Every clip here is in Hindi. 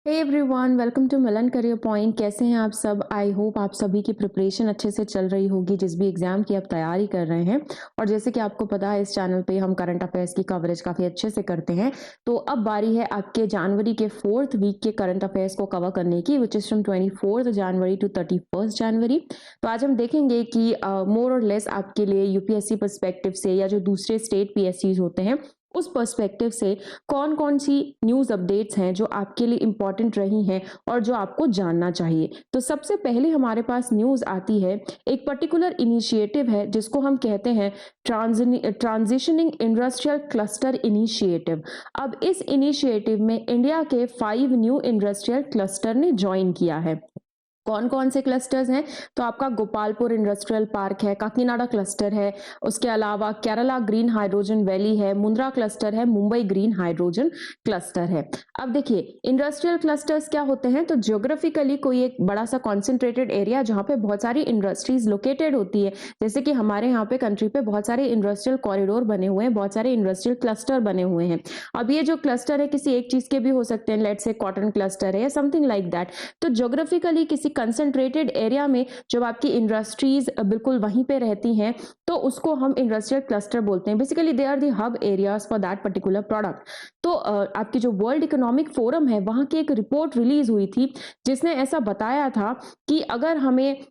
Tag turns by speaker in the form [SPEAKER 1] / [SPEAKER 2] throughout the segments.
[SPEAKER 1] Hey everyone, welcome to Milan career point. कैसे हैं आप सब? आई होप आप सभी की प्रिपरेशन अच्छे से चल रही होगी, जिस भी एग्जाम की आप तैयारी कर रहे हैं। और जैसे कि आपको पता है, इस चैनल पे हम करंट अफेयर्स की कवरेज काफ़ी अच्छे से करते हैं। तो अब बारी है आपके जनवरी के 4th वीक के करंट अफेयर्स को कवर करने की, which is from 24 January to 31 January. तो आज हम देखेंगे कि मोर और लेस आपके लिए यूपीएससी पर्सपेक्टिव से या जो दूसरे स्टेट पीएससीज होते हैं उस पर्सपेक्टिव से कौन कौन सी न्यूज़ अपडेट्स हैं जो आपके लिए इम्पॉर्टेंट रही हैं और जो आपको जानना चाहिए। तो सबसे पहले हमारे पास न्यूज़ आती है, एक पर्टिकुलर इनिशिएटिव है जिसको हम कहते हैं ट्रांजिशनिंग इंडस्ट्रियल क्लस्टर इनिशिएटिव। अब इस इनिशिएटिव में इंडिया के 5 न्यू इंडस्ट्रियल क्लस्टर ने ज्वाइन किया है। कौन कौन से क्लस्टर्स हैं? तो आपका गोपालपुर इंडस्ट्रियल पार्क है, काकीनाडा क्लस्टर है, उसके अलावा केरला ग्रीन हाइड्रोजन वैली है, मुंद्रा क्लस्टर है, मुंबई ग्रीन हाइड्रोजन क्लस्टर है। अब देखिए, इंडस्ट्रियल क्लस्टर्स क्या होते हैं? तो ज्योग्राफिकली कोई एक बड़ा सा कॉन्सेंट्रेटेड एरिया जहाँ पे बहुत सारी इंडस्ट्रीज लोकेटेड होती है। जैसे कि हमारे यहाँ पे कंट्री पे बहुत सारे इंडस्ट्रियल कॉरिडोर बने हुए हैं, बहुत सारे इंडस्ट्रियल क्लस्टर बने हुए हैं। अब ये जो क्लस्टर है किसी एक चीज के भी हो सकते हैं, लेट से कॉटन क्लस्टर है या समथिंग लाइक दैट। तो ज्योग्राफिकली किसी कंसंट्रेटेड एरिया में जब आपकी इंडस्ट्रीज बिल्कुल वहीं पे रहती हैं तो उसको हम इंडस्ट्रियल क्लस्टर बोलते हैं। Basically they are the hub areas for that particular product. तो आपकी जो वर्ल्ड इकोनॉमिक फोरम है वहां की एक रिपोर्ट रिलीज हुई थी जिसने ऐसा बताया था कि अगर हमें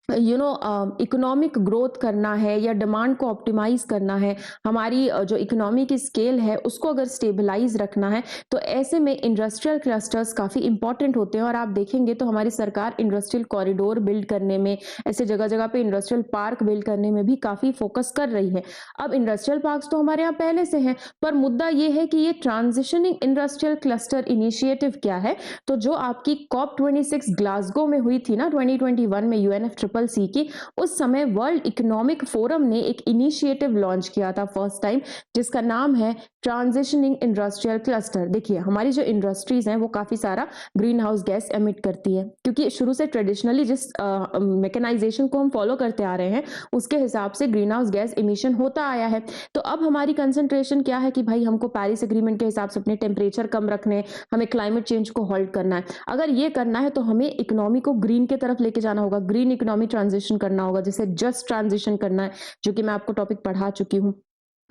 [SPEAKER 1] इकोनॉमिक ग्रोथ करना है या डिमांड को ऑप्टिमाइज करना है, हमारी जो इकोनॉमी की स्केल है उसको अगर स्टेबलाइज रखना है, तो ऐसे में इंडस्ट्रियल क्लस्टर्स काफ़ी इंपॉर्टेंट होते हैं। और आप देखेंगे तो हमारी सरकार इंडस्ट्रियल कॉरिडोर बिल्ड करने में, ऐसे जगह जगह पे इंडस्ट्रियल पार्क बिल्ड करने में भी काफ़ी फोकस कर रही है। अब इंडस्ट्रियल पार्क तो हमारे यहाँ पहले से हैं, पर मुद्दा ये है कि ये ट्रांजिशनिंग इंडस्ट्रियल क्लस्टर इनिशिएटिव क्या है। तो जो आपकी COP26 ग्लासगो में हुई थी ना 2021 में, UNFCCC की, उस समय वर्ल्ड इकोनॉमिक फोरम ने एक इनिशिएटिव लॉन्च किया था फर्स्ट टाइम, जिसका नाम है ट्रांजिशनिंग इंडस्ट्रियल क्लस्टर। देखिए, हमारी जो इंडस्ट्रीज हैं वो काफी सारा ग्रीन हाउस गैस एमिट करती है, क्योंकि शुरू से ट्रेडिशनली जिस मैकेनाइजेशन को हम फॉलो करते आ रहे हैं उसके हिसाब से ग्रीन हाउस गैस इमिशन होता आया है। तो अब हमारी कंसंट्रेशन क्या है कि भाई हमको पेरिस एग्रीमेंट के हिसाब से अपने टेम्परेचर कम रखने, हमें क्लाइमेट चेंज को हॉल्ट करना है। अगर ये करना है तो हमें इकोनॉमी को ग्रीन की तरफ लेके जाना होगा, ग्रीन इकोनॉमी ट्रांजिशन करना होगा, जैसे जस्ट ट्रांजिशन करना है, जो कि मैं आपको टॉपिक पढ़ा चुकी हूँ।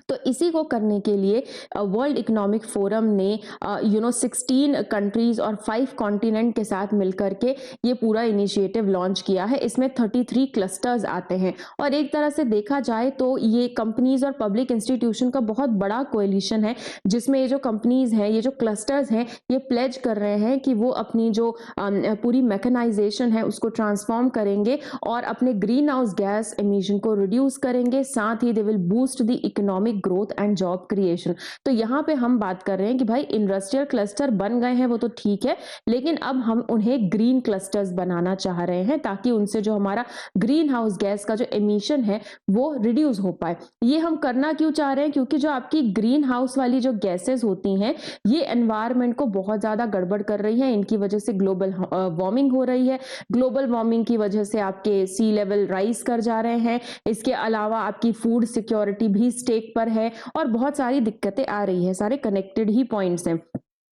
[SPEAKER 1] तो इसी को करने के लिए वर्ल्ड इकोनॉमिक फोरम ने 16 कंट्रीज और 5 कॉन्टिनेंट के साथ मिलकर के ये पूरा इनिशिएटिव लॉन्च किया है। इसमें 33 क्लस्टर्स आते हैं और एक तरह से देखा जाए तो ये कंपनीज और पब्लिक इंस्टीट्यूशन का बहुत बड़ा कोएलिशन है, जिसमें ये जो कंपनीज हैं, ये जो क्लस्टर्स हैं, ये प्लेज कर रहे हैं कि वो अपनी जो पूरी मैकेनाइजेशन है उसको ट्रांसफॉर्म करेंगे और अपने ग्रीन हाउस गैस एमिशन को रिड्यूस करेंगे। साथ ही they will boost the economic growth and job creation. तो यहाँ पे हम बात कर रहे हैं कि भाई इंडस्ट्रियल क्लस्टर बन गए हैं वो तो ठीक है, लेकिन अब हम उन्हें ग्रीन क्लस्टर्स बनाना चाह रहे हैं ताकि उनसे जो हमारा ग्रीन हाउस गैस का जो एमिशन है वो रिड्यूस हो पाए। ये हम करना क्यों चाह रहे हैं? क्योंकि जो आपकी ग्रीन हाउस वाली जो गैसेस होती हैं ये एनवायरमेंट को बहुत ज्यादा गड़बड़ कर रही है। इनकी वजह से ग्लोबल वार्मिंग हो रही है। ग्लोबल वार्मिंग की वजह से आपके सी लेवल राइज कर जा रहे हैं। इसके अलावा आपकी फूड सिक्योरिटी भी स्टेक पर है और बहुत सारी दिक्कतें आ रही है। सारे कनेक्टेड ही पॉइंट्स हैं।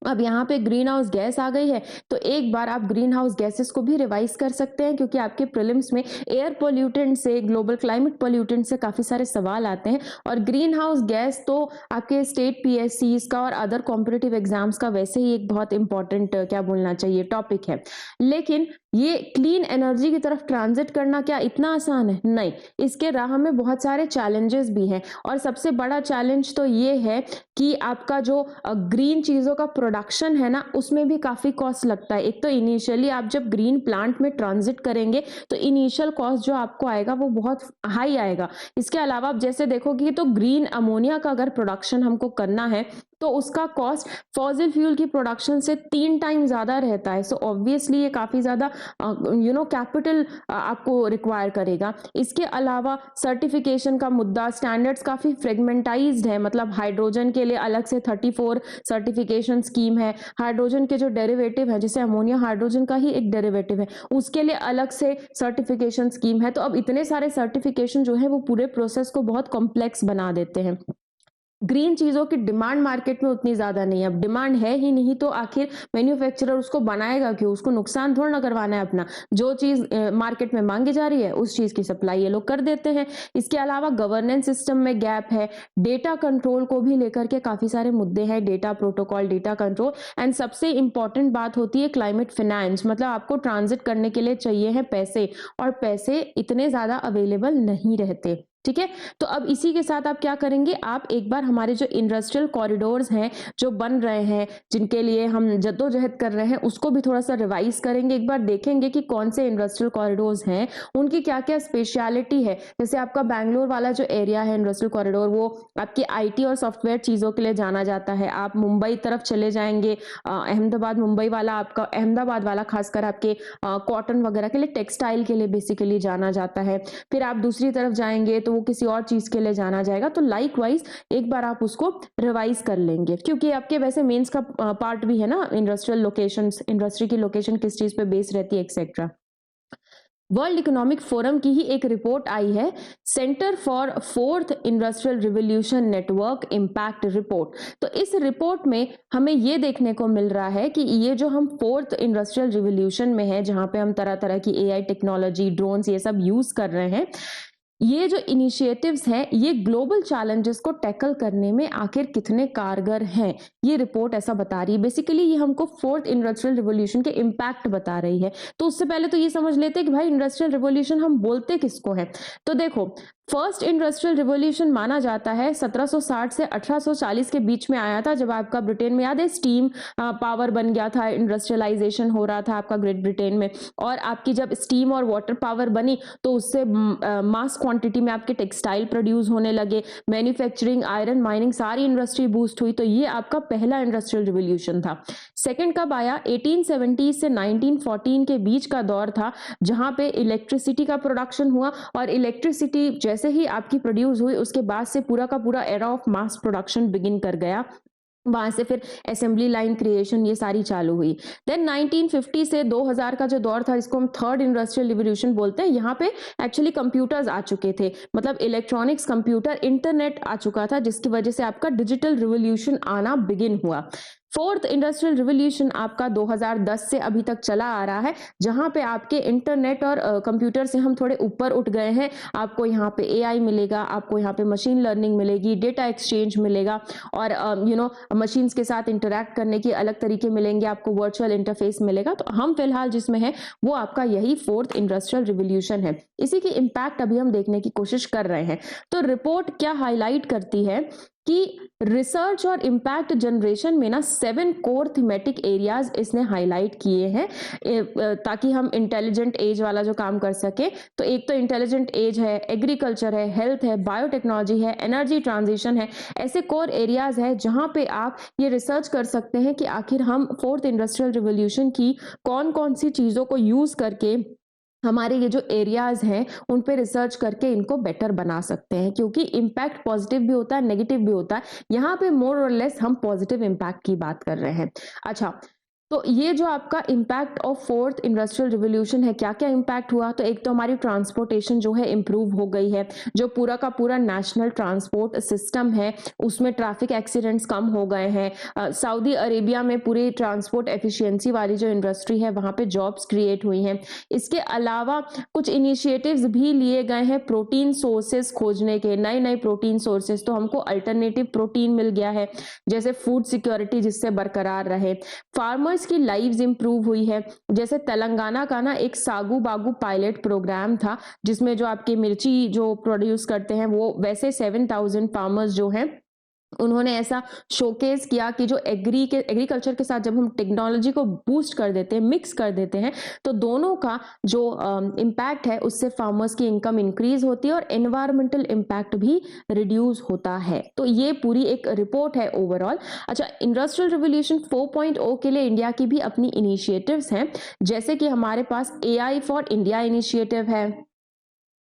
[SPEAKER 1] अब यहाँ पे ग्रीन हाउस गैस आ गई है तो एक बार आप ग्रीन हाउस गैसेस को भी रिवाइज कर सकते हैं, क्योंकि आपके प्रीलिम्स में एयर पोल्यूटेंट से, ग्लोबल क्लाइमेट पोल्यूटेंट से काफी सारे सवाल आते हैं। और ग्रीन हाउस गैस तो आपके स्टेट पीएससीज का और अदर कॉम्पिटिटिव एग्जाम्स का वैसे ही एक बहुत इंपॉर्टेंट क्या बोलना चाहिए टॉपिक है। लेकिन ये क्लीन एनर्जी की तरफ ट्रांजिट करना क्या इतना आसान है? नहीं, इसके राह में बहुत सारे चैलेंजेस भी हैं। और सबसे बड़ा चैलेंज तो ये है कि आपका जो ग्रीन चीज़ों का प्रोडक्शन है ना, उसमें भी काफ़ी कॉस्ट लगता है। एक तो इनिशियली आप जब ग्रीन प्लांट में ट्रांजिट करेंगे तो इनिशियल कॉस्ट जो आपको आएगा वो बहुत हाई आएगा। इसके अलावा आप जैसे देखोगे तो ग्रीन अमोनिया का अगर प्रोडक्शन हमको करना है तो उसका कॉस्ट फॉसिल फ्यूल की प्रोडक्शन से 3 टाइम ज़्यादा रहता है। सो ऑब्वियसली ये काफ़ी ज़्यादा कैपिटल आपको रिक्वायर करेगा। इसके अलावा सर्टिफिकेशन का मुद्दा, स्टैंडर्ड्स काफ़ी फ्रेगमेंटाइज्ड है। मतलब हाइड्रोजन के लिए अलग से 34 सर्टिफिकेशन स्कीम है। हाइड्रोजन के जो डेरिवेटिव है, जैसे अमोनिया हाइड्रोजन का ही एक डेरिवेटिव है, उसके लिए अलग से सर्टिफिकेशन स्कीम है। तो अब इतने सारे सर्टिफिकेशन जो है वो पूरे प्रोसेस को बहुत कॉम्प्लेक्स बना देते हैं। ग्रीन चीज़ों की डिमांड मार्केट में उतनी ज़्यादा नहीं है। अब डिमांड है ही नहीं तो आखिर मैन्युफैक्चरर उसको बनाएगा क्यों? उसको नुकसान थोड़ा ना करवाना है अपना। जो चीज़ मार्केट में माँगी जा रही है, उस चीज़ की सप्लाई ये लोग कर देते हैं। इसके अलावा गवर्नेंस सिस्टम में गैप है, डेटा कंट्रोल को भी लेकर के काफ़ी सारे मुद्दे हैं, data protocol, data control and सबसे इम्पोर्टेंट बात होती है क्लाइमेट फाइनेंस, मतलब आपको ट्रांज़िट करने के लिए चाहिए हैं पैसे और पैसे इतने ज़्यादा अवेलेबल नहीं रहते। ठीक है? तो अब इसी के साथ आप क्या करेंगे, आप एक बार हमारे जो इंडस्ट्रियल कॉरिडोर्स हैं, जो बन रहे हैं, जिनके लिए हम जद्दोजहद कर रहे हैं, उसको भी थोड़ा-सा रिवाइज़ करेंगे। एक बार देखेंगे कि कौन से इंडस्ट्रियल कॉरिडोर्स हैं, उनकी क्या-क्या स्पेशलिटी है। जैसे आपका बैंगलोर वाला जो एरिया है इंडस्ट्रियल कॉरिडोर, वो आपकी आईटी और सॉफ्टवेयर चीज़ों के लिए जाना जाता है। आप मुंबई तरफ चले जाएँगे, अहमदाबाद, मुंबई वाला आपका अहमदाबाद वाला खासकर आपके कॉटन वगैरह के लिए, टेक्सटाइल के लिए बेसिकली जाना जाता है। फिर आप दूसरी तरफ जाएँगे तो वो किसी और चीज़ के लिए जाना जाएगा। तो लाइकवाइज़ एक बार आप उसको रिवाइज़ कर लेंगे, क्योंकि आपके वैसे मेंस का पार्ट भी है ना, इंडस्ट्रियल लोकेशंस, इंडस्ट्री की लोकेशन किस चीज़ पे बेस रहती है एक्सेट्रा। वर्ल्ड इकोनॉमिक फोरम की ही एक रिपोर्ट आई है, centre for fourth industrial revolution network impact report. तो इस रिपोर्ट में हमें ये देखने को मिल रहा है कि ये जो हम फोर्थ इंडस्ट्रियल रिवॉल्यूशन में है, जहां पे हम तरह तरह की एआई टेक्नोलॉजी, ड्रोन्स, ये सब यूज कर रहे हैं, ये जो इनिशिएटिव्स हैं, ये ग्लोबल चैलेंजेस को टैकल करने में आखिर कितने कारगर हैं, ये रिपोर्ट ऐसा बता रही है। बेसिकली ये हमको फोर्थ इंडस्ट्रियल रिवॉल्यूशन के इम्पैक्ट बता रही है। तो उससे पहले तो ये समझ लेते हैं कि भाई इंडस्ट्रियल रिवॉल्यूशन हम बोलते किसको है। तो देखो, फर्स्ट इंडस्ट्रियल रिवॉल्यूशन माना जाता है 1760 से 1840 के बीच में आया था, जब आपका ब्रिटेन में याद है स्टीम पावर बन गया था, इंडस्ट्रियलाइजेशन हो रहा था आपका ग्रेट ब्रिटेन में, और आपकी जब स्टीम और वाटर पावर बनी तो उससे मास क्वांटिटी में आपके टेक्सटाइल प्रोड्यूस होने लगे, मैन्युफैक्चरिंग, आयरन माइनिंग, सारी इंडस्ट्री बूस्ट हुई। तो ये आपका पहला इंडस्ट्रियल रिवॉल्यूशन था। सेकंड कब आया? 1870 से 1914 के बीच का दौर था, जहां पे इलेक्ट्रिसिटी का प्रोडक्शन हुआ, और इलेक्ट्रिसिटी जैसे ही आपकी प्रोड्यूस हुई उसके बाद से पूरा का पूरा era of mass production begin कर गया। वहां से फिर असेंबली लाइन क्रिएशन, ये सारी चालू हुई। देन 1950 से 2000 का जो दौर था, इसको हम थर्ड इंडस्ट्रियल रिवॉल्यूशन बोलते हैं। यहाँ पे एक्चुअली कंप्यूटर्स आ चुके थे, मतलब इलेक्ट्रॉनिक्स, कंप्यूटर, इंटरनेट आ चुका था, जिसकी वजह से आपका डिजिटल रिवॉल्यूशन आना बिगिन हुआ। फोर्थ इंडस्ट्रियल रिवॉल्यूशन आपका 2010 से अभी तक चला आ रहा है, जहां पे आपके इंटरनेट और कंप्यूटर से हम थोड़े ऊपर उठ गए हैं। आपको यहाँ पे एआई मिलेगा, आपको यहाँ पे मशीन लर्निंग मिलेगी, डेटा एक्सचेंज मिलेगा, और मशीन्स के साथ इंटरैक्ट करने की अलग तरीके मिलेंगे, आपको वर्चुअल इंटरफेस मिलेगा। तो हम फिलहाल जिसमें है वो आपका यही फोर्थ इंडस्ट्रियल रिवॉल्यूशन है। इसी की इम्पैक्ट अभी हम देखने की कोशिश कर रहे हैं। तो रिपोर्ट क्या हाईलाइट करती है कि रिसर्च और इम्पैक्ट जनरेशन में ना 7 कोर थीमेटिक एरियाज इसने हाईलाइट किए हैं, ताकि हम इंटेलिजेंट एज वाला जो काम कर सके। तो एक तो इंटेलिजेंट एज है, एग्रीकल्चर है, हेल्थ है, बायोटेक्नोलॉजी है, एनर्जी ट्रांजिशन है। ऐसे कोर एरियाज है जहां पे आप ये रिसर्च कर सकते हैं कि आखिर हम फोर्थ इंडस्ट्रियल रिवॉल्यूशन की कौन कौन सी चीजों को यूज करके हमारे ये जो एरियाज हैं उन पे रिसर्च करके इनको बेटर बना सकते हैं, क्योंकि इम्पैक्ट पॉजिटिव भी होता है, नेगेटिव भी होता है। यहाँ पे मोर और लेस हम पॉजिटिव इम्पैक्ट की बात कर रहे हैं। अच्छा, तो ये जो आपका impact of fourth industrial revolution है, क्या क्या इम्पैक्ट हुआ? तो एक तो हमारी ट्रांसपोर्टेशन जो है इम्प्रूव हो गई है, जो पूरा का पूरा नेशनल ट्रांसपोर्ट सिस्टम है उसमें ट्रैफिक एक्सीडेंट्स कम हो गए हैं। सऊदी अरेबिया में पूरी ट्रांसपोर्ट एफिशिएंसी वाली जो इंडस्ट्री है वहां पे जॉब्स क्रिएट हुई हैं। इसके अलावा कुछ इनिशिएटिव्स भी लिए गए हैं प्रोटीन सोर्सेज खोजने के, नए नए प्रोटीन सोर्सेज। तो हमको अल्टरनेटिव प्रोटीन मिल गया है, जैसे फूड सिक्योरिटी जिससे बरकरार रहे। फार्मर्स की लाइव्स इंप्रूव हुई है, जैसे तेलंगाना का ना एक सागू बागू पायलट प्रोग्राम था, जिसमें जो आपके मिर्ची जो प्रोड्यूस करते हैं वो वैसे 7000 फार्मर्स जो हैं उन्होंने ऐसा शोकेस किया कि जो एग्रीकल्चर के साथ जब हम टेक्नोलॉजी को बूस्ट कर देते हैं, मिक्स कर देते हैं, तो दोनों का जो इम्पैक्ट है उससे फार्मर्स की इनकम इंक्रीज होती है और एनवायरमेंटल इम्पैक्ट भी रिड्यूस होता है। तो ये पूरी एक रिपोर्ट है ओवरऑल। अच्छा, इंडस्ट्रियल रिवॉल्यूशन 4.0 के लिए इंडिया की भी अपनी इनिशिएटिव्स हैं, जैसे कि हमारे पास AI फॉर इंडिया इनिशिएटिव है,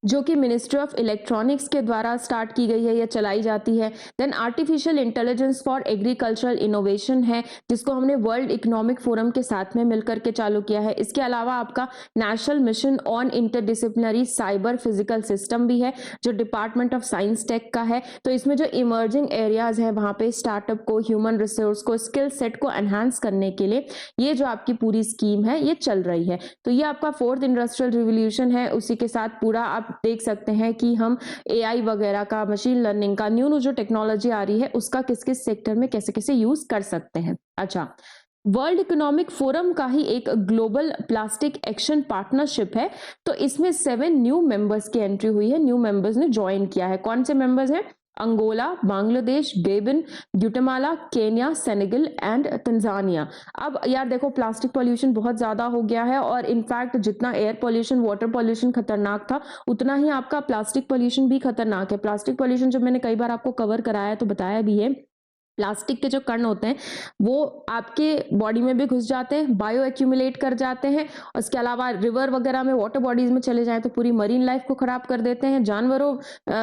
[SPEAKER 1] जो कि मिनिस्ट्री ऑफ इलेक्ट्रॉनिक्स के द्वारा स्टार्ट की गई है या चलाई जाती है। Then artificial intelligence for agricultural innovation है, जिसको हमने वर्ल्ड इकोनॉमिक फोरम के साथ में मिलकर के चालू किया है। इसके अलावा आपका national mission on interdisciplinary cyber physical system भी है, जो डिपार्टमेंट ऑफ साइंस टेक का है। तो इसमें जो इमर्जिंग एरियाज है वहां पे स्टार्टअप को, ह्यूमन रिसोर्स को, स्किल सेट को एनहांस करने के लिए ये जो आपकी पूरी स्कीम है ये चल रही है। तो ये आपका फोर्थ इंडस्ट्रियल रिवोल्यूशन है। उसी के साथ पूरा आप देख सकते हैं कि हम एआई वगैरह का, मशीन लर्निंग का, न्यू जो टेक्नोलॉजी आ रही है उसका किस किस सेक्टर में कैसे कैसे यूज कर सकते हैं। अच्छा, वर्ल्ड इकोनॉमिक फोरम का ही एक ग्लोबल प्लास्टिक एक्शन पार्टनरशिप है। तो इसमें 7 न्यू मेंबर्स की एंट्री हुई है, न्यू मेंबर्स ने ज्वाइन किया है। कौन से मेंबर्स हैं? Angola, Bangladesh, Gabon, Guatemala, Kenya, Senegal and Tanzania. अब यार देखो, प्लास्टिक पॉल्यूशन बहुत ज्यादा हो गया है, और इनफैक्ट जितना एयर पॉल्यूशन, वाटर पॉल्यूशन खतरनाक था, उतना ही आपका प्लास्टिक पॉल्यूशन भी खतरनाक है। प्लास्टिक पॉल्यूशन जब मैंने कई बार आपको कवर कराया तो बताया भी है, प्लास्टिक के जो कण होते हैं वो आपके बॉडी में भी घुस जाते हैं, बायो एक्यूमुलेट कर जाते हैं। उसके अलावा रिवर वगैरह में, वाटर बॉडीज में चले जाएं तो पूरी मरीन लाइफ को खराब कर देते हैं। जानवरों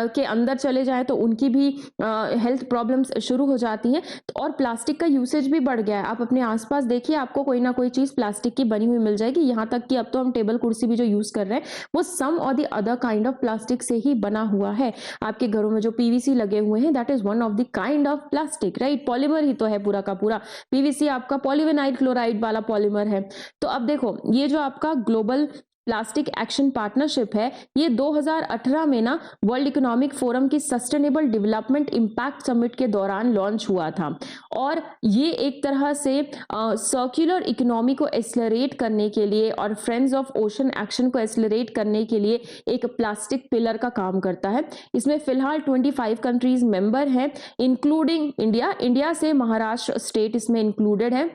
[SPEAKER 1] के अंदर चले जाएं तो उनकी भी हेल्थ प्रॉब्लम्स शुरू हो जाती हैं। तो और प्लास्टिक का यूसेज भी बढ़ गया है। आप अपने आसपास देखिए, आपको कोई ना कोई चीज प्लास्टिक की बनी हुई मिल जाएगी। यहाँ तक कि अब तो हम टेबल कुर्सी भी जो यूज कर रहे हैं वो सम और the other kind of plastic से ही बना हुआ है। आपके घरों में जो पीवीसी लगे हुए हैं, that is one of the kind of plastic, right? Polymer ही तो है पूरा का पूरा। पीवीसी आपका पॉलीविनाइल क्लोराइड वाला पॉलीमर है। तो अब देखो, ये जो आपका ग्लोबल प्लास्टिक एक्शन पार्टनरशिप है, ये 2018 में ना वर्ल्ड इकोनॉमिक फोरम की सस्टेनेबल डेवलपमेंट इंपैक्ट समिट के दौरान लॉन्च हुआ था। और ये एक तरह से सर्कुलर इकोनॉमी को एक्सेलरेट करने के लिए और फ्रेंड्स ऑफ ओशन एक्शन को एक्सेलरेट करने के लिए एक प्लास्टिक पिलर का काम करता है। इसमें फिलहाल 25 कंट्रीज मेंबर हैं, इंक्लूडिंग इंडिया। इंडिया से महाराष्ट्र स्टेट इसमें इंक्लूडेड है।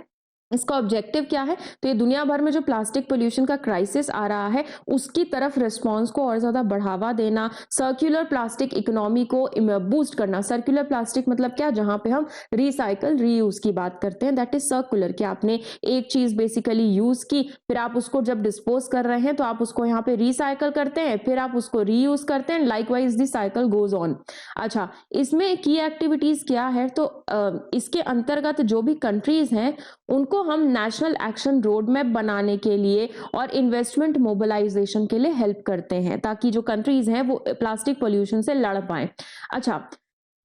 [SPEAKER 1] इसका ऑब्जेक्टिव क्या है? तो ये दुनिया भर में जो प्लास्टिक पोल्यूशन का क्राइसिस आ रहा है उसकी तरफ रिस्पांस को और ज्यादा बढ़ावा देना, सर्कुलर प्लास्टिक इकोनॉमी को बूस्ट करना। सर्कुलर प्लास्टिक मतलब क्या? जहां पे हम रिसाइकल, रीयूज की बात करते हैं, दैट इज सर्कुलर। कि आपने एक चीज बेसिकली यूज की, फिर आप उसको जब डिस्पोज कर रहे हैं तो आप उसको यहाँ पे रिसाइकल करते हैं, फिर आप उसको रीयूज करते हैं, likewise the cycle goes on. अच्छा, इसमें की एक्टिविटीज क्या है? तो इसके अंतर्गत जो भी कंट्रीज हैं उनको हम नेशनल एक्शन रोड मैप बनाने के लिए और इन्वेस्टमेंट मोबिलाइजेशन के लिए हेल्प करते हैं, ताकि जो कंट्रीज हैं वो प्लास्टिक पोल्यूशन से लड़ पाए। अच्छा,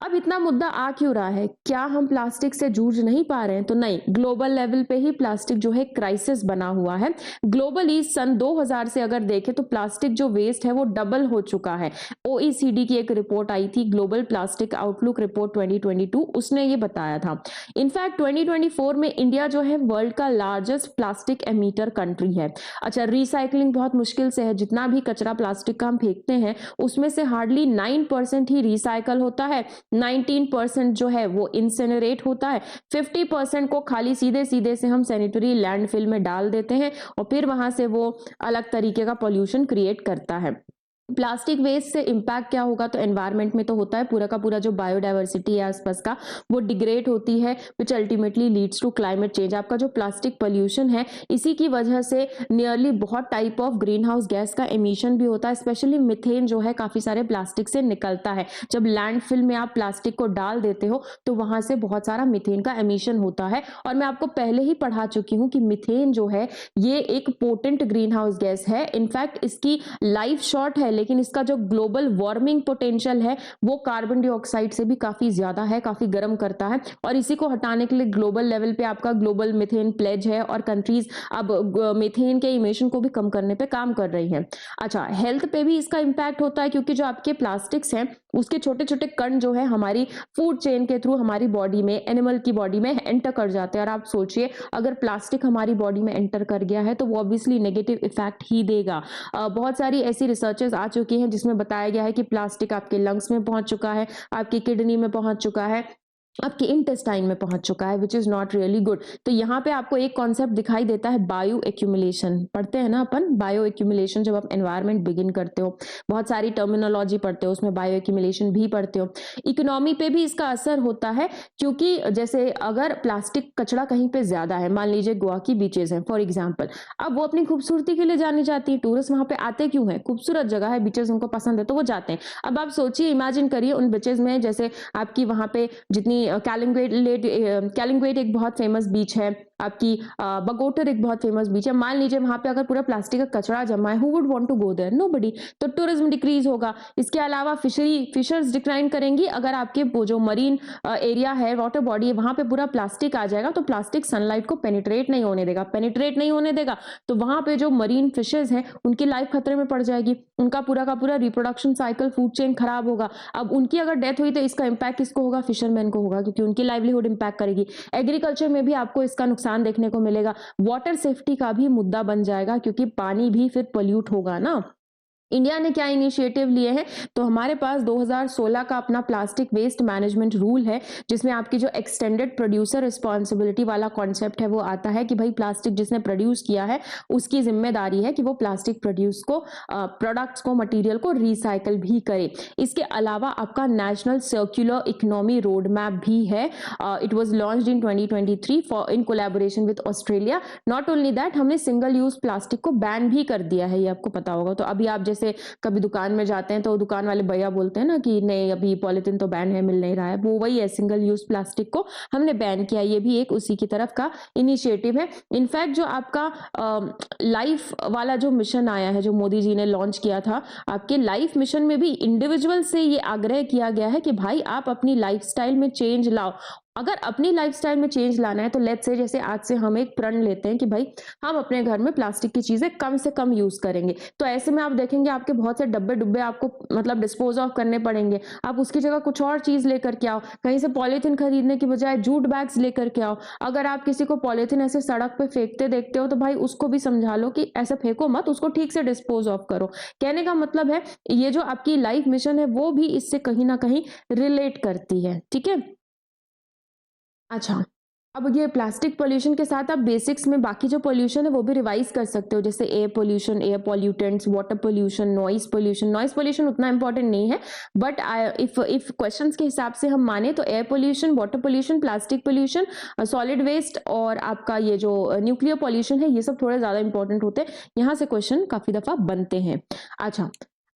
[SPEAKER 1] अब इतना मुद्दा आ क्यों रहा है? क्या हम प्लास्टिक से जूझ नहीं पा रहे हैं? तो नहीं, ग्लोबल लेवल पे ही प्लास्टिक जो है क्राइसिस बना हुआ है। ग्लोबली सन 2000 से अगर देखें तो प्लास्टिक जो वेस्ट है वो डबल हो चुका है। ओईसीडी की एक रिपोर्ट आई थी, ग्लोबल प्लास्टिक आउटलुक रिपोर्ट 2022, उसने ये बताया था। इनफैक्ट 2024 में इंडिया जो है वर्ल्ड का लार्जेस्ट प्लास्टिक एमीटर कंट्री है। अच्छा, रिसाइकलिंग बहुत मुश्किल से है। जितना भी कचरा प्लास्टिक का हम फेंकते हैं उसमें से हार्डली 9% ही रिसाइकल होता है, 19% जो है वो इंसिनरेट होता है, 50% को खाली सीधे सीधे से हम सैनिटरी लैंडफिल में डाल देते हैं और फिर वहां से वो अलग तरीके का पॉल्यूशन क्रिएट करता है। प्लास्टिक वेस्ट से इम्पैक्ट क्या होगा? तो एनवायरनमेंट में तो होता है पूरा का पूरा जो बायोडाइवर्सिटी है आसपास का वो डिग्रेड होती है, which ultimately leads to climate change. आपका जो प्लास्टिक पोल्यूशन है इसी की वजह से नियरली बहुत type of green house gas का एमिशन भी होता है, स्पेशली मिथेन जो है काफी सारे प्लास्टिक से निकलता है। जब लैंडफिल में आप प्लास्टिक को डाल देते हो तो वहां से बहुत सारा मिथेन का एमिशन होता है। और मैं आपको पहले ही पढ़ा चुकी हूँ कि मिथेन जो है ये एक पोटेंट ग्रीन हाउस गैस है। इनफैक्ट इसकी लाइफ शॉर्ट है, लेकिन इसका जो ग्लोबल वार्मिंग पोटेंशियल है वो कार्बन डाइऑक्साइड से भी काफी ज्यादा है, काफी गर्म करता है। और इसी को हटाने के लिए ग्लोबल लेवल पे आपका ग्लोबल मिथेन प्लेज है और कंट्रीज अब मिथेन के इमिशन को भी कम करने पे काम कर रही हैं। अच्छा, हेल्थ पे भी इसका इंपैक्ट होता है, क्योंकि जो आपके प्लास्टिक्स हैं उसके छोटे छोटे कण जो है हमारी फूड चेन के थ्रू हमारी बॉडी में, एनिमल की बॉडी में एंटर कर जाते हैं। और आप सोचिए, अगर प्लास्टिक हमारी बॉडी में एंटर कर गया है तो वो ऑब्वियसली नेगेटिव इफेक्ट ही देगा। बहुत सारी ऐसी रिसर्चेस आ चुकी हैं जिसमें बताया गया है कि प्लास्टिक आपके लंग्स में पहुंच चुका है, आपकी किडनी में पहुंच चुका है, आपके इंटेस्टाइन में पहुंच चुका है, which is not really good. तो यहाँ पे आपको एक कॉन्सेप्ट दिखाई देता है, बायो एक्यूमुलेशन। पढ़ते हैं ना अपन बायो एक्यूमुलेशन, जब आप एनवायरमेंट बिगिन करते हो, बहुत सारी टर्मिनोलॉजी पढ़ते हो, उसमें बायो एक्यूमुलेशन भी पढ़ते हो। इकोनॉमी पे भी इसका असर होता है, क्योंकि जैसे अगर प्लास्टिक कचरा कहीं पे ज्यादा है, मान लीजिए गोवा की बीचेस हैं फॉर एग्जाम्पल, अब वो अपनी खूबसूरती के लिए जानी जाती है, टूरिस्ट वहां पे आते क्यों है, खूबसूरत जगह है, बीचेस उनको पसंद है तो वो जाते हैं। अब आप सोचिए, इमेजिन करिए उन बीचेस में, जैसे आपकी वहां पे जितनी कैलिंगुएट एक बहुत फेमस बीच है, आपकी बगोटर एक बहुत फेमस बीच है, मान लीजिए वहां पे अगर पूरा प्लास्टिक का कचरा जमा है, who would want to go there, nobody. तो टूरिज्म डिक्रीज होगा। इसके अलावा फिशर्स डिक्लाइन करेंगी। अगर आपके वो जो मरीन एरिया है, वाटर बॉडी है, वहां पे पूरा प्लास्टिक आ जाएगा, तो प्लास्टिक सनलाइट को पेनिट्रेट नहीं होने देगा, तो वहां पे जो मरीन फिशेज हैं उनकी लाइफ खतरे में पड़ जाएगी, उनका पूरा का पूरा रिप्रोडक्शन साइकिल, फूड चेन खराब होगा। अब उनकी अगर डेथ हुई तो इसका इंपैक्ट किसको होगा, फिशरमैन को होगा, क्योंकि उनकी लाइवलीहुड इंपैक्ट करेगी। एग्रीकल्चर में भी आपको इसका नुकसान देखने को मिलेगा। वाटर सेफ्टी का भी मुद्दा बन जाएगा, क्योंकि पानी भी फिर पोल्यूट होगा ना। इंडिया ने क्या इनिशिएटिव लिए हैं, तो हमारे पास 2016 का अपना प्लास्टिक वेस्ट मैनेजमेंट रूल है, जिसमें आपकी जो एक्सटेंडेड प्रोड्यूसर रिस्पॉन्सिबिलिटी वाला कॉन्सेप्ट है वो आता है कि भाई प्लास्टिक जिसने प्रोड्यूस किया है उसकी जिम्मेदारी है कि वो प्लास्टिक प्रोडक्ट्स को, मटेरियल को रिसाइकल भी करे। इसके अलावा आपका national circular economy road map भी है। It was launched in 2023 for in collaboration with Australia. Not only that, हमने सिंगल यूज प्लास्टिक को बैन भी कर दिया है, ये आपको पता होगा। तो अभी आप जैसे कभी दुकान में जाते हैं तो दुकान वाले भैया बोलते हैं ना कि नहीं अभी पॉलिथीन तो बैन है, मिल नहीं रहा है, वो वही है, सिंगल यूज प्लास्टिक को हमने बैन किया। ये भी एक उसी की तरफ का इनिशिएटिव है। इनफैक्ट जो आपका लाइफ वाला जो मिशन आया है, जो मोदी जी ने लॉन्च किया था, आपके लाइफ मिशन में भी इंडिविजुअल से ये आग्रह किया गया है कि भाई आप अपनी लाइफस्टाइल में चेंज लाओ। अगर अपनी लाइफस्टाइल में चेंज लाना है तो लेट्स से जैसे आज से हम एक प्रण लेते हैं कि भाई हम अपने घर में प्लास्टिक की चीजें कम से कम यूज करेंगे, तो ऐसे में आप देखेंगे आपके बहुत से डब्बे डुब्बे आपको मतलब डिस्पोज ऑफ करने पड़ेंगे। आप उसकी जगह कुछ और चीज लेकर के आओ, कहीं से पॉलिथीन खरीदने की बजाय जूट बैग्स लेकर के आओ। अगर आप किसी को पॉलिथीन ऐसे सड़क पे फेंकते देखते हो तो भाई उसको भी समझा लो कि ऐसे फेंको मत, उसको ठीक से डिस्पोज ऑफ करो। कहने का मतलब है ये जो आपकी लाइफ मिशन है वो भी इससे कहीं ना कहीं रिलेट करती है, ठीक है। अच्छा, अब ये प्लास्टिक पोल्यूशन के साथ आप बेसिक्स में बाकी जो पोल्यूशन है वो भी रिवाइज कर सकते हो, जैसे air pollution, air pollutants, water pollution, noise pollution. Noise pollution उतना इंपॉर्टेंट नहीं है, बट इफ क्वेश्चंस के हिसाब से हम माने तो air pollution, water pollution, plastic pollution, solid waste और आपका ये जो न्यूक्लियर पोल्यूशन है, ये सब थोड़े ज्यादा इंपॉर्टेंट होते हैं। यहाँ से क्वेश्चन काफी दफा बनते हैं। अच्छा,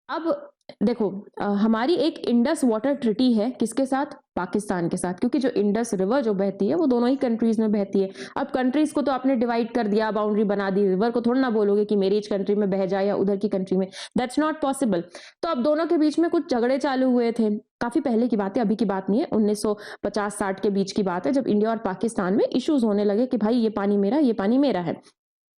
[SPEAKER 1] अब देखो हमारी एक इंडस वाटर ट्रीटी है, किसके साथ, पाकिस्तान के साथ, क्योंकि जो इंडस रिवर जो बहती है वो दोनों ही कंट्रीज में बहती है। अब कंट्रीज को तो आपने डिवाइड कर दिया, बाउंड्री बना दी, रिवर को थोड़ा ना बोलोगे कि मेरी इस कंट्री में बह जाए या उधर की कंट्री में, दैट्स नॉट पॉसिबल। तो अब दोनों के बीच में कुछ झगड़े चालू हुए थे, काफी पहले की बात है, अभी की बात नहीं है, 1950-60 के बीच की बात है, जब इंडिया और पाकिस्तान में इश्यूज होने लगे कि भाई ये पानी मेरा, ये पानी मेरा है।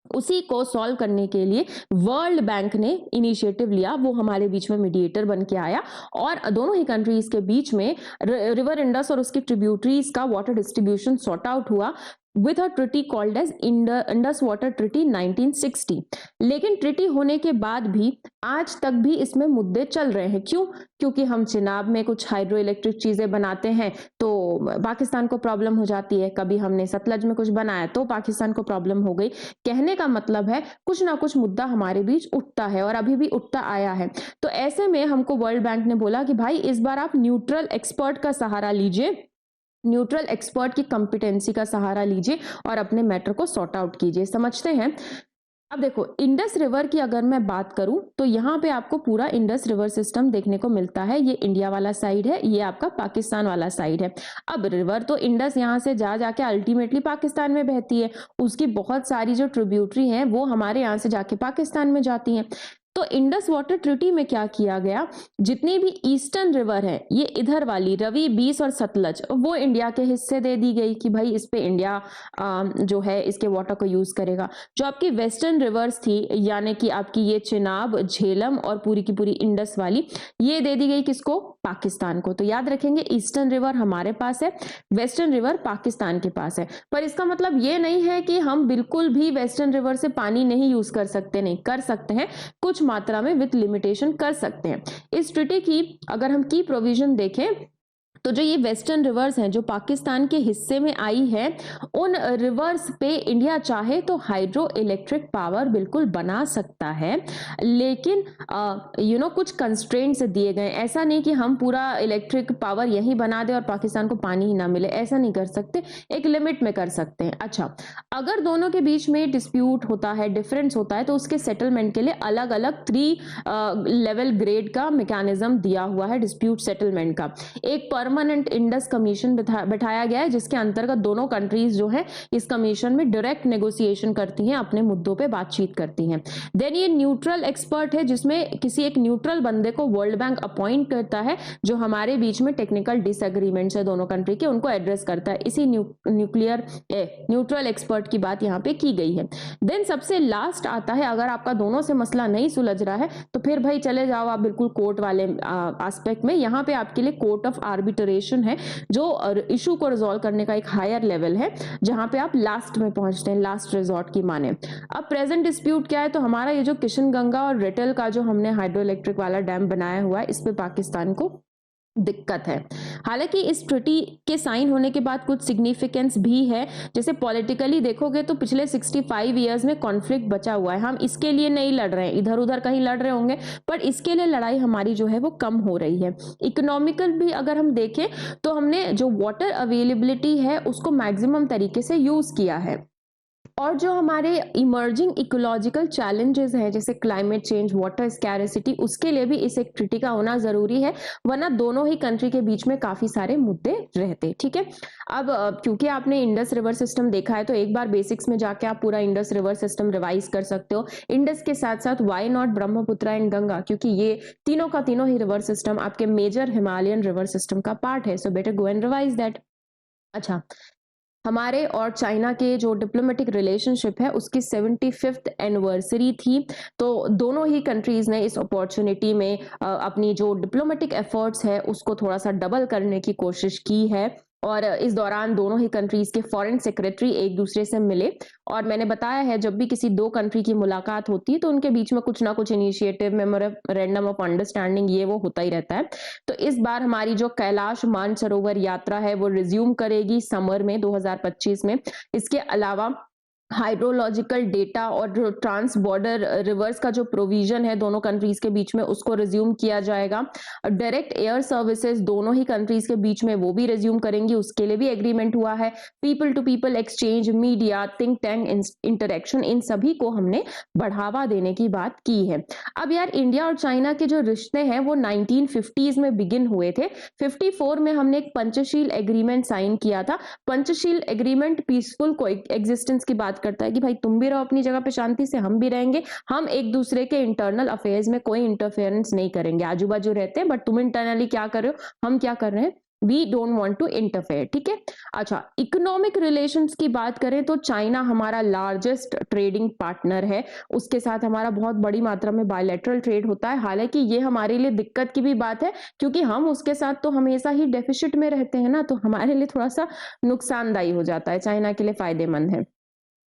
[SPEAKER 1] उसी को सॉल्व करने के लिए वर्ल्ड बैंक ने इनिशिएटिव लिया, वो हमारे बीच में मीडिएटर बन के आया और दोनों ही कंट्रीज के बीच में रिवर इंडस और उसकी ट्रिब्यूटरीज का वाटर डिस्ट्रीब्यूशन सॉर्ट आउट हुआ with a treaty called as Indus Water Treaty 1960। लेकिन ट्रिटी होने के बाद भी आज तक भी इसमें मुद्दे चल रहे हैं। क्यों? क्योंकि हम चिनाब में कुछ हाइड्रो इलेक्ट्रिक चीजें बनाते हैं तो पाकिस्तान को प्रॉब्लम हो जाती है, कभी हमने सतलज में कुछ बनाया तो पाकिस्तान को प्रॉब्लम हो गई। कहने का मतलब है कुछ ना कुछ मुद्दा हमारे बीच उठता है और अभी भी उठता आया है। तो ऐसे में हमको वर्ल्ड बैंक ने बोला कि भाई इस बार आप न्यूट्रल एक्सपर्ट का सहारा लीजिए, न्यूट्रल एक्सपर्ट की कॉम्पिटेंसी का सहारा लीजिए और अपने मैटर को सॉर्ट आउट कीजिए। समझते हैं। अब देखो इंडस रिवर की अगर मैं बात करूं तो यहाँ पे आपको पूरा इंडस रिवर सिस्टम देखने को मिलता है। ये इंडिया वाला साइड है, ये आपका पाकिस्तान वाला साइड है। अब रिवर तो इंडस यहाँ से जा जाके अल्टीमेटली पाकिस्तान में बहती है, उसकी बहुत सारी जो ट्रिब्यूटरी हैं वो हमारे यहाँ से जाके पाकिस्तान में जाती हैं। तो इंडस वाटर ट्रीटी में क्या किया गया, जितनी भी ईस्टर्न रिवर है, ये इधर वाली रवि, बीस और सतलज, वो इंडिया के हिस्से दे दी गई कि भाई इस पे इंडिया जो है इसके वाटर को यूज करेगा। जो आपकी वेस्टर्न रिवर्स थी यानी कि आपकी ये चिनाब, झेलम और पूरी की पूरी इंडस वाली, ये दे दी गई किसको, पाकिस्तान को। तो याद रखेंगे ईस्टर्न रिवर हमारे पास है, वेस्टर्न रिवर पाकिस्तान के पास है। पर इसका मतलब ये नहीं है कि हम बिल्कुल भी वेस्टर्न रिवर से पानी नहीं यूज कर सकते, नहीं कर सकते हैं, कुछ मात्रा में विद लिमिटेशन कर सकते हैं। इस ट्रीटी की अगर हम की प्रोविजन देखें तो जो ये वेस्टर्न रिवर्स हैं जो पाकिस्तान के हिस्से में आई है, उन रिवर्स पे इंडिया चाहे तो हाइड्रो इलेक्ट्रिक पावर बिल्कुल बना सकता है, लेकिन कुछ कंस्ट्रेंट्स दिए गए। ऐसा नहीं कि हम पूरा इलेक्ट्रिक पावर यहीं बना दें और पाकिस्तान को पानी ही ना मिले, ऐसा नहीं कर सकते, एक लिमिट में कर सकते हैं। अच्छा, अगर दोनों के बीच में डिस्प्यूट होता है, डिफरेंस होता है, तो उसके सेटलमेंट के लिए अलग अलग 3 लेवल ग्रेड का मैकेनिज्म दिया हुआ है डिस्प्यूट सेटलमेंट का। एक परमानेंट इंडस कमीशन बैठाया गया है, जिसके अंतर्गत दोनों कंट्रीज जो है इस कमीशन में डायरेक्ट नेगोशिएशन करती हैं, अपने मुद्दों पे बातचीत करती हैं। देन ये न्यूट्रल एक्सपर्ट है, जिसमें किसी एक न्यूट्रल बंदे को वर्ल्ड बैंक अपॉइंट करता है, जो हमारे बीच में टेक्निकल डिसएग्रीमेंट्स है दोनों कंट्री के, उनको एड्रेस करता है। इसी न्यूट्रल एक्सपर्ट की बात यहाँ पे की गई है। देन सबसे लास्ट आता है, अगर आपका दोनों से मसला नहीं सुलझ रहा है तो फिर भाई चले जाओ आप बिल्कुल कोर्ट वाले एस्पेक्ट में। यहाँ पे आपके लिए कोर्ट ऑफ आर्बिट्रेशन है, जो इशू को रिजॉल्व करने का एक हायर लेवल है, जहां पे आप लास्ट में पहुंचते हैं, लास्ट रिजॉर्ट की माने। अब प्रेजेंट डिस्प्यूट क्या है, तो हमारा ये जो किशनगंगा और रिटेल का जो हमने हाइड्रो इलेक्ट्रिक वाला डैम बनाया हुआ है, इस पे पाकिस्तान को दिक्कत है। हालांकि इस ट्रीटी के साइन होने के बाद कुछ सिग्निफिकेंस भी है। जैसे पॉलिटिकली देखोगे तो पिछले 65 इयर्स में कॉन्फ्लिक्ट बचा हुआ है, हम इसके लिए नहीं लड़ रहे हैं, इधर उधर कहीं लड़ रहे होंगे, पर इसके लिए लड़ाई हमारी जो है वो कम हो रही है। इकोनॉमिकल भी अगर हम देखें तो हमने जो वाटर अवेलेबिलिटी है उसको मैक्सिमम तरीके से यूज किया है, और जो हमारे इमर्जिंग इकोलॉजिकल चैलेंजेस हैं जैसे क्लाइमेट चेंज, वाटर स्कैरिसिटी, उसके लिए भी इस एक ट्रीटी का होना जरूरी है, वरना दोनों ही कंट्री के बीच में काफी सारे मुद्दे रहते। ठीक है, अब क्योंकि आपने इंडस रिवर सिस्टम देखा है तो एक बार बेसिक्स में जाके आप पूरा इंडस रिवर सिस्टम रिवाइज कर सकते हो। इंडस के साथ साथ why not Brahmaputra and Ganga, क्योंकि ये तीनों का तीनों ही रिवर सिस्टम आपके मेजर हिमालयन रिवर सिस्टम का पार्ट है, so better go and revise that. अच्छा, हमारे और चाइना के जो डिप्लोमेटिक रिलेशनशिप है उसकी 75th एनिवर्सरी थी, तो दोनों ही कंट्रीज ने इस अपॉर्चुनिटी में अपनी जो डिप्लोमेटिक एफर्ट्स है उसको थोड़ा सा डबल करने की कोशिश की है, और इस दौरान दोनों ही कंट्रीज के फॉरेन सेक्रेटरी एक दूसरे से मिले। और मैंने बताया है जब भी किसी दो कंट्री की मुलाकात होती है तो उनके बीच में कुछ ना कुछ इनिशिएटिव, मेमोरेंडम ऑफ अंडरस्टैंडिंग, ये वो होता ही रहता है। तो इस बार हमारी जो कैलाश मानसरोवर यात्रा है वो रिज्यूम करेगी समर में 2025 में। इसके अलावा हाइड्रोलॉजिकल डेटा और जो ट्रांस बॉर्डर रिवर्स का जो प्रोविजन है दोनों कंट्रीज के बीच में उसको रिज्यूम किया जाएगा। डायरेक्ट एयर सर्विसेज दोनों ही कंट्रीज के बीच में वो भी रिज्यूम करेंगी, उसके लिए भी एग्रीमेंट हुआ है। People to people exchange, media, think tank interaction, इन सभी को हमने बढ़ावा देने की बात की है। अब यार इंडिया और चाइना के जो रिश्ते हैं वो 1950s में बिगिन हुए थे। 54 में हमने एक पंचशील एग्रीमेंट साइन किया था। पंचशील एग्रीमेंट पीसफुल को एग्जिस्टेंस की बात करता है कि भाई तुम भी रहो अपनी जगह पे शांति से, हम भी रहेंगे, हम एक दूसरे के इंटरनल अफेयर्स में कोई इंटरफेरेंस नहीं करेंगे। आजू बाजू रहते हैं बट तुम इंटरनली क्या कर रहे हो, हम क्या कर रहे हैं, we don't want to interfere. ठीक है, अच्छा, इकोनॉमिक रिलेशंस की बात करें तो चाइना हमारा लार्जेस्ट ट्रेडिंग पार्टनर है, उसके साथ हमारा बहुत बड़ी मात्रा में बायलैटरल ट्रेड होता है। हालांकि ये हमारे लिए दिक्कत की भी बात है क्योंकि हम उसके साथ तो हमेशा ही डेफिसिट में रहते हैं ना, तो हमारे लिए थोड़ा सा नुकसानदायी हो जाता है, चाइना के लिए फायदेमंद है।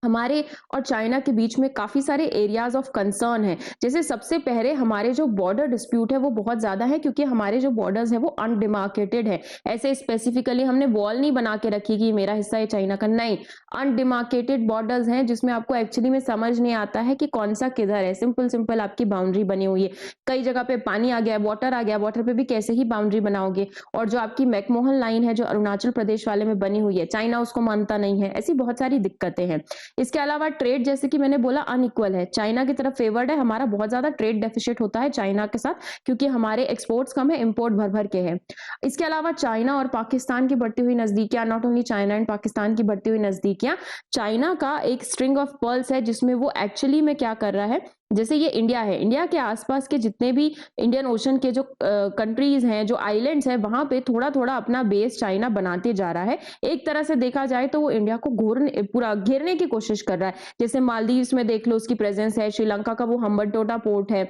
[SPEAKER 1] हमारे और चाइना के बीच में काफी सारे एरियाज ऑफ कंसर्न है। जैसे सबसे पहले हमारे जो बॉर्डर डिस्प्यूट है वो बहुत ज्यादा है क्योंकि हमारे जो बॉर्डर्स है वो अनडिमार्केटेड है। ऐसे स्पेसिफिकली हमने वॉल नहीं बना के रखी कि मेरा हिस्सा है चाइना का, नहीं, अनडिमार्केटेड बॉर्डर्स हैं जिसमें आपको एक्चुअली में समझ नहीं आता है कि कौन सा किधर है। सिंपल आपकी बाउंड्री बनी हुई है, कई जगह पे पानी आ गया, वाटर आ गया, वाटर पे भी कैसे ही बाउंड्री बनाओगे। और जो आपकी मैकमोहन लाइन है जो अरुणाचल प्रदेश वाले में बनी हुई है, चाइना उसको मानता नहीं है। ऐसी बहुत सारी दिक्कतें हैं। इसके अलावा ट्रेड, जैसे कि मैंने बोला, अनइक्वल है, चाइना की तरफ फेवर्ड है, हमारा बहुत ज्यादा ट्रेड डेफिसिट होता है चाइना के साथ क्योंकि हमारे एक्सपोर्ट्स कम है, इंपोर्ट भर भर के हैं। इसके अलावा चाइना और पाकिस्तान की बढ़ती हुई नजदीकियां, not only China and Pakistan की बढ़ती हुई नजदीकियां, चाइना का एक स्ट्रिंग ऑफ पर्ल्स है जिसमें वो एक्चुअली में क्या कर रहा है, जैसे ये इंडिया है, इंडिया के आसपास के जितने भी इंडियन ओशन के जो कंट्रीज हैं, जो आइलैंड्स हैं, वहां पे थोड़ा थोड़ा अपना बेस चाइना बनाते जा रहा है। एक तरह से देखा जाए तो वो इंडिया को पूरा घेरने की कोशिश कर रहा है। जैसे मालदीव्स में देख लो उसकी प्रेजेंस है, श्रीलंका का वो हम्बनटोटा पोर्ट है,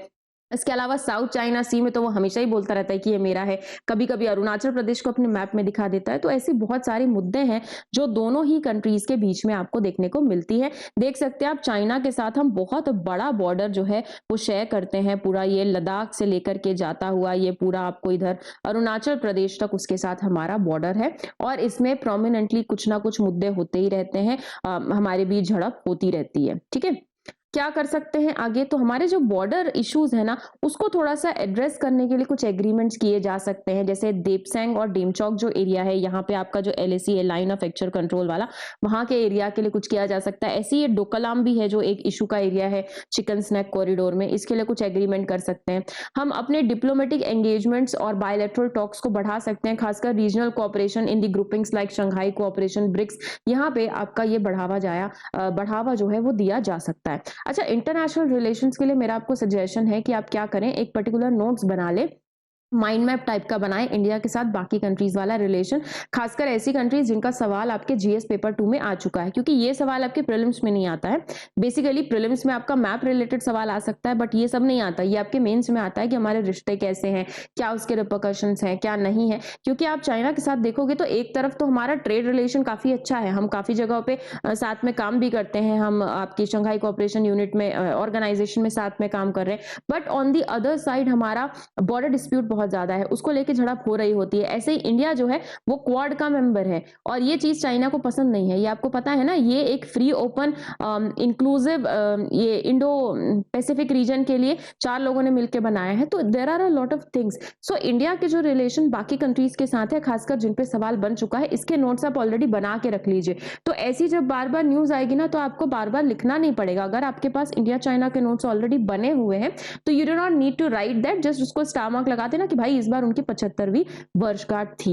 [SPEAKER 1] इसके अलावा साउथ चाइना सी में तो वो हमेशा ही बोलता रहता है कि ये मेरा है, कभी कभी अरुणाचल प्रदेश को अपने मैप में दिखा देता है। तो ऐसे बहुत सारे मुद्दे हैं जो दोनों ही कंट्रीज के बीच में आपको देखने को मिलती है। देख सकते हैं आप, चाइना के साथ हम बहुत बड़ा बॉर्डर जो है वो शेयर करते हैं, पूरा ये लद्दाख से लेकर के जाता हुआ ये पूरा आपको इधर अरुणाचल प्रदेश तक उसके साथ हमारा बॉर्डर है। और इसमें प्रोमिनेंटली कुछ ना कुछ मुद्दे होते ही रहते हैं, हमारे बीच झड़प होती रहती है। ठीक है, क्या कर सकते हैं आगे, तो हमारे जो बॉर्डर इश्यूज है ना उसको थोड़ा सा एड्रेस करने के लिए कुछ एग्रीमेंट्स किए जा सकते हैं। जैसे देपसेंग और डेमचौक जो एरिया है, यहाँ पे आपका जो LAC है, लाइन ऑफ एक्चुअल कंट्रोल वाला, वहां के एरिया के लिए कुछ किया जा सकता है। ऐसे ही डोकलाम भी है जो एक इशू का एरिया है चिकन स्नैक कॉरिडोर में, इसके लिए कुछ एग्रीमेंट कर सकते हैं। हम अपने डिप्लोमेटिक एंगेजमेंट्स और बायलैटरल टॉक्स को बढ़ा सकते हैं, खासकर regional cooperation in the groupings like Shanghai cooperation, BRICS, यहाँ पे आपका ये बढ़ावा जो है वो दिया जा सकता है। अच्छा, इंटरनेशनल रिलेशंस के लिए मेरा आपको सजेशन है कि आप क्या करें, एक पर्टिकुलर नोट्स बना ले, माइंड मैप टाइप का बनाएं इंडिया के साथ बाकी कंट्रीज वाला रिलेशन, खासकर ऐसी कंट्रीज जिनका सवाल आपके GS पेपर 2 में आ चुका है, क्योंकि ये सवाल आपके प्रीलिम्स में नहीं आता है। बेसिकली प्रीलिम्स में आपका मैप रिलेटेड सवाल आ सकता है, बट ये सब नहीं आता, ये आपके मेंस में आता है कि हमारे रिश्ते कैसे हैं, क्या उसके रिपरकशंस हैं, क्या नहीं है। क्योंकि आप चाइना के साथ देखोगे तो एक तरफ तो हमारा ट्रेड रिलेशन काफी अच्छा है, हम काफी जगहों पे साथ में काम भी करते हैं, हम आपकी शंघाई कोऑपरेशन यूनिट में ऑर्गेनाइजेशन में साथ में काम कर रहे हैं, but on the other side हमारा बॉर्डर डिस्प्यूट बहुत ज्यादा है, उसको लेके झड़प हो रही होती है। ऐसे ही इंडिया जो है वो क्वाड का मेंबर है, और ये चीज चाइना को पसंद नहीं है, ये आपको पता है ना। ये एक फ्री ओपन इंक्लूसिव ये इंडो पैसिफिक रीजन के लिए 4 लोगों ने मिलकर बनाया है। तो there are a lot of things. So India के जो रिलेशन बाकी कंट्रीज के साथ है, खासकर जिन पे सवाल बन चुका है, इसके नोट्स आप ऑलरेडी बना के रख लीजिए। तो ऐसी जब बार बार न्यूज आएगी ना, तो आपको बार बार लिखना नहीं पड़ेगा। अगर आपके पास इंडिया चाइना के नोट्स ऑलरेडी बने हुए हैं तो you do not need to write that, just उसको स्टार मार्क लगा देना कि भाई इस बार उनकी 75वीं वर्षगांठ थी।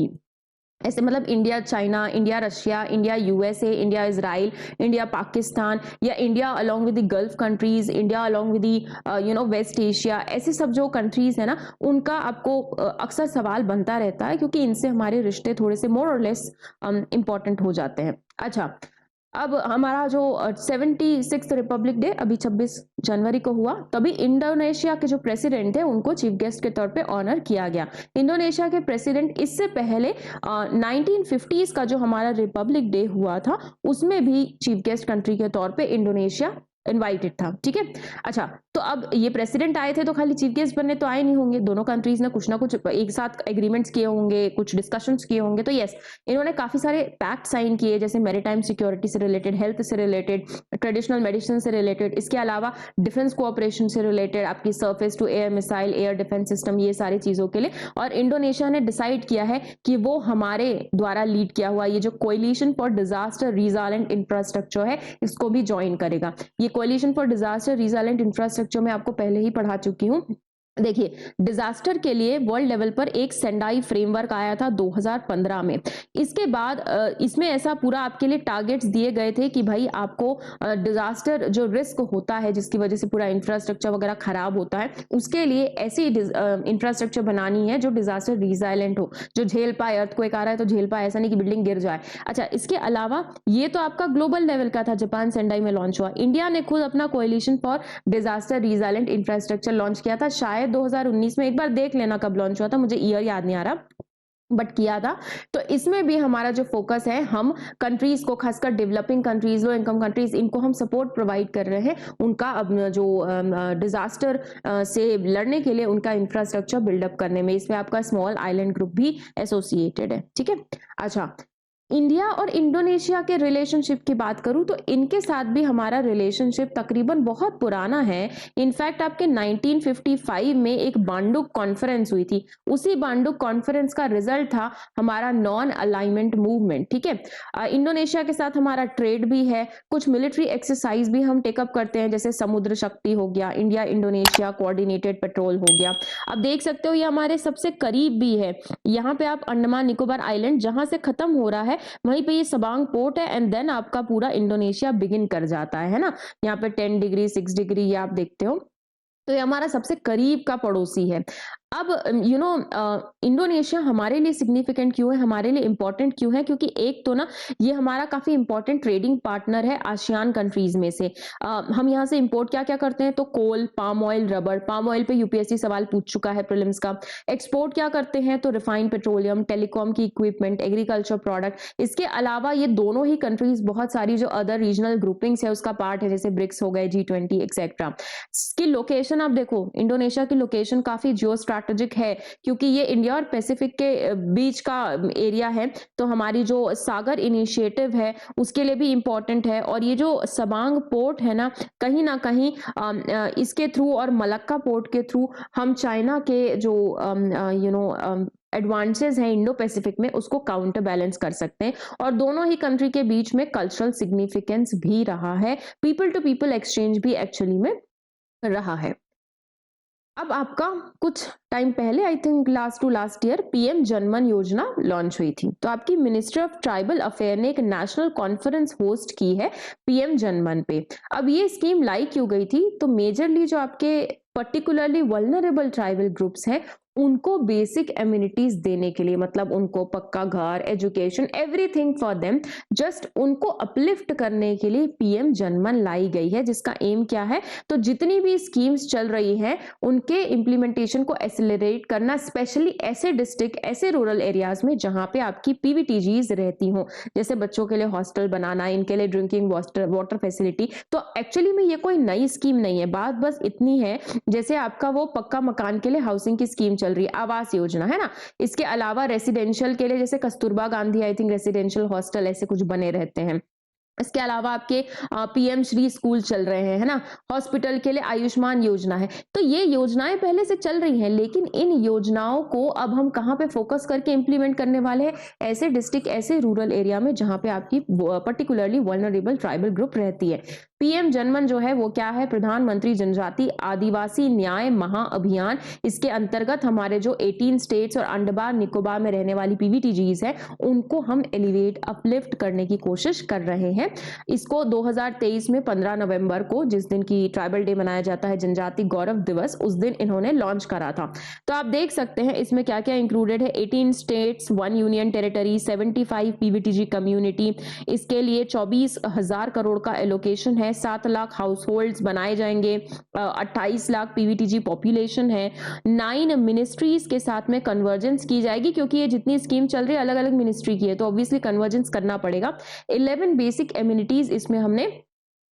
[SPEAKER 1] ऐसे मतलब India China, India Russia, India USA, India Israel, India Pakistan, या India along with the Gulf countries, India along with the West Asia, ऐसे सब जो कंट्रीज है ना, उनका आपको अक्सर सवाल बनता रहता है, क्योंकि इनसे हमारे रिश्ते थोड़े से मोर और लेस इंपॉर्टेंट हो जाते हैं। अच्छा, अब हमारा जो 76th रिपब्लिक डे अभी 26 जनवरी को हुआ, तभी इंडोनेशिया के जो प्रेसिडेंट थे उनको चीफ गेस्ट के तौर पे ऑनर किया गया। इंडोनेशिया के प्रेसिडेंट इससे पहले 1950s का जो हमारा रिपब्लिक डे हुआ था उसमें भी चीफ गेस्ट कंट्री के तौर पे इंडोनेशिया इनवाइटेड था। ठीक है, अच्छा, तो अब ये प्रेसिडेंट आए थे तो खाली चीफ गेस्ट बनने तो आए नहीं होंगे, दोनों कंट्रीज ने कुछ ना कुछ एक साथ एग्रीमेंट्स किए होंगे, कुछ डिस्कशंस किए होंगे। तो यस, इन्होंने काफी सारे पैक्ट साइन किए, जैसे मैरीटाइम सिक्योरिटी से रिलेटेड, हेल्थ से रिलेटेड, ट्रेडिशनल मेडिसिन से रिलेटेड, इसके अलावा डिफेंस कोऑपरेशन से रिलेटेड, आपकी surface to air missile, air defence system, ये सारी चीजों के लिए। और इंडोनेशिया ने डिसाइड किया है कि वो हमारे द्वारा लीड किया हुआ ये जो कोएलिशन फॉर डिजास्टर रिजालेंट इंफ्रास्ट्रक्चर है, इसको भी ज्वाइन करेगा। ये कोएलिशन फॉर डिजास्टर रिजालेंट इंफ्रास्ट्रक्चर में आपको पहले ही पढ़ा चुकी हूँ। देखिए, डिजास्टर के लिए वर्ल्ड लेवल पर एक सेंडाई फ्रेमवर्क आया था 2015 में। इसके बाद इसमें ऐसा पूरा आपके लिए टारगेट्स दिए गए थे कि भाई आपको डिजास्टर जो रिस्क होता है जिसकी वजह से पूरा इंफ्रास्ट्रक्चर वगैरह खराब होता है, उसके लिए ऐसी इंफ्रास्ट्रक्चर बनानी है जो डिजास्टर रिजाइलेंट हो, जो झेल पाए। अर्थक्वेक आ रहा है तो झेल पाए, ऐसा नहीं कि बिल्डिंग गिर जाए। अच्छा, इसके अलावा ये तो आपका ग्लोबल लेवल का था, जापान सेंडाई में लॉन्च हुआ। इंडिया ने खुद अपना coalition for disaster resilient infrastructure launch किया था, शायद 2019 में। एक बार देख लेना कब लॉन्च हुआ था, मुझे ईयर याद नहीं आ रहा, बट किया था। तो इसमें भी हमारा जो फोकस है, हम कंट्रीज को, खासकर developing countries, low income countries, इनको हम सपोर्ट प्रोवाइड कर रहे हैं, उनका अब जो डिजास्टर से लड़ने के लिए उनका इंफ्रास्ट्रक्चर बिल्डअप करने में। इसमें आपका स्मॉल आइलैंड ग्रुप भी एसोसिएटेड है। ठीक है, अच्छा, इंडिया और इंडोनेशिया के रिलेशनशिप की बात करूं तो इनके साथ भी हमारा रिलेशनशिप तकरीबन बहुत पुराना है। इनफैक्ट आपके 1955 में एक बांडुक कॉन्फ्रेंस हुई थी, उसी बांडुक कॉन्फ्रेंस का रिजल्ट था हमारा नॉन अलाइनमेंट मूवमेंट। ठीक है, इंडोनेशिया के साथ हमारा ट्रेड भी है, कुछ मिलिट्री एक्सरसाइज भी हम टेकअप करते हैं, जैसे समुद्र शक्ति हो गया, इंडिया इंडोनेशिया कोऑर्डिनेटेड पेट्रोल हो गया। अब देख सकते हो ये हमारे सबसे करीब भी है। यहाँ पे आप अंडमान निकोबार आइलैंड जहां से खत्म हो रहा है वहीं पे ये सबांग पोर्ट है, एंड देन आपका पूरा इंडोनेशिया बिगिन कर जाता है ना। यहाँ पे 10 डिग्री 6 डिग्री ये आप देखते हो। तो ये हमारा सबसे करीब का पड़ोसी है। अब इंडोनेशिया हमारे लिए सिग्निफिकेंट क्यों है, हमारे लिए इंपॉर्टेंट क्यों है? क्योंकि एक तो ना ये हमारा काफ़ी इंपॉर्टेंट ट्रेडिंग पार्टनर है आसियान कंट्रीज़ में से। हम यहाँ से इंपोर्ट क्या-क्या करते हैं? तो coal, palm oil, rubber. Palm oil पे यूपीएससी सवाल पूछ चुका है प्रीलिम्स का। एक्सपोर्ट क्या करते हैं? तो रिफाइंड पेट्रोलियम, टेलीकॉम की इक्विपमेंट, एग्रीकल्चर प्रोडक्ट। इसके अलावा ये दोनों ही कंट्रीज़ बहुत सारी जो अदर रीजनल ग्रुपिंग्स है उसका पार्ट है, जैसे ब्रिक्स हो गए, G20 एक्सेट्रा। की लोकेशन आप देखो, इंडोनेशिया की लोकेशन काफ़ी जियो स्ट्रैटेजिक है, क्योंकि ये इंडिया और पैसिफिक के बीच का एरिया है। तो हमारी जो सागर इनिशिएटिव है उसके लिए भी इम्पोर्टेंट है। और ये जो सबांग पोर्ट है ना कहीं इसके थ्रू और मलक्का पोर्ट के थ्रू हम चाइना के जो एडवांसेस हैं इंडो पैसिफिक में उसको काउंटर बैलेंस कर सकते हैं। और दोनों ही कंट्री के बीच में कल्चरल सिग्निफिकेंस भी रहा है, पीपल टू पीपल एक्सचेंज भी एक्चुअली में रहा है। अब आपका कुछ टाइम पहले, I think last year, PM जनमन योजना लॉन्च हुई थी। तो आपकी मिनिस्ट्री ऑफ ट्राइबल अफेयर ने एक नेशनल कॉन्फ्रेंस होस्ट की है पीएम जनमन पे। अब ये स्कीम लाई क्यों गई थी? तो मेजरली जो आपके पर्टिकुलरली वल्नरेबल ट्राइबल ग्रुप्स हैं उनको बेसिक एम्यूनिटीज देने के लिए, मतलब उनको पक्का घर, education, everything for them, just उनको अपलिफ्ट करने के लिए पीएम जनमन लाई गई है। जिसका एम क्या है? तो जितनी भी स्कीम्स चल रही हैं उनके इंप्लीमेंटेशन को एक्सेलरेट करना, स्पेशली ऐसे डिस्ट्रिक्ट, ऐसे रूरल एरियाज में जहां पे आपकी पीवीटीजीज रहती हों, जैसे बच्चों के लिए हॉस्टल बनाना, इनके लिए ड्रिंकिंग वाटर फैसिलिटी। तो एक्चुअली में ये कोई नई स्कीम नहीं है, बात बस इतनी है जैसे आपका वो पक्का मकान के लिए हाउसिंग की स्कीम चल रही है, आवास योजना है ना। इसके अलावा रेसिडेंशियल के लिए जैसे Kasturba Gandhi I think residential hostel ऐसे कुछ बने रहते हैं। इसके अलावा आपके पीएम श्री स्कूल चल रहे हैं, है ना। हॉस्पिटल के लिए आयुष्मान योजना है। तो ये योजनाएं पहले से चल रही हैं, लेकिन इन योजनाओं को अब हम कहां पे फोकस करके इंप्लीमेंट करने वाले हैं? ऐसे डिस्ट्रिक्ट, ऐसे रूरल एरिया में जहां पे आपकी पर्टिकुलरली वल्नरेबल ट्राइबल ग्रुप रहती है। पीएम जनमन जो है वो क्या है? प्रधानमंत्री जनजाति आदिवासी न्याय महाअभियान। इसके अंतर्गत हमारे जो 18 स्टेट्स और अंडमान निकोबार में रहने वाली पीवीटीजीज है उनको हम एलिवेट, अपलिफ्ट करने की कोशिश कर रहे हैं। इसको 2023 में 15 नवंबर को, जिस दिन की ट्राइबल डे मनाया जाता है, जनजाति गौरव दिवस, उस दिन इन्होंने लॉन्च करा था। तो आप देख सकते हैं इसमें क्या क्या इंक्लूडेड है। 18 states, 1 union territory, 75 PVTG community. इसके लिए 24,000 करोड़ का एलोकेशन है। 7 लाख हाउस होल्ड्स बनाए जाएंगे। 28 लाख पीवीटीजी पॉपुलेशन है। 9 मिनिस्ट्रीज के साथ में कन्वर्जेंस की जाएगी, क्योंकि ये जितनी स्कीम चल रही है अलग अलग मिनिस्ट्री की है, तो ऑब्वियसली कन्वर्जेंस करना पड़ेगा। 11 बेसिक एम्यूनिटीज इसमें हमने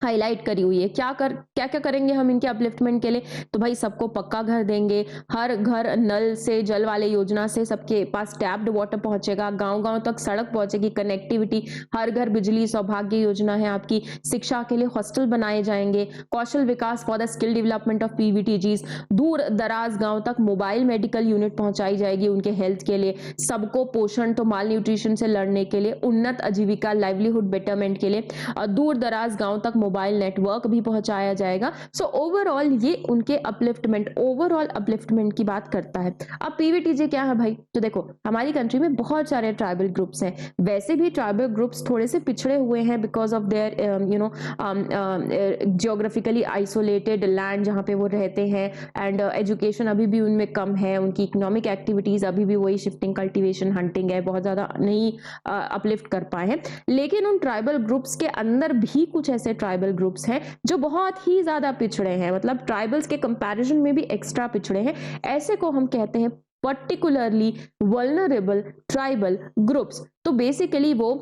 [SPEAKER 1] हाईलाइट करी हुई है। क्या क्या करेंगे हम इनके अपलिफ्टमेंट के लिए? तो भाई सबको पक्का घर देंगे, हर घर नल से जल वाले योजना से सबके पास टैप्ड वाटर पहुंचेगा, गांव-गांव तक सड़क पहुंचेगी, कनेक्टिविटी, हर घर बिजली सौभाग्य योजना है आपकी। शिक्षा के लिए हॉस्टल बनाए जाएंगे, Kaushal Vikas for the skill development of PVTGs, दूर दराज गांव तक मोबाइल मेडिकल यूनिट पहुंचाई जाएगी उनके हेल्थ के लिए, सबको पोषण तो माल न्यूट्रिशन से लड़ने के लिए, उन्नत आजीविका लाइवलीहुड बेटरमेंट के लिए, दूर दराज गांव तक मोबाइल नेटवर्क भी पहुंचाया जाएगा। सो ओवरऑल ये उनके अपलिफ्टमेंट, ओवरऑल अपलिफ्टमेंट की बात करता है। अब पीवीटीजे क्या है भाई? तो देखो हमारी कंट्री में बहुत सारे ट्राइबल ग्रुप्स हैं। वैसे भी ट्राइबल ग्रुप्स थोड़े से पिछड़े हुए हैं because of their geographically isolated land जहाँ पे वो रहते हैं, एंड एजुकेशन अभी भी उनमें कम है, उनकी इकोनॉमिक एक्टिविटीज अभी भी वही शिफ्टिंग, कल्टिवेशन, हंटिंग है, बहुत ज्यादा नहीं अपलिफ्ट कर पाए हैं। लेकिन उन ट्राइबल ग्रुप्स के अंदर भी कुछ ऐसे ट्राइबल ग्रुप्स हैं जो बहुत ही ज्यादा पिछड़े हैं, मतलब ट्राइबल्स के कंपैरिजन में भी एक्स्ट्रा पिछड़े हैं। ऐसे को हम कहते हैं पर्टिकुलरली वल्नरेबल ट्राइबल ग्रुप्स। तो बेसिकली वो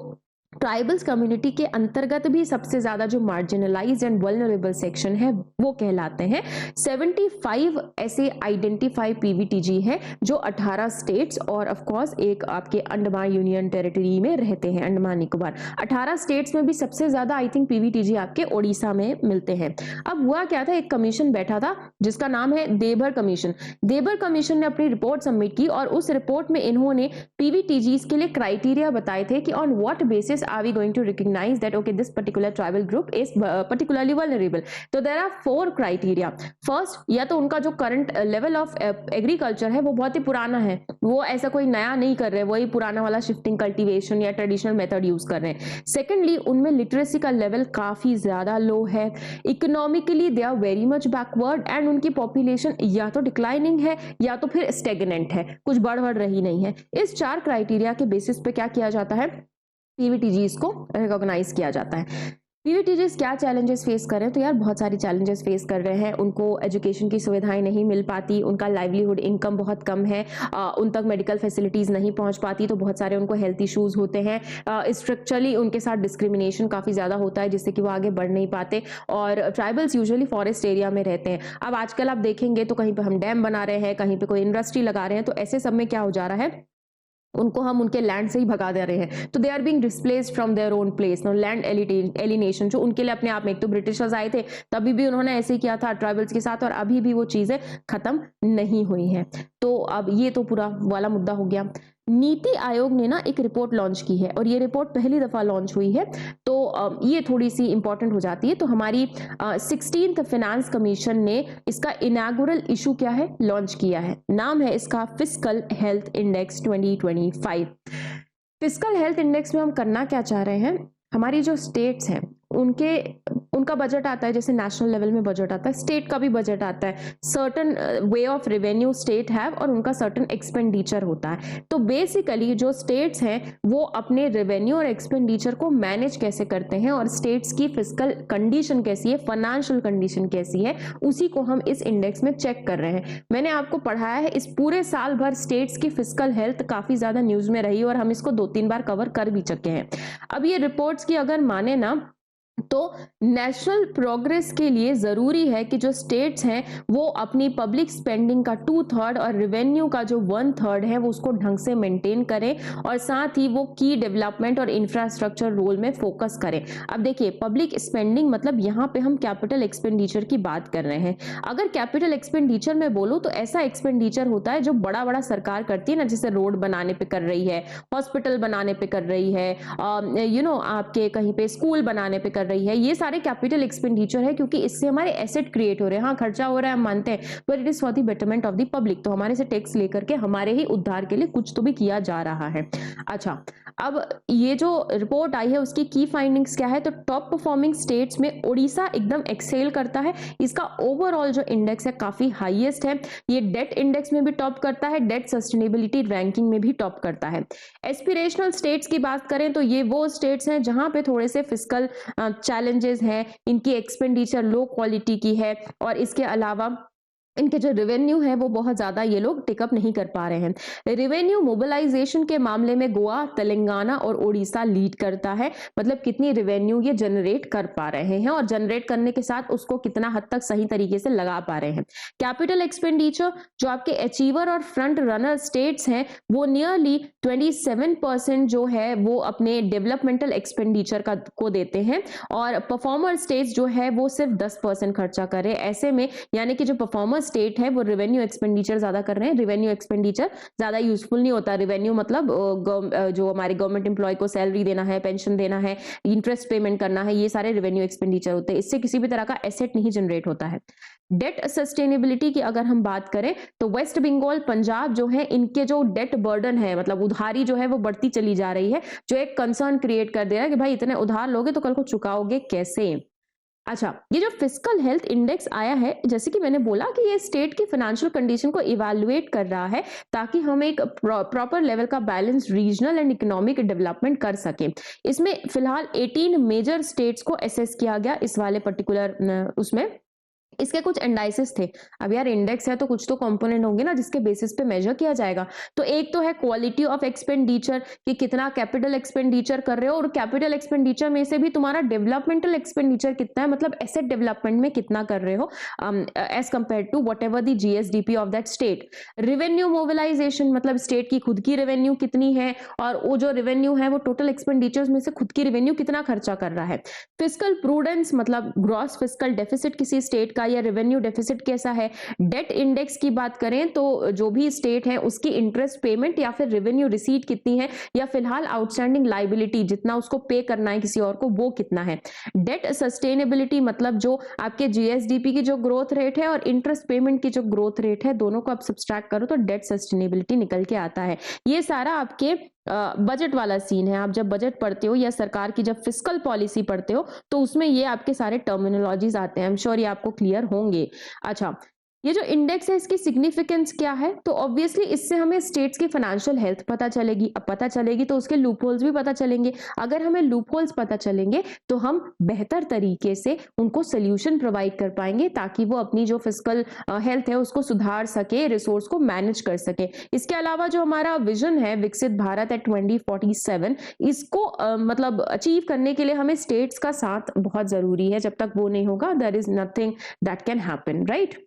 [SPEAKER 1] ट्राइबल्स कम्युनिटी के अंतर्गत भी सबसे ज्यादा जो मार्जिनलाइज्ड एंड वल्नरेबल सेक्शन है वो कहलाते हैं। 75 ऐसे आइडेंटिफाइड पीवीटीजी है जो 18 स्टेट्स और ऑफ कोर्स एक आपके अंडमान यूनियन टेरिटरी में रहते हैं, अंडमान निकोबार। 18 स्टेट्स में भी सबसे ज्यादा आई थिंक पीवीटीजी आपके ओडिशा में मिलते हैं। अब हुआ क्या था, एक कमीशन बैठा था जिसका नाम है देबर कमीशन। देबर कमीशन ने अपनी रिपोर्ट सबमिट की और उस रिपोर्ट में इन्होंने पीवीटीजीज के लिए क्राइटेरिया बताए थे कि on what basis basis are we going to recognize that okay, this particular tribal group is particularly vulnerable? तो there are 4 criteria. First, या तो उनका जो current level of agriculture है वो बहुत ही पुराना है, वो ऐसा कोई नया नहीं कर रहे, वही पुराना वाला shifting cultivation या traditional method use कर रहे हैं. Secondly, उनमें literacy का level काफी ज्यादा low है. Economically they are very much backward and उनकी population या तो declining है या तो फिर stagnant है, कुछ बढ़ रही नहीं है. इस 4 क्राइटेरिया के बेसिस पे क्या किया जाता है, पीवीटीजीज को रिकॉग्नाइज किया जाता है. पीवीटीजीज क्या चैलेंजेस फेस कर रहे हैं, तो यार बहुत सारी चैलेंजेस फेस कर रहे हैं. उनको एजुकेशन की सुविधाएं नहीं मिल पाती, उनका लाइवलीहुड इनकम बहुत कम है, उन तक मेडिकल फैसिलिटीज नहीं पहुंच पाती, तो बहुत सारे उनको हेल्थ इश्यूज होते हैं. स्ट्रक्चरली उनके साथ डिस्क्रिमिनेशन काफी ज्यादा होता है, जिससे कि वो आगे बढ़ नहीं पाते. और ट्राइबल्स यूजुअली फॉरेस्ट एरिया में रहते हैं. अब आजकल आप देखेंगे तो कहीं पे हम डैम बना रहे हैं, कहीं पे कोई इंडस्ट्री लगा रहे हैं, तो ऐसे सब में क्या हो जा रहा है, उनको हम उनके लैंड से ही भगा दे रहे हैं. तो they are being displaced from their own place. No land alienation जो उनके लिए अपने आप में, एक तो ब्रिटिशर्स आए थे तभी भी उन्होंने ऐसे ही किया था ट्राइबल्स के साथ, और अभी भी वो चीजें खत्म नहीं हुई हैं. तो अब ये तो पूरा वाला मुद्दा हो गया. नीति आयोग ने ना एक रिपोर्ट लॉन्च की है, और ये रिपोर्ट पहली दफा लॉन्च हुई है, तो ये थोड़ी सी इंपॉर्टेंट हो जाती है. तो हमारी 16th फाइनेंस कमीशन ने इसका इनॉग्रेल इशू क्या है, लॉन्च किया है. नाम है इसका fiscal health index 2025. Fiscal health index में हम करना क्या चाह रहे हैं, हमारी जो स्टेट्स हैं उनका बजट आता है, जैसे नेशनल लेवल में बजट आता है, स्टेट का भी बजट आता है. Certain way of revenue state है और उनका सर्टन एक्सपेंडिचर होता है. तो बेसिकली जो स्टेट्स हैं वो अपने रेवेन्यू और एक्सपेंडिचर को मैनेज कैसे करते हैं, और स्टेट्स की फिस्कल कंडीशन कैसी है, फाइनेंशियल कंडीशन कैसी है, उसी को हम इस इंडेक्स में चेक कर रहे हैं. मैंने आपको पढ़ाया है इस पूरे साल भर स्टेट्स की फिस्कल हेल्थ काफी ज्यादा न्यूज में रही, और हम इसको 2-3 बार कवर कर भी चुके हैं. अब ये रिपोर्ट्स की अगर माने ना, तो नेशनल प्रोग्रेस के लिए जरूरी है कि जो स्टेट्स हैं वो अपनी पब्लिक स्पेंडिंग का 2/3 और रेवेन्यू का जो 1/3 है वो उसको ढंग से मेंटेन करें, और साथ ही वो की डेवलपमेंट और इंफ्रास्ट्रक्चर रोल में फोकस करें. अब देखिए, पब्लिक स्पेंडिंग मतलब यहाँ पे हम कैपिटल एक्सपेंडिचर की बात कर रहे हैं. अगर कैपिटल एक्सपेंडिचर में बोलो तो ऐसा एक्सपेंडिचर होता है जो बड़ा बड़ा सरकार करती है ना, जैसे रोड बनाने पे कर रही है, हॉस्पिटल बनाने पे कर रही है, आपके कहीं पे स्कूल बनाने पे कर रही है. ये सारे कैपिटल एक्सपेंडिचर है, क्योंकि इससे हमारे एसेट क्रिएट हो रहे हैं. हाँ, खर्चा हो रहा है, हम मानते हैं, but it is for the betterment of the public. तो हमारे से टैक्स लेकर के हमारे ही उद्धार के लिए कुछ तो भी किया जा रहा है. अच्छा, अब ये जो रिपोर्ट आई है उसकी की फाइंडिंग्स क्या है, तो टॉप परफॉर्मिंग स्टेट्स में उड़ीसा एकदम एक्सेल करता है. इसका ओवरऑल जो इंडेक्स है काफी हाईएस्ट है. ये डेट इंडेक्स में भी टॉप करता है, डेट सस्टेनेबिलिटी रैंकिंग में भी टॉप करता है. एस्पिरेशनल स्टेट्स की बात करें तो ये वो स्टेट्स हैं जहां पे थोड़े से फिस्कल चैलेंजेस हैं, इनकी एक्सपेंडिचर लो क्वालिटी की है, और इसके अलावा इनके जो रेवेन्यू है वो बहुत ज्यादा ये लोग टेकअप नहीं कर पा रहे हैं. रेवेन्यू मोबिलाइजेशन के मामले में गोवा, तेलंगाना और ओडिशा लीड करता है. मतलब कितनी रेवेन्यू ये जनरेट कर पा रहे हैं, और जनरेट करने के साथ उसको कितना हद तक सही तरीके से लगा पा रहे हैं. कैपिटल एक्सपेंडिचर जो आपके अचीवर और फ्रंट रनर स्टेट्स हैं वो नियरली 27% जो है वो अपने डेवलपमेंटल एक्सपेंडिचर को देते हैं, और परफॉर्मर स्टेट्स जो है वो सिर्फ 10% खर्चा करे. ऐसे में यानी कि जो परफॉर्मर स्टेट है वो रेवेन्यू एक्सपेंडिचर ज्यादा कर रहे हैं. रेवेन्यू एक्सपेंडिचर ज्यादा यूजफुल नहीं होता. रेवेन्यू मतलब जो हमारे गवर्नमेंट एम्प्लॉय को सैलरी देना है, पेंशन देना है, इंटरेस्ट पेमेंट करना है, ये सारे रेवेन्यू एक्सपेंडिचर होते हैं. इससे किसी भी तरह का एसेट नहीं जनरेट होता है. डेट सस्टेनेबिलिटी की अगर हम बात करें तो वेस्ट बंगाल, पंजाब जो है, इनके जो डेट बर्डन है, मतलब उधारी जो है वो बढ़ती चली जा रही है, जो एक कंसर्न क्रिएट कर दे रहा है कि भाई इतने उधार लोगे तो कल को चुकाओगे कैसे. अच्छा, ये जो फिस्कल हेल्थ इंडेक्स आया है, जैसे कि मैंने बोला कि ये स्टेट की फाइनेंशियल कंडीशन को इवैल्यूएट कर रहा है ताकि हम एक प्रॉपर लेवल का balance regional and economic development कर सके. इसमें फिलहाल 18 मेजर स्टेट्स को असेस किया गया इस वाले पर्टिकुलर उसमें. इसके कुछ इंडाइसेस थे. अब यार इंडेक्स है तो कुछ तो कंपोनेंट होंगे ना जिसके बेसिस पे मेजर किया जाएगा. तो एक तो है क्वालिटी ऑफ एक्सपेंडिचर, कि कितना कैपिटल एक्सपेंडिचर कर रहे हो, और कैपिटल एक्सपेंडिचर में से भी तुम्हारा डेवलपमेंटल एक्सपेंडिचर कितना है, मतलब एसेट डेवलपमेंट में कितना कर रहे हो as compare to whatever the GSDP of that state. Revenue mobilisation मतलब स्टेट की खुद की रेवेन्यू कितनी है, और वो जो रेवेन्यू है वो टोटल एक्सपेंडिचर्स में से खुद की रेवेन्यू कितना खर्चा कर रहा है. फिस्कल प्रूडेंस मतलब ग्रॉस फिस्कल डेफिसिट किसी स्टेट का या रेवेन्यू डेफिसिट कैसा है। डेट इंडेक्स की बात करें तो जो भी स्टेट है उसकी इंटरेस्ट पेमेंट या फिर रेवेन्यू रिसीट कितनी है, या फिलहाल आउटस्टैंडिंग लाइबिलिटी जितना उसको पे करना है किसी और को वो कितना है। डेट सस्टेनेबिलिटी मतलब जो आपके जीएसडीपी की जो ग्रोथ रेट है और इंटरेस्ट पेमेंट की जो ग्रोथ रेट है, दोनों को आप सब्सट्रैक्ट करो तो डेट सस्टेनेबिलिटी निकल के आता है। ये सारा आपके बजट वाला सीन है। आप जब बजट पढ़ते हो या सरकार की जब फिस्कल पॉलिसी पढ़ते हो तो उसमें ये आपके सारे टर्मिनोलॉजीज आते हैं। आई एम श्योर ये आपको क्लियर होंगे। अच्छा, ये जो इंडेक्स है इसकी सिग्निफिकेंस क्या है, तो ऑब्वियसली इससे हमें स्टेट्स की फाइनेंशियल हेल्थ पता चलेगी। अब पता चलेगी तो उसके लूप होल्स भी पता चलेंगे। अगर हमें लूप होल्स पता चलेंगे तो हम बेहतर तरीके से उनको सोल्यूशन प्रोवाइड कर पाएंगे ताकि वो अपनी जो फिस्कल हेल्थ है उसको सुधार सके, रिसोर्स को मैनेज कर सके। इसके अलावा जो हमारा विजन है विकसित भारत एट 2047, इसको मतलब अचीव करने के लिए हमें स्टेट्स का साथ बहुत जरूरी है। जब तक वो नहीं होगा there is nothing that can happen, right.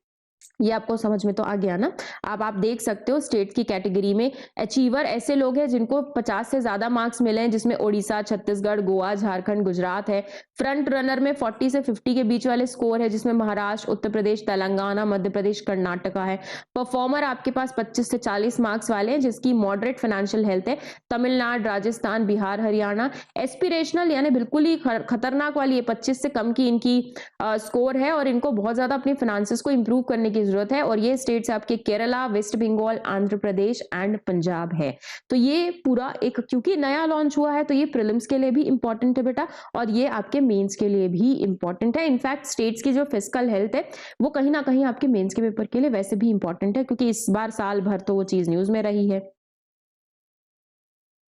[SPEAKER 1] ये आपको समझ में तो आ गया ना। अब आप देख सकते हो स्टेट की कैटेगरी में अचीवर ऐसे लोग हैं जिनको 50 से ज्यादा मार्क्स मिले हैं, जिसमें ओडिशा, छत्तीसगढ़, गोवा, झारखंड, गुजरात है। फ्रंट रनर में 40 से 50 के बीच वाले स्कोर है, जिसमें महाराष्ट्र, उत्तर प्रदेश, तेलंगाना, मध्य प्रदेश, कर्नाटका है। परफॉर्मर आपके पास 25 से 40 मार्क्स वाले हैं जिसकी मॉडरेट फाइनेंशियल हेल्थ है, तमिलनाडु, राजस्थान, बिहार, हरियाणा। एस्पिरेशनल यानी बिल्कुल ही खतरनाक वाली है, 25 से कम की इनकी स्कोर है और इनको बहुत ज्यादा अपनी फाइनेंसेस को इंप्रूव करने की जरूरत है। और ये स्टेट्स आपके केरला, वेस्ट बंगाल, आंध्र प्रदेश एंड पंजाब है। तो ये पूरा एक, क्योंकि नया लॉन्च हुआ है तो ये प्रीलिम्स के लिए भी इंपॉर्टेंट है बेटा, और ये आपके मेंस के लिए भी इंपॉर्टेंट है। इनफैक्ट स्टेट्स की जो फिस्कल हेल्थ है वो कहीं ना कहीं आपके मेंस के पेपर के लिए वैसे भी इंपॉर्टेंट है, क्योंकि इस बार साल भर तो वो चीज न्यूज में रही है।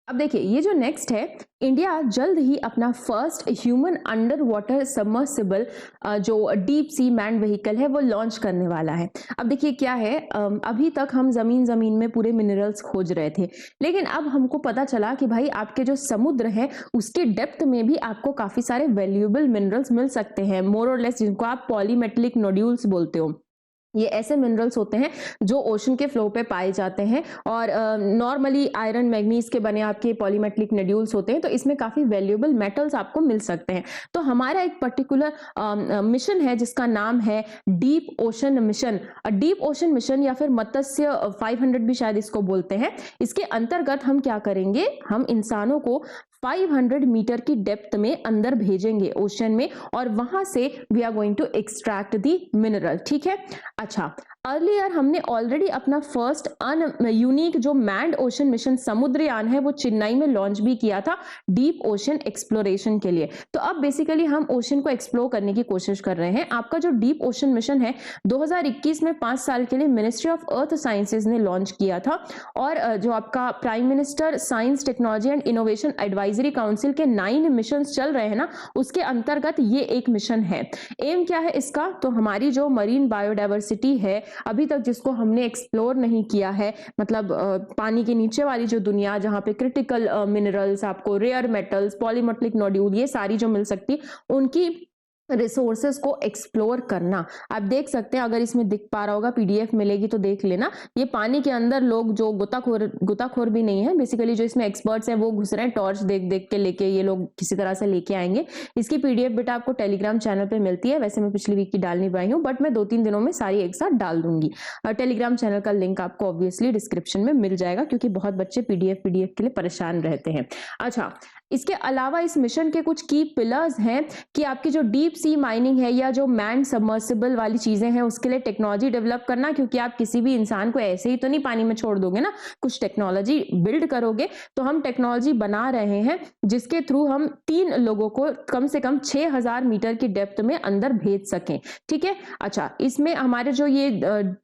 [SPEAKER 1] अब देखिए ये जो नेक्स्ट है, इंडिया जल्द ही अपना first human under water submersible जो डीप सी मैन्ड व्हीकल है वो लॉन्च करने वाला है। अब देखिए क्या है, अभी तक हम जमीन में पूरे मिनरल्स खोज रहे थे, लेकिन अब हमको पता चला कि भाई आपके जो समुद्र है उसके डेप्थ में भी आपको काफी सारे वैल्यूएबल मिनरल्स मिल सकते हैं, मोर और लेस, जिनको आप पॉलीमेटेलिक नोड्यूल्स बोलते हो। ये ऐसे मिनरल्स होते हैं जो ओशन के फ्लो पे पाए जाते हैं और नॉर्मली आयरन, मैग्नीज के बने आपके पॉलीमेटेलिक नोड्यूल्स होते हैं, तो इसमें काफी वैल्यूएबल मेटल्स आपको मिल सकते हैं। तो हमारा एक पर्टिकुलर मिशन है जिसका नाम है deep ocean mission. Deep ocean mission या फिर मत्स्य 500 भी शायद इसको बोलते हैं। इसके अंतर्गत हम क्या करेंगे, हम इंसानों को 500 मीटर की डेप्थ में अंदर भेजेंगे ओशन में, और वहां से we are going to extract the mineral. ठीक है। अच्छा, अर्लियर हमने ऑलरेडी अपना फर्स्ट यूनिक जो मैंड ओशन मिशन समुद्रयान है वो चेन्नई में लॉन्च भी किया था डीप ओशन एक्सप्लोरेशन के लिए। तो अब बेसिकली हम ओशन को एक्सप्लोर करने की कोशिश कर रहे हैं। आपका जो डीप ओशन मिशन है 2021 में 5 साल के लिए मिनिस्ट्री ऑफ अर्थ साइंसेज ने लॉन्च किया था, और जो आपका prime minister science, technology and innovation advisory council के 9 मिशन चल रहे हैं ना, उसके अंतर्गत ये एक मिशन है। एम क्या है इसका, तो हमारी जो मरीन बायोडाइवर्सिटी है अभी तक जिसको हमने एक्सप्लोर नहीं किया है, मतलब पानी के नीचे वाली जो दुनिया जहां पे क्रिटिकल मिनरल्स, आपको रेयर मेटल्स, पॉलीमेटेलिक नोड्यूल, ये सारी जो मिल सकती उनकी रिसोर्सेज को एक्सप्लोर करना। आप देख सकते हैं, अगर इसमें दिख पा रहा होगा, पीडीएफ मिलेगी तो देख लेना। ये पानी के अंदर लोग जो गोताखोर भी नहीं है, बेसिकली जो इसमें एक्सपर्ट्स हैं वो घुस रहे हैं, टॉर्च देख देख के लेके ये लोग किसी तरह से लेके आएंगे। इसकी पीडीएफ बेटा आपको टेलीग्राम चैनल पे मिलती है। वैसे मैं पिछली वीक की डाल नहीं पाई हूँ, बट मैं 2-3 दिनों में सारी एक साथ डाल दूंगी। टेलीग्राम चैनल का लिंक आपको ऑब्वियसली डिस्क्रिप्शन में मिल जाएगा, क्योंकि बहुत बच्चे पीडीएफ के लिए परेशान रहते हैं। अच्छा, इसके अलावा इस मिशन के कुछ की पिलर्स हैं कि आपकी जो डीप सी माइनिंग है या जो मैन सबमर्सिबल वाली चीजें हैं उसके लिए टेक्नोलॉजी डेवलप करना, क्योंकि आप किसी भी इंसान को ऐसे ही तो नहीं पानी में छोड़ दोगे ना, कुछ टेक्नोलॉजी बिल्ड करोगे। तो हम टेक्नोलॉजी बना रहे हैं जिसके थ्रू हम 3 लोगों को कम से कम 6000 मीटर की डेप्थ में अंदर भेज सकें। ठीक है। अच्छा, इसमें हमारे जो ये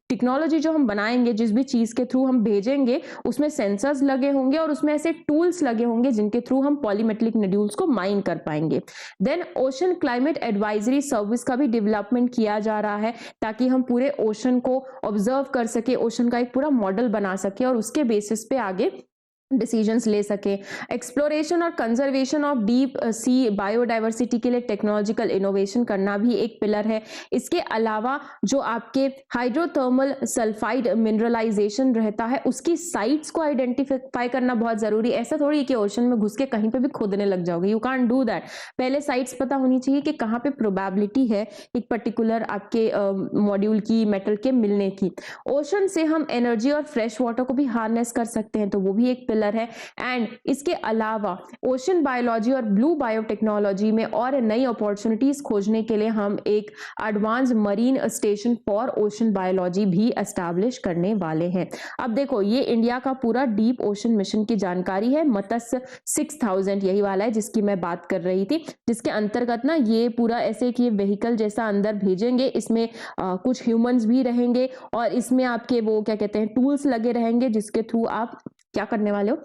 [SPEAKER 1] टेक्नोलॉजी जो हम बनाएंगे, जिस भी चीज के थ्रू हम भेजेंगे उसमें सेंसर्स लगे होंगे और उसमें ऐसे टूल्स लगे होंगे जिनके थ्रू हम पॉलीमेटेलिक नोड्यूल्स को माइन कर पाएंगे। Then ocean climate advisory service का भी डेवलपमेंट किया जा रहा है, ताकि हम पूरे ओशन को ऑब्जर्व कर सके, ओशन का एक पूरा मॉडल बना सके और उसके बेसिस पे आगे डिसीजंस ले सके। एक्सप्लोरेशन और conservation of deep sea biodiversity के लिए टेक्नोलॉजिकल इनोवेशन करना भी एक पिलर है। इसके अलावा जो आपके हाइड्रोथर्मल सल्फाइड मिनरलाइजेशन रहता है उसकी साइट्स को आइडेंटिफाई करना बहुत जरूरी है। ऐसा थोड़ी कि ओशन में घुस के कहीं पे भी खोदने लग जाओगे, यू कांट डू दैट। पहले साइट्स पता होनी चाहिए कि कहाँ पे प्रोबेबिलिटी है एक पर्टिकुलर आपके मॉड्यूल की, मेटल के मिलने की। ओशन से हम एनर्जी और फ्रेश वाटर को भी हार्नेस कर सकते हैं, तो वो भी एक पिलर है। एंड इसके अलावा ओशन बायोलॉजी और ब्लू बायोटेक्नोलॉजी में और नई अपॉर्चुनिटीज खोजने के लिए हम एक advance marine station for ocean biology भी एस्टैब्लिश करने वाले हैं। अब देखो, ये इंडिया का पूरा डीप ओशन मिशन की जानकारी है, मत्स्य 6000 यही वाला है जिसकी मैं बात कर रही थी, जिसके अंतर्गत ना ये पूरा ऐसे कि व्हीकल जैसा अंदर भेजेंगे, इसमें कुछ ह्यूमंस भी रहेंगे और इसमें आपके वो क्या कहते हैं टूल्स लगे रहेंगे जिसके थ्रू आप क्या करने वाले हो,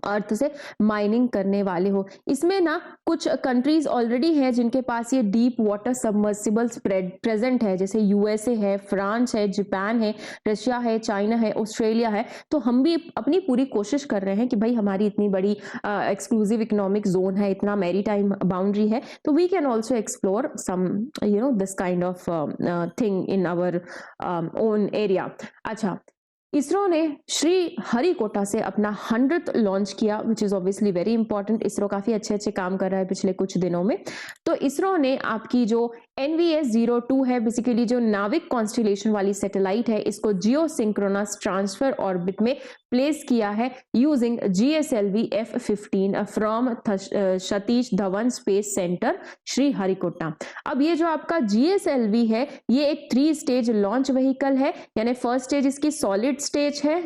[SPEAKER 1] अर्थ से माइनिंग करने वाले हो। इसमें ना कुछ कंट्रीज ऑलरेडी हैं जिनके पास ये डीप वाटर सबमर्सिबल्स प्रेजेंट है, जैसे यूएसए है, फ्रांस है, जापान है, रशिया है, चाइना है, ऑस्ट्रेलिया है। तो हम भी अपनी पूरी कोशिश कर रहे हैं कि भाई हमारी इतनी बड़ी एक्सक्लूसिव इकोनॉमिक जोन है, इतना मैरी टाइम बाउंड्री है, तो we can also explore some this kind of thing in our own area. अच्छा, इसरो ने श्री हरिकोटा से अपना 100th लॉन्च किया, which is obviously very important. ISRO काफी अच्छे अच्छे काम कर रहा है पिछले कुछ दिनों में। तो इसरो ने आपकी जो NVS-02 है, बेसिकली जो नाविक कॉन्स्टिलेशन वाली सैटेलाइट है, इसको जियो सिंक्रोनस ट्रांसफर ऑर्बिट में प्लेस किया है using GSLV F-15 from Satish Dhawan space centre Shri Harikota. अब ये जो आपका GSLV है, ये एक 3 स्टेज लॉन्च व्हीकल है, यानी फर्स्ट स्टेज इसकी सॉलिड स्टेज है।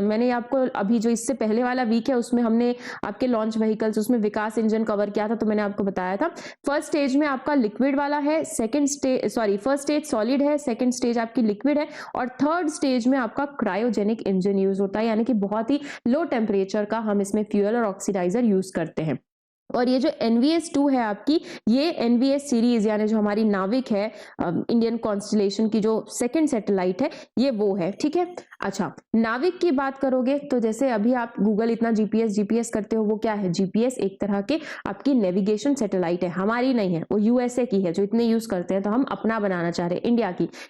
[SPEAKER 1] मैंने आपको अभी जो इससे पहले वाला वीक है उसमें हमने आपके लॉन्च व्हीकल्स, उसमें विकास इंजन कवर किया था, तो मैंने आपको बताया था फर्स्ट स्टेज में आपका लिक्विड वाला है, फर्स्ट स्टेज सॉलिड है, सेकंड स्टेज आपकी लिक्विड है, और थर्ड स्टेज में आपका क्रायोजेनिक इंजन यूज होता है, यानी कि बहुत ही लो टेम्परेचर का हम इसमें फ्यूल और ऑक्सीडाइजर यूज करते हैं। और ये जो NVS-2 है आपकी, ये NVS सीरीज यानी जो हमारी नाविक है इंडियन कॉन्स्टलेशन की जो सेकंड सैटेलाइट है, ये वो है, ठीक है। अच्छा, नाविक की बात करोगे तो जैसे अभी आप गूगल इतना जीपीएस करते हो, वो क्या है, जीपीएस एक तरह के आपकी नेविगेशन सैटेलाइट है, हमारी नहीं है, वो यूएसए की है जो इतने यूज करते हैं, तो हम अपना बनाना चाह रहे हैं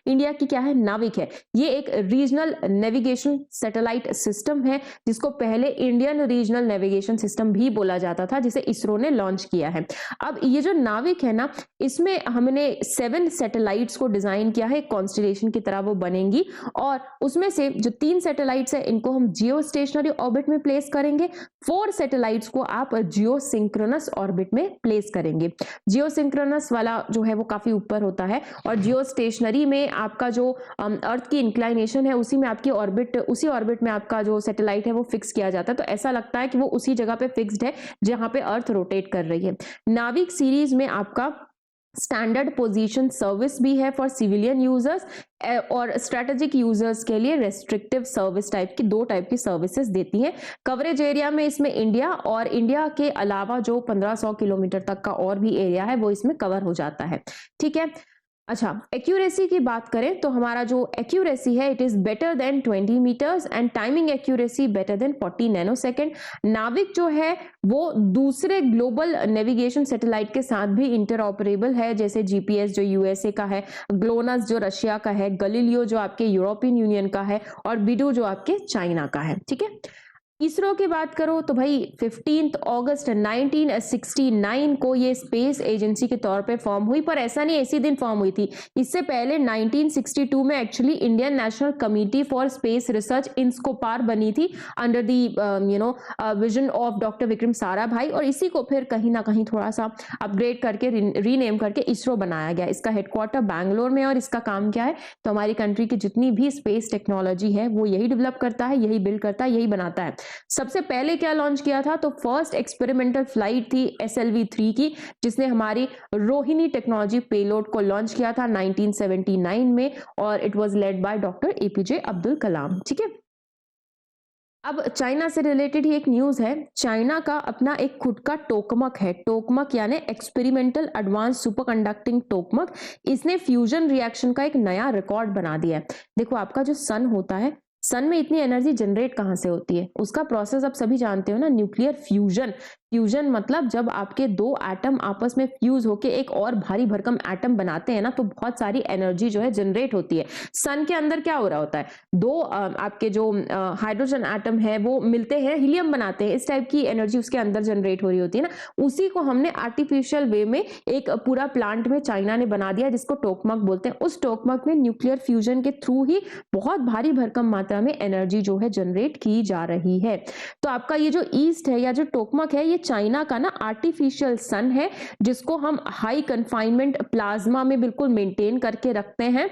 [SPEAKER 1] इंडिया की क्या है, नाविक है। ये एक रीजनल नेविगेशन सैटेलाइट सिस्टम है जिसको पहले इंडियन रीजनल नेविगेशन सिस्टम भी बोला जाता था, जिसे इसरो ने लॉन्च किया है। अब ये जो नाविक है ना, इसमें हमने 7 सैटेलाइट्स को डिजाइन किया है, कॉन्स्टलेशन की तरह वो बनेंगी, और उसमें से जो 3 सैटेलाइट्स है इनको हम जियो स्टेशनरी ऑर्बिट में प्लेस करेंगे, 4 सैटेलाइट्स को आप जियो सिंक्रोनस ऑर्बिट में प्लेस करेंगे। जियो सिंक्रोनस वाला जो है वो काफी ऊपर होता है, और जियो स्टेशनरी में आपका जो अर्थ की इंक्लाइनेशन है उसी में आपकी ऑर्बिट, उसी ऑर्बिट में आपका जो सैटेलाइट है वो फिक्स किया जाता है, तो ऐसा लगता है कि वो उसी जगह पे फिक्स्ड है जहां पे अर्थ रोटेट कर रही है। नाविक सीरीज में आपका स्टैंडर्ड पोजीशन सर्विस भी है फॉर सिविलियन यूजर्स, और स्ट्रेटेजिक यूजर्स के लिए रेस्ट्रिक्टिव सर्विस टाइप की 2 टाइप की सर्विसेज देती हैं। कवरेज एरिया में इसमें इंडिया और इंडिया के अलावा जो 1500 किलोमीटर तक का और भी एरिया है वो इसमें कवर हो जाता है, ठीक है। अच्छा, एक्यूरेसी की बात करें तो हमारा जो एक्यूरेसी है, it is better than 20 metres, and timing accuracy better than 40 nanosecond. NavIC जो है वो दूसरे ग्लोबल नेविगेशन सैटेलाइट के साथ भी इंटरऑपरेबल है, जैसे जीपीएस जो यूएसए का है, ग्लोनस जो रशिया का है, गलीलियो जो आपके यूरोपियन यूनियन का है, और बिडू जो आपके चाइना का है, ठीक है। इसरो की बात करो तो भाई 15 अगस्त 1969 को ये स्पेस एजेंसी के तौर पे फॉर्म हुई, पर ऐसा नहीं इसी दिन फॉर्म हुई थी, इससे पहले 1962 में actually Indian National Committee for Space Research INCOSPAR बनी थी under the vision of doctor Vikram Sarabhai, और इसी को फिर कहीं ना कहीं थोड़ा सा अपग्रेड करके रीनेम करके इसरो बनाया गया। इसका हेडक्वार्टर बैंगलोर में, और इसका काम क्या है, तो हमारी कंट्री की जितनी भी स्पेस टेक्नोलॉजी है वो यही डेवलप करता है, यही बिल्ड करता है, यही बनाता है। सबसे पहले क्या लॉन्च किया था, तो फर्स्ट एक्सपेरिमेंटल फ्लाइट थी SLV-3 की, जिसने हमारी रोहिणी टेक्नोलॉजी पेलोड को लॉन्च किया था 1979 में, और it was led by doctor APJ Abdul Kalam, ठीक है। अब चाइना से रिलेटेड ही एक न्यूज है। चाइना का अपना एक खुद का टोकमक है, टोकमक यानी experimental advance super conducting Tokmok. इसने फ्यूजन रिएक्शन का एक नया रिकॉर्ड बना दिया है। देखो, आपका जो सन होता है सन में इतनी एनर्जी जनरेट कहाँ से होती है? उसका प्रोसेस आप सभी जानते हो ना, न्यूक्लियर फ्यूजन। फ्यूजन मतलब जब आपके दो एटम आपस में फ्यूज होके एक और भारी भरकम एटम बनाते हैं ना, तो बहुत सारी एनर्जी जो है जनरेट होती है। सन के अंदर क्या हो रहा होता है, दो आपके जो हाइड्रोजन एटम है वो मिलते हैं, हीलियम बनाते हैं, इस टाइप की एनर्जी उसके अंदर जनरेट हो रही होती है ना। उसी को हमने आर्टिफिशियल वे में एक पूरा प्लांट में चाइना ने बना दिया, जिसको टोकमक बोलते हैं। उस टोकमक में न्यूक्लियर फ्यूजन के थ्रू ही बहुत भारी भरकम मात्रा में एनर्जी जो है जनरेट की जा रही है। तो आपका ये जो ईस्ट है या जो टोकमक है, ये चाइना का ना आर्टिफिशियल सन है, जिसको हम हाई कन्फाइनमेंट प्लाज्मा में बिल्कुल मेंटेन करके रखते हैं।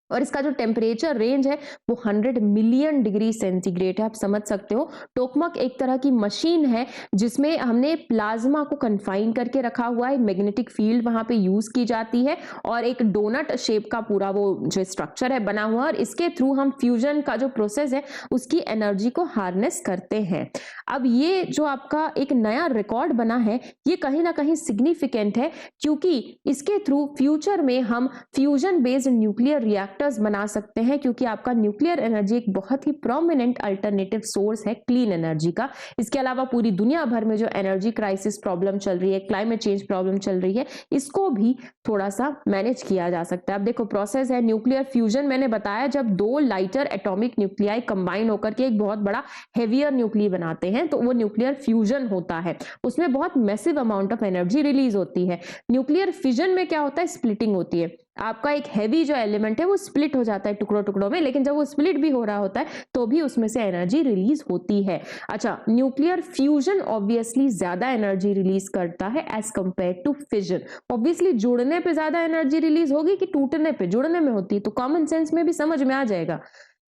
[SPEAKER 1] और इसका जो टेम्परेचर रेंज है वो 100 मिलियन डिग्री सेंटीग्रेड है। आप समझ सकते हो, टोकमक एक तरह की मशीन है जिसमें हमने प्लाज्मा को कन्फाइन करके रखा हुआ है, मैग्नेटिक फील्ड वहां पे यूज की जाती है, और एक डोनट शेप का पूरा वो जो स्ट्रक्चर है बना हुआ है, और इसके थ्रू हम फ्यूजन का जो प्रोसेस है उसकी एनर्जी को हार्नेस करते हैं। अब ये जो आपका एक नया रिकॉर्ड बना है, ये कहीं ना कहीं सिग्निफिकेंट है, क्योंकि इसके थ्रू फ्यूचर में हम फ्यूजन बेस्ड न्यूक्लियर रिएक्टर्स बना सकते हैं, क्योंकि आपका न्यूक्लियर एनर्जी एक बहुत ही प्रोमिनेंट अल्टरनेटिव सोर्स है क्लीन एनर्जी का। इसके अलावा पूरी दुनिया भर में जो एनर्जी क्राइसिस प्रॉब्लम चल रही है, क्लाइमेट चेंज प्रॉब्लम चल रही है, इसको भी थोड़ा सा मैनेज किया जा सकता है। अब देखो, प्रोसेस है न्यूक्लियर फ्यूजन, मैंने बताया जब दो लाइटर एटॉमिक न्यूक्लियाई कंबाइन होकर के एक बहुत बड़ा हेवियर न्यूक्लिय बनाते हैं, तो वो न्यूक्लियर फ्यूजन होता है। उसमें बहुत massive amount of energy release होती है। न्यूक्लियर फिजन में क्या होता है, स्प्लिटिंग होती है। आपका एक हैवी जो एलिमेंट है वो स्प्लिट हो जाता है टुकड़ों टुकड़ों में, लेकिन जब वो स्प्लिट भी हो रहा होता है तो भी उसमें से एनर्जी रिलीज होती है। अच्छा, न्यूक्लियर फ्यूजन ऑब्वियसली ज्यादा एनर्जी रिलीज करता है as compare to fission. Obviously जुड़ने पे ज्यादा एनर्जी रिलीज होगी कि टूटने पे? जुड़ने में होती है, तो कॉमन सेंस में भी समझ में आ जाएगा।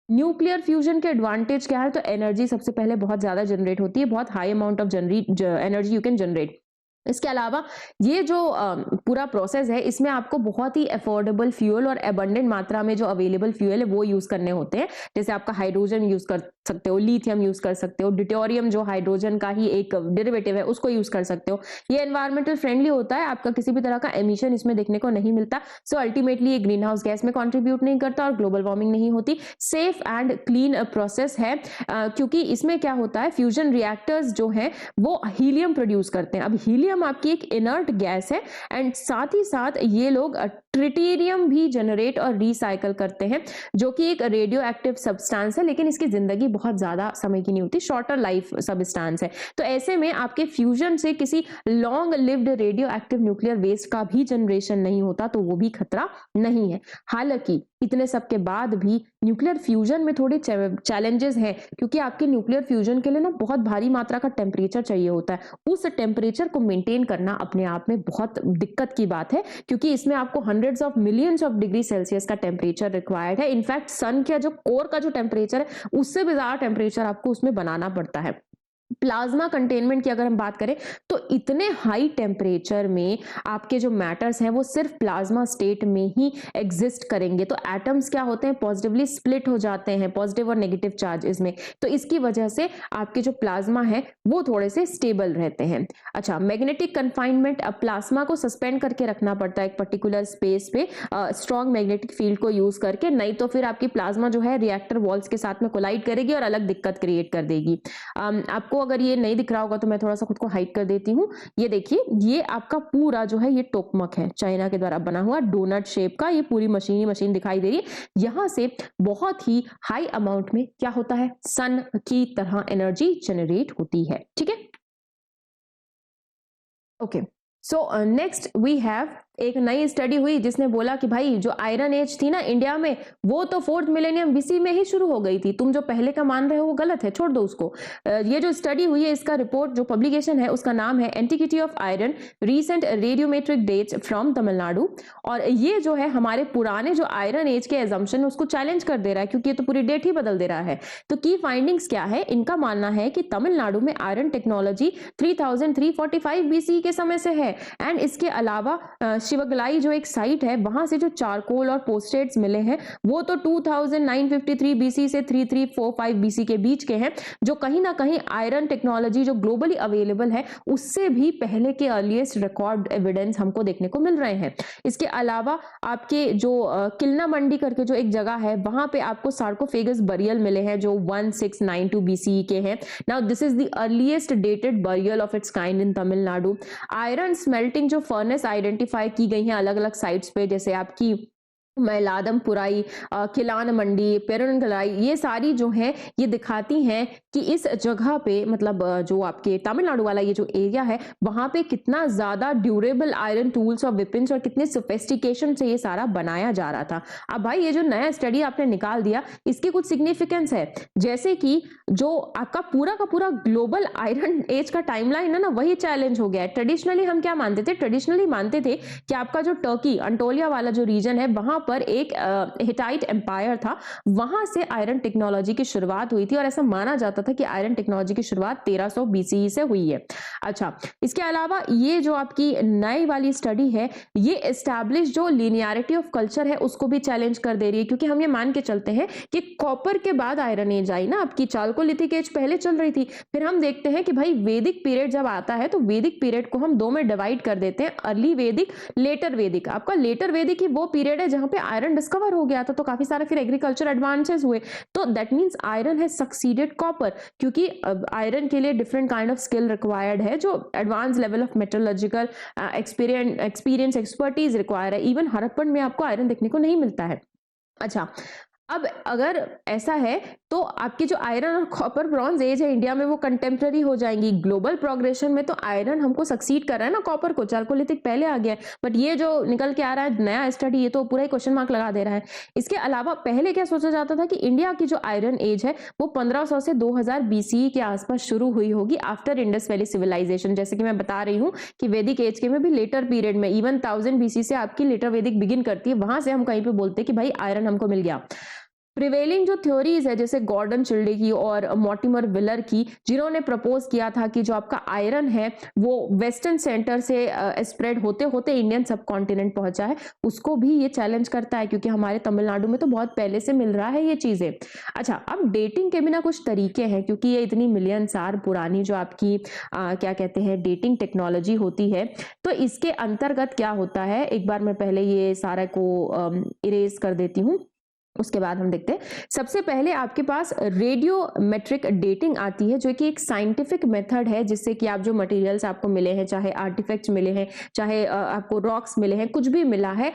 [SPEAKER 1] न्यूक्लियर फ्यूजन के एडवांटेज क्या है, तो एनर्जी सबसे पहले बहुत ज्यादा जनरेट होती है, बहुत high amount of energy you can generate. इसके अलावा ये जो पूरा प्रोसेस है, इसमें आपको बहुत ही अफोर्डेबल फ्यूल और एबंडेंट मात्रा में जो अवेलेबल फ्यूल है वो यूज करने होते हैं। जैसे आपका हाइड्रोजन यूज कर सकते हो, लिथियम यूज कर सकते हो, ड्यूटेरियम जो हाइड्रोजन का ही एक डेरिवेटिव है उसको यूज कर सकते हो। ये एनवायरमेंटल फ्रेंडली होता है, आपका किसी भी तरह का एमिशन इसमें देखने को नहीं मिलता। सो अल्टीमेटली ये ग्रीन हाउस गैस में कॉन्ट्रीब्यूट नहीं करता और ग्लोबल वार्मिंग नहीं होती। सेफ एंड क्लीन प्रोसेस है, क्योंकि इसमें क्या होता है, फ्यूजन रिएक्टर्स जो है वो हीलियम प्रोड्यूस करते हैं। अब हीलियम आपकी एक इनर्ट गैस है, एंड साथ ही साथ ये लोग ट्रिटियम भी जनरेट और रिसाइकल करते हैं, जो कि एक रेडियो एक्टिव सब्सटेंस है, लेकिन इसकी जिंदगी बहुत ज्यादा समय की नहीं होती, शॉर्टर लाइफ सब्सटेंस है। तो ऐसे में आपके फ्यूजन से किसी long lived radio active nuclear waste का भी जनरेशन नहीं होता, तो वो भी खतरा नहीं है। हालांकि इतने सब के बाद भी न्यूक्लियर फ्यूजन में थोड़े चैलेंजेस हैं, क्योंकि आपके न्यूक्लियर फ्यूजन के लिए ना बहुत भारी मात्रा का टेम्परेचर चाहिए होता है। उस टेम्परेचर को मेंटेन करना अपने आप में बहुत दिक्कत की बात है, क्योंकि इसमें आपको hundreds of millions of degree Celsius का टेम्परेचर रिक्वायर्ड है। इनफैक्ट सन का जो कोर का जो टेम्परेचर है उससे भी ज्यादा टेम्परेचर आपको उसमें बनाना पड़ता है। प्लाज्मा कंटेनमेंट की अगर हम बात करें, तो इतने हाई टेम्परेचर में आपके जो मैटर्स हैं वो सिर्फ प्लाज्मा स्टेट में ही एग्जिस्ट करेंगे। तो एटम्स क्या होते हैं, पॉजिटिवली स्प्लिट हो जाते हैं, पॉजिटिव और नेगेटिव चार्ज इसमें। तो इसकी वजह से आपके जो प्लाज्मा है वो थोड़े से स्टेबल रहते हैं। अच्छा, मैग्नेटिक कन्फाइनमेंट, अब प्लाज्मा को सस्पेंड करके रखना पड़ता है एक पर्टिकुलर स्पेस पे स्ट्रॉन्ग मैग्नेटिक फील्ड को यूज करके, नहीं तो फिर आपकी प्लाज्मा जो है रिएक्टर वॉल्स के साथ में कोलाइड करेगी और अलग दिक्कत क्रिएट कर देगी। आपको अगर ये नहीं दिख रहा होगा तो मैं थोड़ा सा खुद को हाइड कर देती हूँ। ये देखिए, ये आपका पूरा जो है ये टोकमक है, चाइना के द्वारा बना हुआ डोनट शेप का, ये पूरी मशीन दिखाई दे रही है। यहां से बहुत ही हाई अमाउंट में क्या होता है, सन की तरह एनर्जी जनरेट होती है। ठीक है, okay. So next we have एक नई स्टडी हुई जिसने बोला कि भाई जो आयरन एज थी ना इंडिया में, वो तो 4th मिलेनियम बीसी में ही शुरू हो गई थी। तुम जो पहले का मान रहे हो वो गलत है, छोड़ दो उसको। ये जो स्टडी हुई है, इसका रिपोर्ट जो पब्लिकेशन है उसका नाम है antiquity of iron recent radiometric dates from Tamil Nadu. और ये जो है हमारे पुराने जो आयरन एज के एजम्पशन है उसको चैलेंज कर दे रहा है, क्योंकि ये तो पूरी डेट ही बदल दे रहा है। तो की फाइंडिंग्स क्या है, इनका मानना है कि तमिलनाडु में आयरन टेक्नोलॉजी 3345 बीसी के समय से है। एंड इसके अलावा शिवगलाई जो एक साइट है, वहां से जो चारकोल और पोस्टेट्स मिले हैं वो तो 2953 बीसी से 3345 बीसी के बीच के हैं, जो कहीं ना कहीं आयरन टेक्नोलॉजी जो ग्लोबली अवेलेबल है उससे भी पहले के अर्लीस्ट रिकॉर्ड एविडेंस हमको देखने को मिल रहे हैं। इसके अलावा आपके जो किलना मंडी करके जो एक जगह है, वहां पे आपको सार्कोफेगस बरियल मिले हैं जो 1692 बीसी के हैं। Now this is the earliest dated burial of its kind in Tamil Nadu. Iron smelting जो फर्नेस आइडेंटिफाई की गई हैं अलग अलग साइट्स पे, जैसे आपकी मैलादम पुराई, किलान मंडी, पेरनगलाई, ये सारी जो हैं ये दिखाती हैं कि इस जगह पे मतलब जो आपके तमिलनाडु वाला ये जो एरिया है वहां पे कितना ज्यादा ड्यूरेबल आयरन टूल्स और वेपन्स और कितने सोफिस्टिकेशन से ये सारा बनाया जा रहा था। अब भाई ये जो नया स्टडी आपने निकाल दिया इसकी कुछ सिग्निफिकेंस है, जैसे कि जो आपका पूरा का पूरा ग्लोबल आयरन एज का टाइमलाइन है ना वही चैलेंज हो गया है। ट्रेडिशनली हम क्या मानते थे, ट्रेडिशनली मानते थे कि आपका जो टर्की अंटोलिया वाला जो रीजन है वहां पर एक हिटाइट एम्पायर था, वहां से आयरन टेक्नोलॉजी की शुरुआत हुई थी और ऐसा माना जाता था कि आयरन टेक्नोलॉजी की शुरुआत 1300 बीसीई से हुई है। अच्छा, इसके अलावा ये जो आपकी नई वाली स्टडी है ये एस्टैब्लिश जो लीनियरिटी ऑफ कल्चर है उसको भी चैलेंज कर दे रही है, क्योंकि हम ये मान के चलते हैं कि कॉपर के बाद आयरन एज आई ना, आपकी चाल्कोलिथिक एज पहले चल रही थी। फिर हम देखते हैं कि भाई वैदिक पीरियड जब आता है तो वैदिक पीरियड को हम दो में डिवाइड कर देते हैं, अर्ली वैदिक, लेटर वैदिक। आपका लेटर वैदिक ही वो पीरियड है जहां पे आयरन डिस्कवर हो गया था, तो काफी सारे फिर एग्रीकल्चर एडवांसेस हुए, तो that means iron has succeeded copper, क्योंकि आयरन के लिए different kind of skill required है, जो advance level of metallurgical experience expertise require है। इवन हड़प्पन में आपको आयरन देखने को नहीं मिलता है। अच्छा, अब अगर ऐसा है तो आपकी जो आयरन और कॉपर ब्रॉन्ज एज है इंडिया में वो कंटेम्प्रेरी हो जाएंगी। ग्लोबल प्रोग्रेशन में तो आयरन हमको सक्सीड कर रहा है ना कॉपर को, चाल्कोलिथिक पहले आ गया है, बट ये जो निकल के आ रहा है नया स्टडी ये तो पूरा ही क्वेश्चन मार्क लगा दे रहा है। इसके अलावा पहले क्या सोचा जाता था कि इंडिया की जो आयरन एज है वो 1500 से 2000 बीसी के आसपास शुरू हुई होगी आफ्टर इंडस वैली सिविलाइजेशन। जैसे कि मैं बता रही हूँ कि वैदिक एज के में भी लेटर पीरियड में इवन 1000 बीसी से आपकी लेटर वैदिक बिगिन करती है, वहां से हम कहीं पे बोलते हैं कि भाई आयरन हमको मिल गया। प्रिवेलिंग जो थ्योरीज है जैसे गॉर्डन चिल्डे की और मॉर्टिमर विलर की, जिन्होंने प्रपोज किया था कि जो आपका आयरन है वो वेस्टर्न सेंटर से स्प्रेड होते होते इंडियन सब कॉन्टिनेंट पहुंचा है, उसको भी ये चैलेंज करता है, क्योंकि हमारे तमिलनाडु में तो बहुत पहले से मिल रहा है ये चीजें। अच्छा, अब डेटिंग के बिना कुछ तरीके हैं, क्योंकि ये इतनी मिलियन साल पुरानी जो आपकी क्या कहते हैं डेटिंग टेक्नोलॉजी होती है, तो इसके अंतर्गत क्या होता है, एक बार मैं पहले ये सारा को इरेज कर देती हूँ, उसके बाद हम देखते हैं। सबसे पहले आपके पास रेडियोमेट्रिक डेटिंग आती है, जो कि एक साइंटिफिक मेथड है जिससे कि आप जो मटेरियल्स आपको मिले हैं, चाहे आर्टिफैक्ट्स मिले हैं, चाहे आपको रॉक्स मिले हैं, कुछ भी मिला है,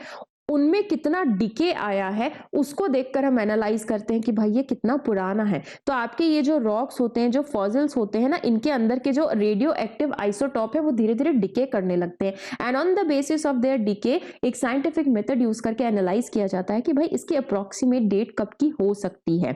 [SPEAKER 1] उनमें कितना डिके आया है उसको देखकर हम एनालाइज करते हैं कि भाई ये कितना पुराना है। तो आपके ये जो रॉक्स होते हैं, जो फॉसिल्स होते हैं ना, इनके अंदर के जो रेडियो एक्टिव आइसोटॉप है वो धीरे धीरे डिके करने लगते हैं, and on the basis of their decay एक साइंटिफिक मेथड यूज करके एनालाइज किया जाता है कि भाई इसकी अप्रोक्सीमेट डेट कब की हो सकती है।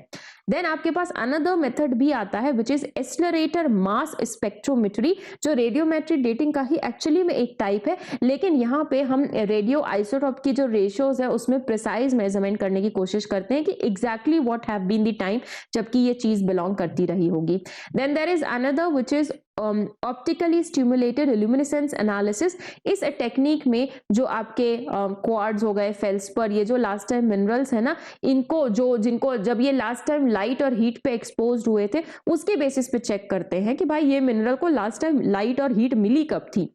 [SPEAKER 1] देन आपके पास अनदर मेथड भी आता है which is accelerator mass spectrometry, जो रेडियोमेट्रिक डेटिंग का ही एक्चुअली में एक टाइप है, लेकिन यहाँ पे हम रेडियो आइसोटॉप की जो रेशियोज है उसमें प्रिसाइज मेजरमेंट करने की कोशिश करते हैं कि exactly what have been the time जबकि ये चीज बिलोंग करती रही होगी। Then there is another which is optically stimulated luminescence analysis. इस टेक्निक में जो आपके क्वार्ट्ज हो गए, फेल्सपर, ये जो लास्ट टाइम मिनरल्स है ना, इनको जिनको जब ये लास्ट टाइम लाइट और हीट पे एक्सपोज हुए थे उसके बेसिस पे चेक करते हैं कि भाई ये मिनरल को लास्ट टाइम लाइट और हीट मिली कब थी।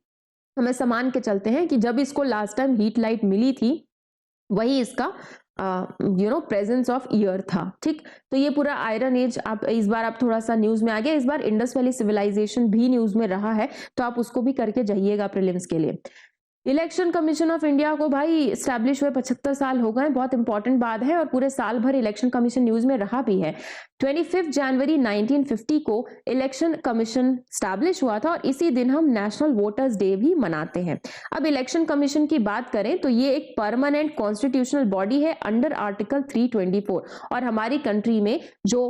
[SPEAKER 1] हमें समान के चलते हैं कि जब इसको लास्ट टाइम हीट लाइट मिली थी वही इसका प्रेजेंस ऑफ ईयर था। ठीक, तो ये पूरा आयरन एज आप इस बार आप थोड़ा सा न्यूज में आ गया, इस बार इंडस वैली सिविलाइजेशन भी न्यूज में रहा है, तो आप उसको भी करके जाइएगा प्रीलिम्स के लिए। इलेक्शन कमीशन ऑफ इंडिया को भाई स्टैब्लिश हुए 75 साल हो गए, बहुत इंपॉर्टेंट बात है, और पूरे साल भर इलेक्शन कमीशन न्यूज में रहा भी है। 25 जनवरी 1950 को इलेक्शन कमीशन स्टैब्लिश हुआ था और इसी दिन हम नेशनल वोटर्स डे भी मनाते हैं। अब इलेक्शन कमीशन की बात करें तो ये एक परमानेंट कॉन्स्टिट्यूशनल बॉडी है अंडर आर्टिकल 324, और हमारी कंट्री में जो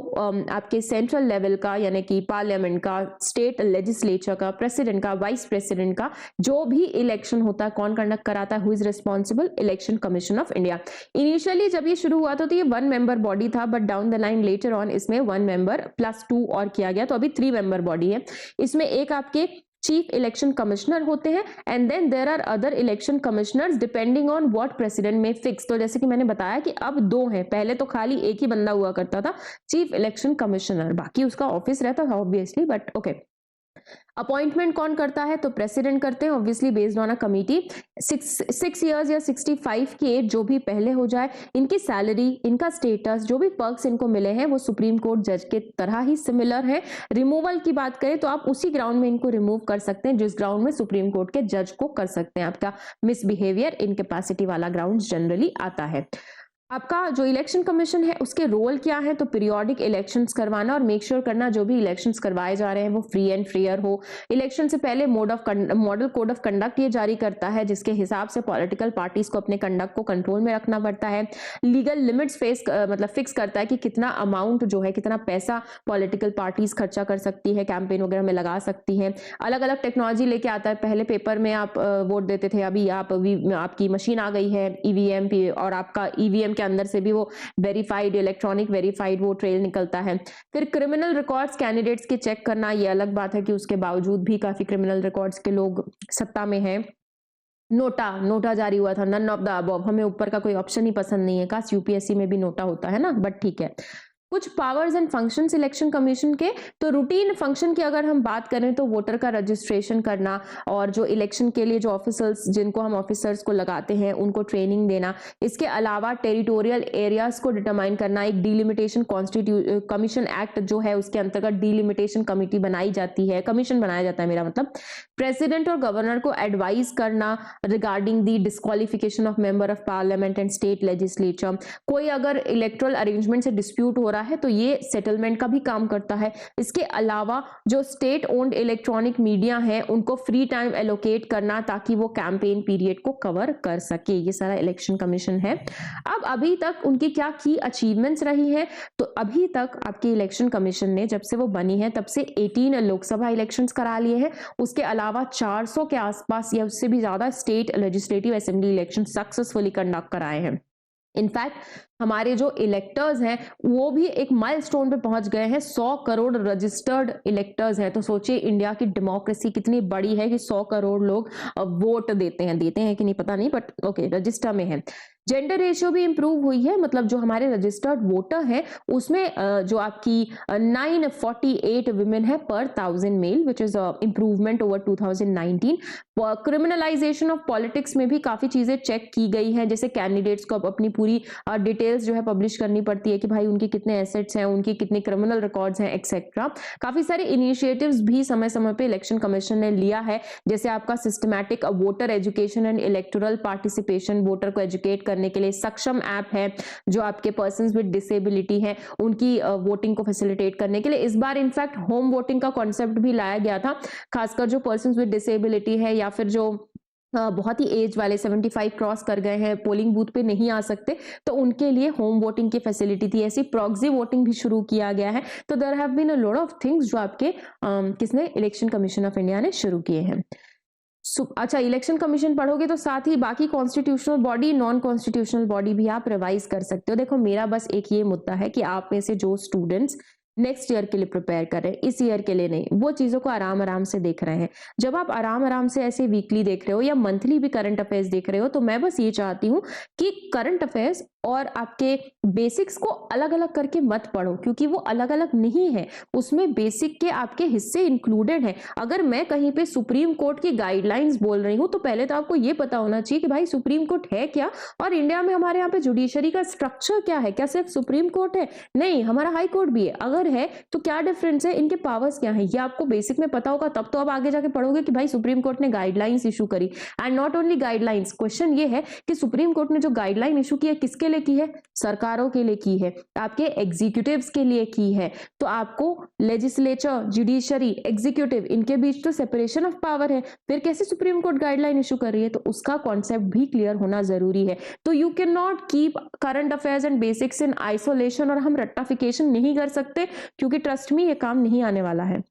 [SPEAKER 1] आपके सेंट्रल लेवल का यानी कि पार्लियामेंट का, स्टेट लेजिस्लेचर का, प्रेसिडेंट का, वाइस प्रेसिडेंट का जो भी इलेक्शन होता है, कौन कंडक्ट कराता है, who is responsible, election commission of India. Initially जब ये शुरू हुआ तो ये 1 मेंबर बॉडी था, but down the line later on इसमें 1 मेंबर +2 और किया गया, तो अभी 3 मेंबर बॉडी है। इसमें एक आपके चीफ इलेक्शन कमिश्नर होते हैं, and then there are other election commissioners depending on what president में फिक्स। तो जैसे कि मैंने बताया कि अब दो हैं, पहले तो खाली एक ही बंदा हुआ करता था, चीफ इलेक्शन कमिश्नर, बाकी उसका ऑफिस रहता था ऑब्वियसली, बट ओके। अपॉइंटमेंट कौन करता है? तो प्रेसिडेंट करते हैं, obviously based on a committee. 6 years या 65 की एज जो भी पहले हो जाए। इनकी सैलरी, इनका स्टेटस, जो भी पर्क्स इनको मिले हैं वो सुप्रीम कोर्ट जज के तरह ही सिमिलर है। रिमूवल की बात करें तो आप उसी ग्राउंड में इनको रिमूव कर सकते हैं जिस ग्राउंड में सुप्रीम कोर्ट के जज को कर सकते हैं। आपका मिसबिहेवियर, इनकेपेसिटी वाला ग्राउंड जनरली आता है। आपका जो इलेक्शन कमीशन है उसके रोल क्या है? तो पीरियोडिक इलेक्शंस करवाना और मेक श्योर करना जो भी इलेक्शंस करवाए जा रहे हैं वो फ्री एंड फेयर हो। इलेक्शन से पहले मॉडल कोड ऑफ कंडक्ट ये जारी करता है जिसके हिसाब से पॉलिटिकल पार्टीज को अपने कंडक्ट को कंट्रोल में रखना पड़ता है। लीगल लिमिट्स फिक्स करता है कि कितना अमाउंट जो है, कितना पैसा पॉलिटिकल पार्टीज खर्चा कर सकती है, कैंपेन वगैरह में लगा सकती है। अलग अलग टेक्नोलॉजी लेके आता है। पहले पेपर में आप वोट देते थे, अभी आपकी मशीन आ गई है ईवीएम पे, और आपका ईवीएम के अंदर से भी वो वेरीफाइड, इलेक्ट्रॉनिक वेरीफाइड वो ट्रेल निकलता है। फिर क्रिमिनल रिकॉर्ड्स कैंडिडेट्स के चेक करना, ये अलग बात है कि उसके बावजूद भी काफी क्रिमिनल रिकॉर्ड्स के लोग सत्ता में हैं। नोटा जारी हुआ था, नन ऑफ द अबव, हमें ऊपर का कोई ऑप्शन ही पसंद नहीं है, काश यूपीएससी में भी नोटा होता है ना, बट ठीक है। कुछ powers and functions election commission के, तो रूटीन फंक्शन की अगर हम बात करें तो वोटर का रजिस्ट्रेशन करना, और जो इलेक्शन के लिए जो ऑफिसर्स, जिनको हम ऑफिसर्स को लगाते हैं उनको ट्रेनिंग देना। इसके अलावा टेरिटोरियल एरियाज को डिटरमाइन करना। एक डिलिमिटेशन कमीशन एक्ट जो है उसके अंतर्गत डिलिमिटेशन कमिटी बनाई जाती है, कमीशन बनाया जाता है मेरा मतलब। प्रेसिडेंट और गवर्नर को एडवाइज करना regarding the disqualification of member of parliament and state legislature. कोई अगर इलेक्टोरल अरेंजमेंट से डिस्प्यूट हो रहा है तो ये सेटलमेंट का भी काम करता है। इसके अलावा जो स्टेट ओन्ड इलेक्ट्रॉनिक मीडिया है उनको फ्री टाइम एलोकेट करना ताकि वो कैंपेन पीरियड को कवर कर सके। ये सारा इलेक्शन कमीशन है। अब अभी तक उनकी क्या की अचीवमेंट्स रही है? तो अभी तक आपकी इलेक्शन कमीशन ने जब से वो बनी है तब से 18 लोकसभा इलेक्शंस करा लिए हैं। उसके अलावा 400 के आसपास या उससे भी ज्यादा state legislative assembly election successfully conduct कराए हैं। इनफैक्ट हमारे जो इलेक्टर्स हैं वो भी एक माइलस्टोन पे पहुंच गए हैं, 100 करोड़ रजिस्टर्ड इलेक्टर्स हैं। तो सोचिए इंडिया की डेमोक्रेसी कितनी बड़ी है कि 100 करोड़ लोग वोट देते हैं कि नहीं पता नहीं, बट ओके, रजिस्टर में है। जेंडर रेशियो भी इंप्रूव हुई है, मतलब जो हमारे रजिस्टर्ड वोटर हैं उसमें जो आपकी 948 विमेन है पर 1000 male, which is improvement over 2019। Criminalisation of politics में भी काफी चीजें चेक की गई हैं, जैसे कैंडिडेट्स को अब अपनी पूरी डिटेल्स जो है पब्लिश करनी पड़ती है कि भाई उनके कितने एसेट्स हैं, उनकी कितनी क्रिमिनल रिकॉर्ड्स हैं, एक्सेट्रा। काफी सारे इनिशिएटिव्स भी समय समय पे इलेक्शन कमीशन ने लिया है, जैसे आपका systematic voter education and electoral participation. Voter को एजुकेट करने के लिए सक्षम ऐप है जो आपके पर्सन्स विद डिसेबिलिटी हैं उनकी वोटिंग को फैसिलिटेट करने के लिए। इस बार इनफैक्ट होम वोटिंग का कॉन्सेप्ट भी लाया गया था, खासकर जो पर्सन्स विद डिसेबिलिटी है या फिर जो बहुत ही एज वाले 75 क्रॉस कर गए हैं, पोलिंग बूथ पे नहीं आ सकते, तो उनके लिए होम वोटिंग की फैसिलिटी थी। ऐसी प्रॉक्सी वोटिंग भी शुरू किया गया है। तो there have been a lot of things जो आपके किसने, इलेक्शन कमीशन ऑफ इंडिया ने शुरू किए हैं। अच्छा, इलेक्शन कमीशन पढ़ोगे तो साथ ही बाकी constitutional body, non constitutional body भी आप रिवाइज कर सकते हो। देखो मेरा बस एक ये मुद्दा है कि आप में से जो स्टूडेंट्स नेक्स्ट ईयर के लिए प्रिपेयर कर रहे हैं, इस ईयर के लिए नहीं, वो चीजों को आराम आराम से देख रहे हैं। जब आप आराम आराम से ऐसे वीकली देख रहे हो या मंथली भी करंट अफेयर्स देख रहे हो, तो मैं बस ये चाहती हूँ कि करंट अफेयर्स और आपके बेसिक्स को अलग अलग करके मत पढ़ो, क्योंकि वो अलग अलग नहीं है, उसमें बेसिक के आपके हिस्से इंक्लूडेड हैं। अगर मैं कहीं पे सुप्रीम कोर्ट की गाइडलाइंस बोल रही हूँ तो पहले तो आपको ये पता होना चाहिए कि भाई सुप्रीम कोर्ट है क्या, और इंडिया में हमारे यहाँ पे जुडिशरी का स्ट्रक्चर क्या है। क्या सिर्फ सुप्रीम कोर्ट है? नहीं, हमारा हाई कोर्ट भी है। अगर है तो क्या डिफरेंस है, इनके पावर्स क्या है, ये आपको बेसिक में पता होगा, तब तो आप आगे जाके पढ़ोगे कि भाई सुप्रीम कोर्ट ने गाइडलाइंस इशू करी। And not only guidelines, question ये है कि सुप्रीम कोर्ट ने जो गाइडलाइन इशू की है किसके लिए की है? सरकारों के लिए की है, आपके एग्जीक्यूटिव्स के लिए की है। तो आपको लेजिस्लेचर, जुडिशरी, एग्जीक्यूटिव, इनके बीच तो सेपरेशन ऑफ पावर है, फिर कैसे सुप्रीम कोर्ट गाइडलाइन इशू कर रही है? तो उसका कॉन्सेप्ट भी क्लियर होना जरूरी है। तो you can not keep current affairs and basics in isolation, और हम रट्टाफिकेशन नहीं कर सकते, क्योंकि ट्रस्ट में ये काम नहीं आने वाला है।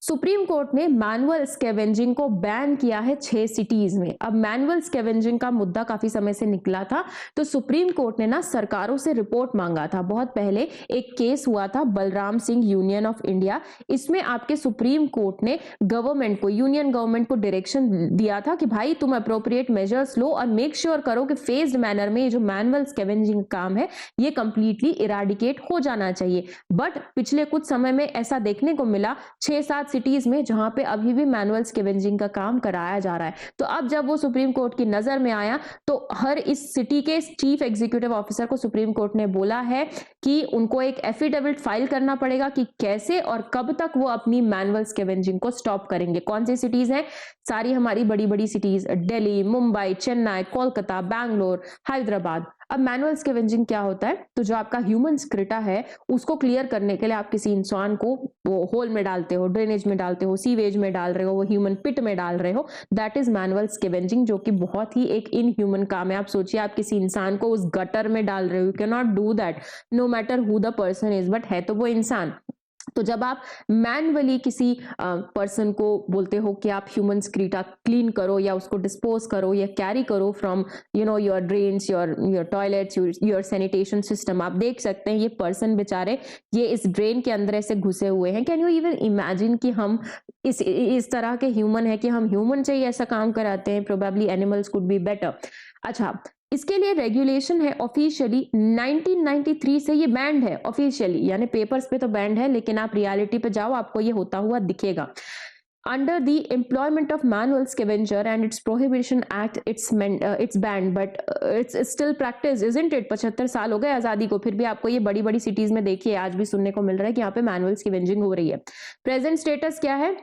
[SPEAKER 1] सुप्रीम कोर्ट ने मैनुअल स्कैवेंजिंग को बैन किया है 6 सिटीज में। अब मैनुअल स्कैवेंजिंग का मुद्दा काफी समय से निकला था, तो सुप्रीम कोर्ट ने ना सरकारों से रिपोर्ट मांगा था। बहुत पहले एक केस हुआ था Balram Singh union of India, इसमें आपके सुप्रीम कोर्ट ने गवर्नमेंट को, यूनियन गवर्नमेंट को डायरेक्शन दिया था कि भाई तुम अप्रोप्रिएट मेजर्स लो और मेक श्योर करो कि फेज्ड मैनर में ये जो मैनुअल स्कैवेंजिंग काम है ये कंप्लीटली इराडिकेट हो जाना चाहिए। बट पिछले कुछ समय में ऐसा देखने को मिला 6-7 सिटीज में जहां पे अभी भी मैनुअल स्कैवेंजिंग का काम कराया जा रहा है। तो अब जब वो सुप्रीम कोर्ट की नजर में आया तो हर इस सिटी के चीफ एग्जीक्यूटिव ऑफिसर को सुप्रीम कोर्ट ने बोला है कि उनको एक एफिडेविट फाइल करना पड़ेगा कि कैसे और कब तक वो अपनी मैनुअल स्कैवेंजिंग को स्टॉप करेंगे। कौन सी सिटीज हैं? सारी हमारी बड़ी बड़ी सिटीज, दिल्ली, मुंबई, चेन्नई, कोलकाता, बैंगलोर, हैदराबाद। अब मैनुअल स्कैवेंजिंग क्या होता है? तो जो आपका ह्यूमन स्क्रिटा है उसको क्लियर करने के लिए आप किसी इंसान को वो होल में डालते हो, ड्रेनेज में डालते हो, सीवेज में डाल रहे हो, वो ह्यूमन पिट में डाल रहे हो, दैट इज मैनुअल स्कैवेंजिंग, जो कि बहुत ही एक इनह्यूमन काम है। आप सोचिए आप किसी इंसान को उस गटर में डाल रहे हो, you can not do that no matter who the person is, but है तो वो इंसान। तो जब आप मैनुअली किसी पर्सन को बोलते हो कि आप ह्यूमन स्क्रीटा क्लीन करो या उसको डिस्पोज करो या कैरी करो from your drains, your toilets, your sanitation system, आप देख सकते हैं ये पर्सन बेचारे ये इस ड्रेन के अंदर ऐसे घुसे हुए हैं। कैन यू इवन इमेजिन कि हम इस तरह के ह्यूमन है कि हम ह्यूमन से ही ऐसा काम कराते हैं? Probably animals could be better. अच्छा, इसके लिए रेगुलेशन है ऑफिशियली 1993 से ये बैंड है ऑफिशियली, यानी पेपर्स पे तो बैंड है लेकिन आप रियलिटी पे जाओ आपको ये होता हुआ दिखेगा। Under the Employment of Manual Scavenger and its Prohibition Act, it's banned, but it's still practiced, isn't it? 75 साल हो गए आजादी को, फिर भी आपको ये बड़ी बड़ी सिटीज में देखिए आज भी सुनने को मिल रहा है कि यहाँ पे मैनुअल स्कैवेंजिंग हो रही है। प्रेजेंट स्टेटस क्या है?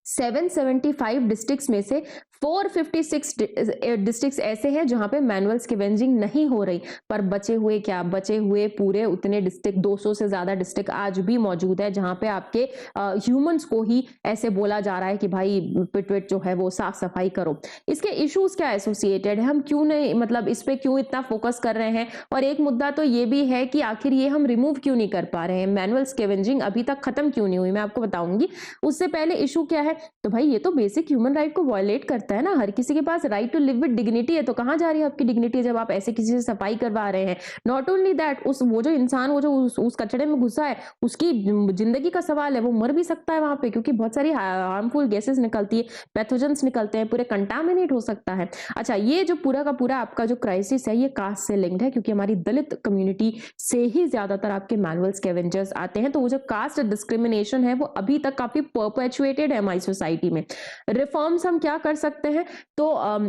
[SPEAKER 1] 775 डिस्ट्रिक्ट्स में से 456 डिस्ट्रिक्ट्स ऐसे हैं जहां पे मैनुअल स्कैवेंजिंग नहीं हो रही, पर बचे हुए क्या? बचे हुए पूरे उतने डिस्ट्रिक्ट, 200 से ज्यादा डिस्ट्रिक्ट आज भी मौजूद है जहां पे आपके ह्यूमंस को ही ऐसे बोला जा रहा है कि भाई पिट जो है वो साफ सफाई करो। इसके इश्यूज क्या एसोसिएटेड है? हम क्यों नहीं, मतलब इस पे क्यों इतना फोकस कर रहे हैं? और एक मुद्दा तो ये भी है कि आखिर ये हम रिमूव क्यों नहीं कर पा रहे हैं? मैनुअल स्कैवेंजिंग अभी तक खत्म क्यों नहीं हुई? मैं आपको बताऊंगी। उससे पहले इशू क्या है? तो भाई ये तो बेसिक ह्यूमन राइट को वायलेट करता है ना। हर किसी के पास right to live with dignity है, तो कहां जा रही है आपकी डिग्निटी जब आप ऐसे किसी से सफाई करवा रहे हैं? नॉट ओनली दैट, वो जो इंसान वो जो उस कचड़े में घुसा है उसकी जिंदगी का सवाल है, वो मर भी सकता है वहां पे क्योंकि बहुत सारी हार्मफुल गैसेस निकलती है, पैथोजेंस निकलते हैं, पूरे कंटामिनेट हो सकता है। अच्छा, ये जो पूरा का पूरा आपका जो क्राइसिस है ये कास्ट से लिंक्ड है क्योंकि हमारी दलित कम्युनिटी से ही ज्यादातर आपके मैनुअल स्कैवेंजर्स आते हैं। तो वो जो कास्ट डिस्क्रिमिनेशन है वो अभी तक काफी परपेचुएटेड है हमारी सोसाइटी में। रिफॉर्म्स हम क्या कर सकते हैं? तो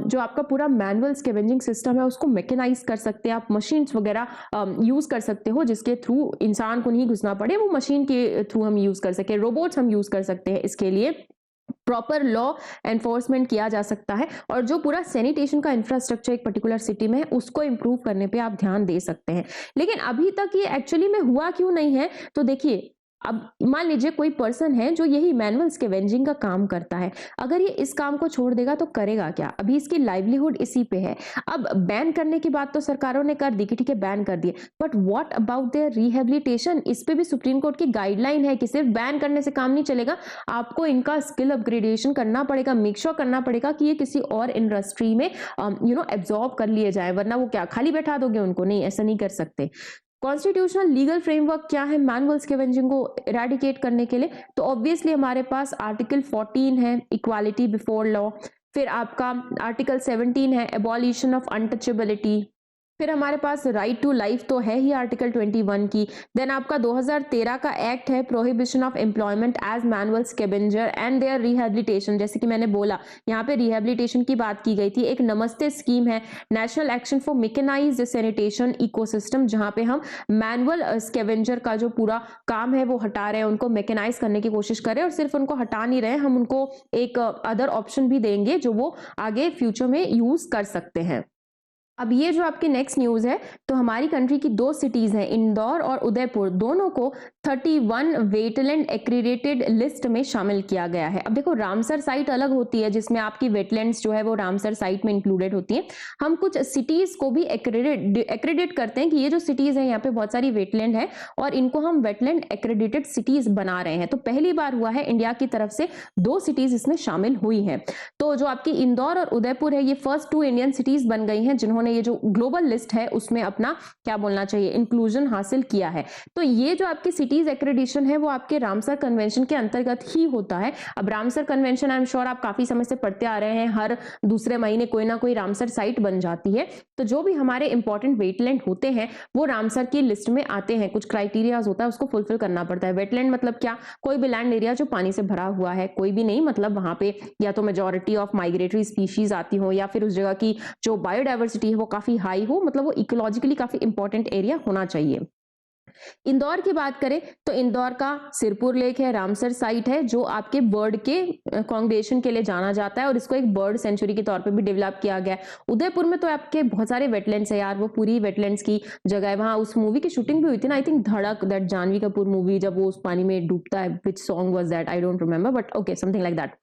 [SPEAKER 1] जो आपका पूरा मैनुअल स्कैवेंजिंग सिस्टम है उसको मैकेनाइज कर सकते हैं आप, मशीन्स वगैरह यूज कर सकते हो जिसके थ्रू इंसान को नहीं घुसना पड़े, वो मशीन के थ्रू हम यूज कर सके, रोबोट्स हम यूज कर सकते हैं। इसके लिए प्रॉपर लॉ एनफोर्समेंट किया जा सकता है और जो पूरा सैनिटेशन का इंफ्रास्ट्रक्चर एक पर्टिकुलर सिटी में है उसको इंप्रूव करने पे आप ध्यान दे सकते हैं। लेकिन अभी तक ये एक्चुअली में हुआ क्यों नहीं है? तो देखिए, अब मान लीजिए कोई पर्सन है जो यही मैनुअल स्कैवेंजिंग का काम करता है, अगर ये इस काम को छोड़ देगा तो करेगा क्या? अभी इसकी लाइवलीहुड इसी पे है। अब बैन करने की बात तो सरकारों ने कर दी कि ठीक है बैन कर दिए, but what about their rehabilitation? इस पे भी सुप्रीम कोर्ट की गाइडलाइन है कि सिर्फ बैन करने से काम नहीं चलेगा, आपको इनका स्किल अपग्रेडेशन करना पड़ेगा, मेक श्योर करना पड़ेगा कि ये किसी और इंडस्ट्री में एब्जॉर्ब कर लिए जाए, वरना वो क्या खाली बैठा दोगे उनको? नहीं, ऐसा नहीं कर सकते। कॉन्स्टिट्यूशनल लीगल फ्रेमवर्क क्या है मैनुअल स्कैवेंजिंग को इरेडिकेट करने के लिए? तो ऑब्वियसली हमारे पास आर्टिकल 14 है इक्वालिटी बिफोर लॉ, फिर आपका आर्टिकल 17 है एबॉलिशन ऑफ अनटचेबिलिटी, फिर हमारे पास राइट टू लाइफ तो है ही आर्टिकल 21 की, देन आपका 2013 का एक्ट है prohibition of employment as manual scavenger and their rehabilitation. जैसे कि मैंने बोला यहाँ पे रिहेबिलिटेशन की बात की गई थी। एक नमस्ते स्कीम है, national action for mechanised sanitation ecosystem, जहाँ पे हम मैनुअल स्कैवेंजर का जो पूरा काम है वो हटा रहे हैं, उनको मैकेनाइज करने की कोशिश करें और सिर्फ उनको हटा नहीं रहे, हम उनको एक अदर ऑप्शन भी देंगे जो वो आगे फ्यूचर में यूज कर सकते हैं। अब ये जो आपकी नेक्स्ट न्यूज है, तो हमारी कंट्री की 2 सिटीज हैं इंदौर और उदयपुर, दोनों को 31 वेटलैंड एक्रीडेटेड लिस्ट में शामिल किया गया है। अब देखो रामसर साइट अलग होती है जिसमें आपकी वेटलैंड्स जो है वो रामसर साइट में इंक्लूडेड होती है। हम कुछ सिटीज को भी एक्रेडिट करते हैं कि ये जो सिटीज है यहाँ पे बहुत सारी वेटलैंड है और इनको हम वेटलैंड एक्रेडिटेड सिटीज बना रहे हैं। तो पहली बार हुआ है इंडिया की तरफ से 2 सिटीज इसमें शामिल हुई हैं। तो जो आपकी इंदौर और उदयपुर है ये फर्स्ट 2 इंडियन सिटीज बन गई हैं जिन्होंने ये जो ग्लोबल लिस्ट है उसमें अपना क्या बोलना चाहिए इंक्लूजन हासिल किया है। तो ये जो आपकी सिटीज एक्रेडिशन है वो आपके रामसर कन्वेंशन के अंतर्गत ही होता है। अब Ramsar convention I am sure आप काफी समय से पढ़ते आ रहे हैं, हर दूसरे महीने कोई ना कोई रामसर साइट बन जाती है। तो जो भी हमारे इंपॉर्टेंट वेटलैंड होते हैं वो रामसर की लिस्ट में आते हैं। कुछ क्राइटेरियाज होता है उसको फुलफिल करना पड़ता है। वेटलैंड मतलब क्या, कोई भी लैंड एरिया जो पानी से भरा हुआ है, कोई भी नहीं, मतलब वहां पे या तो मेजॉरिटी ऑफ माइग्रेटरी स्पीशीज आती हो या फिर उस जगह की जो बायोडाइवर्सिटी है वो काफी हाई हो, मतलब वो इकोलॉजिकली काफी इंपॉर्टेंट एरिया होना चाहिए। इंदौर की बात करें तो इंदौर का सिरपुर लेक है, रामसर साइट है जो आपके बर्ड के कांग्रेगेशन के लिए जाना जाता है और इसको एक बर्ड सेंचुरी के तौर पे भी डेवलप किया गया है। उदयपुर में तो आपके बहुत सारे वेटलैंड्स है यार, वो पूरी वेटलैंड्स की जगह है। वहां उस मूवी की शूटिंग भी हुई थी ना, I think Dhadak, that Janhvi Kapoor movie, जब वो उस पानी में डूबता है। Which song was that, I don't remember, but okay something like that.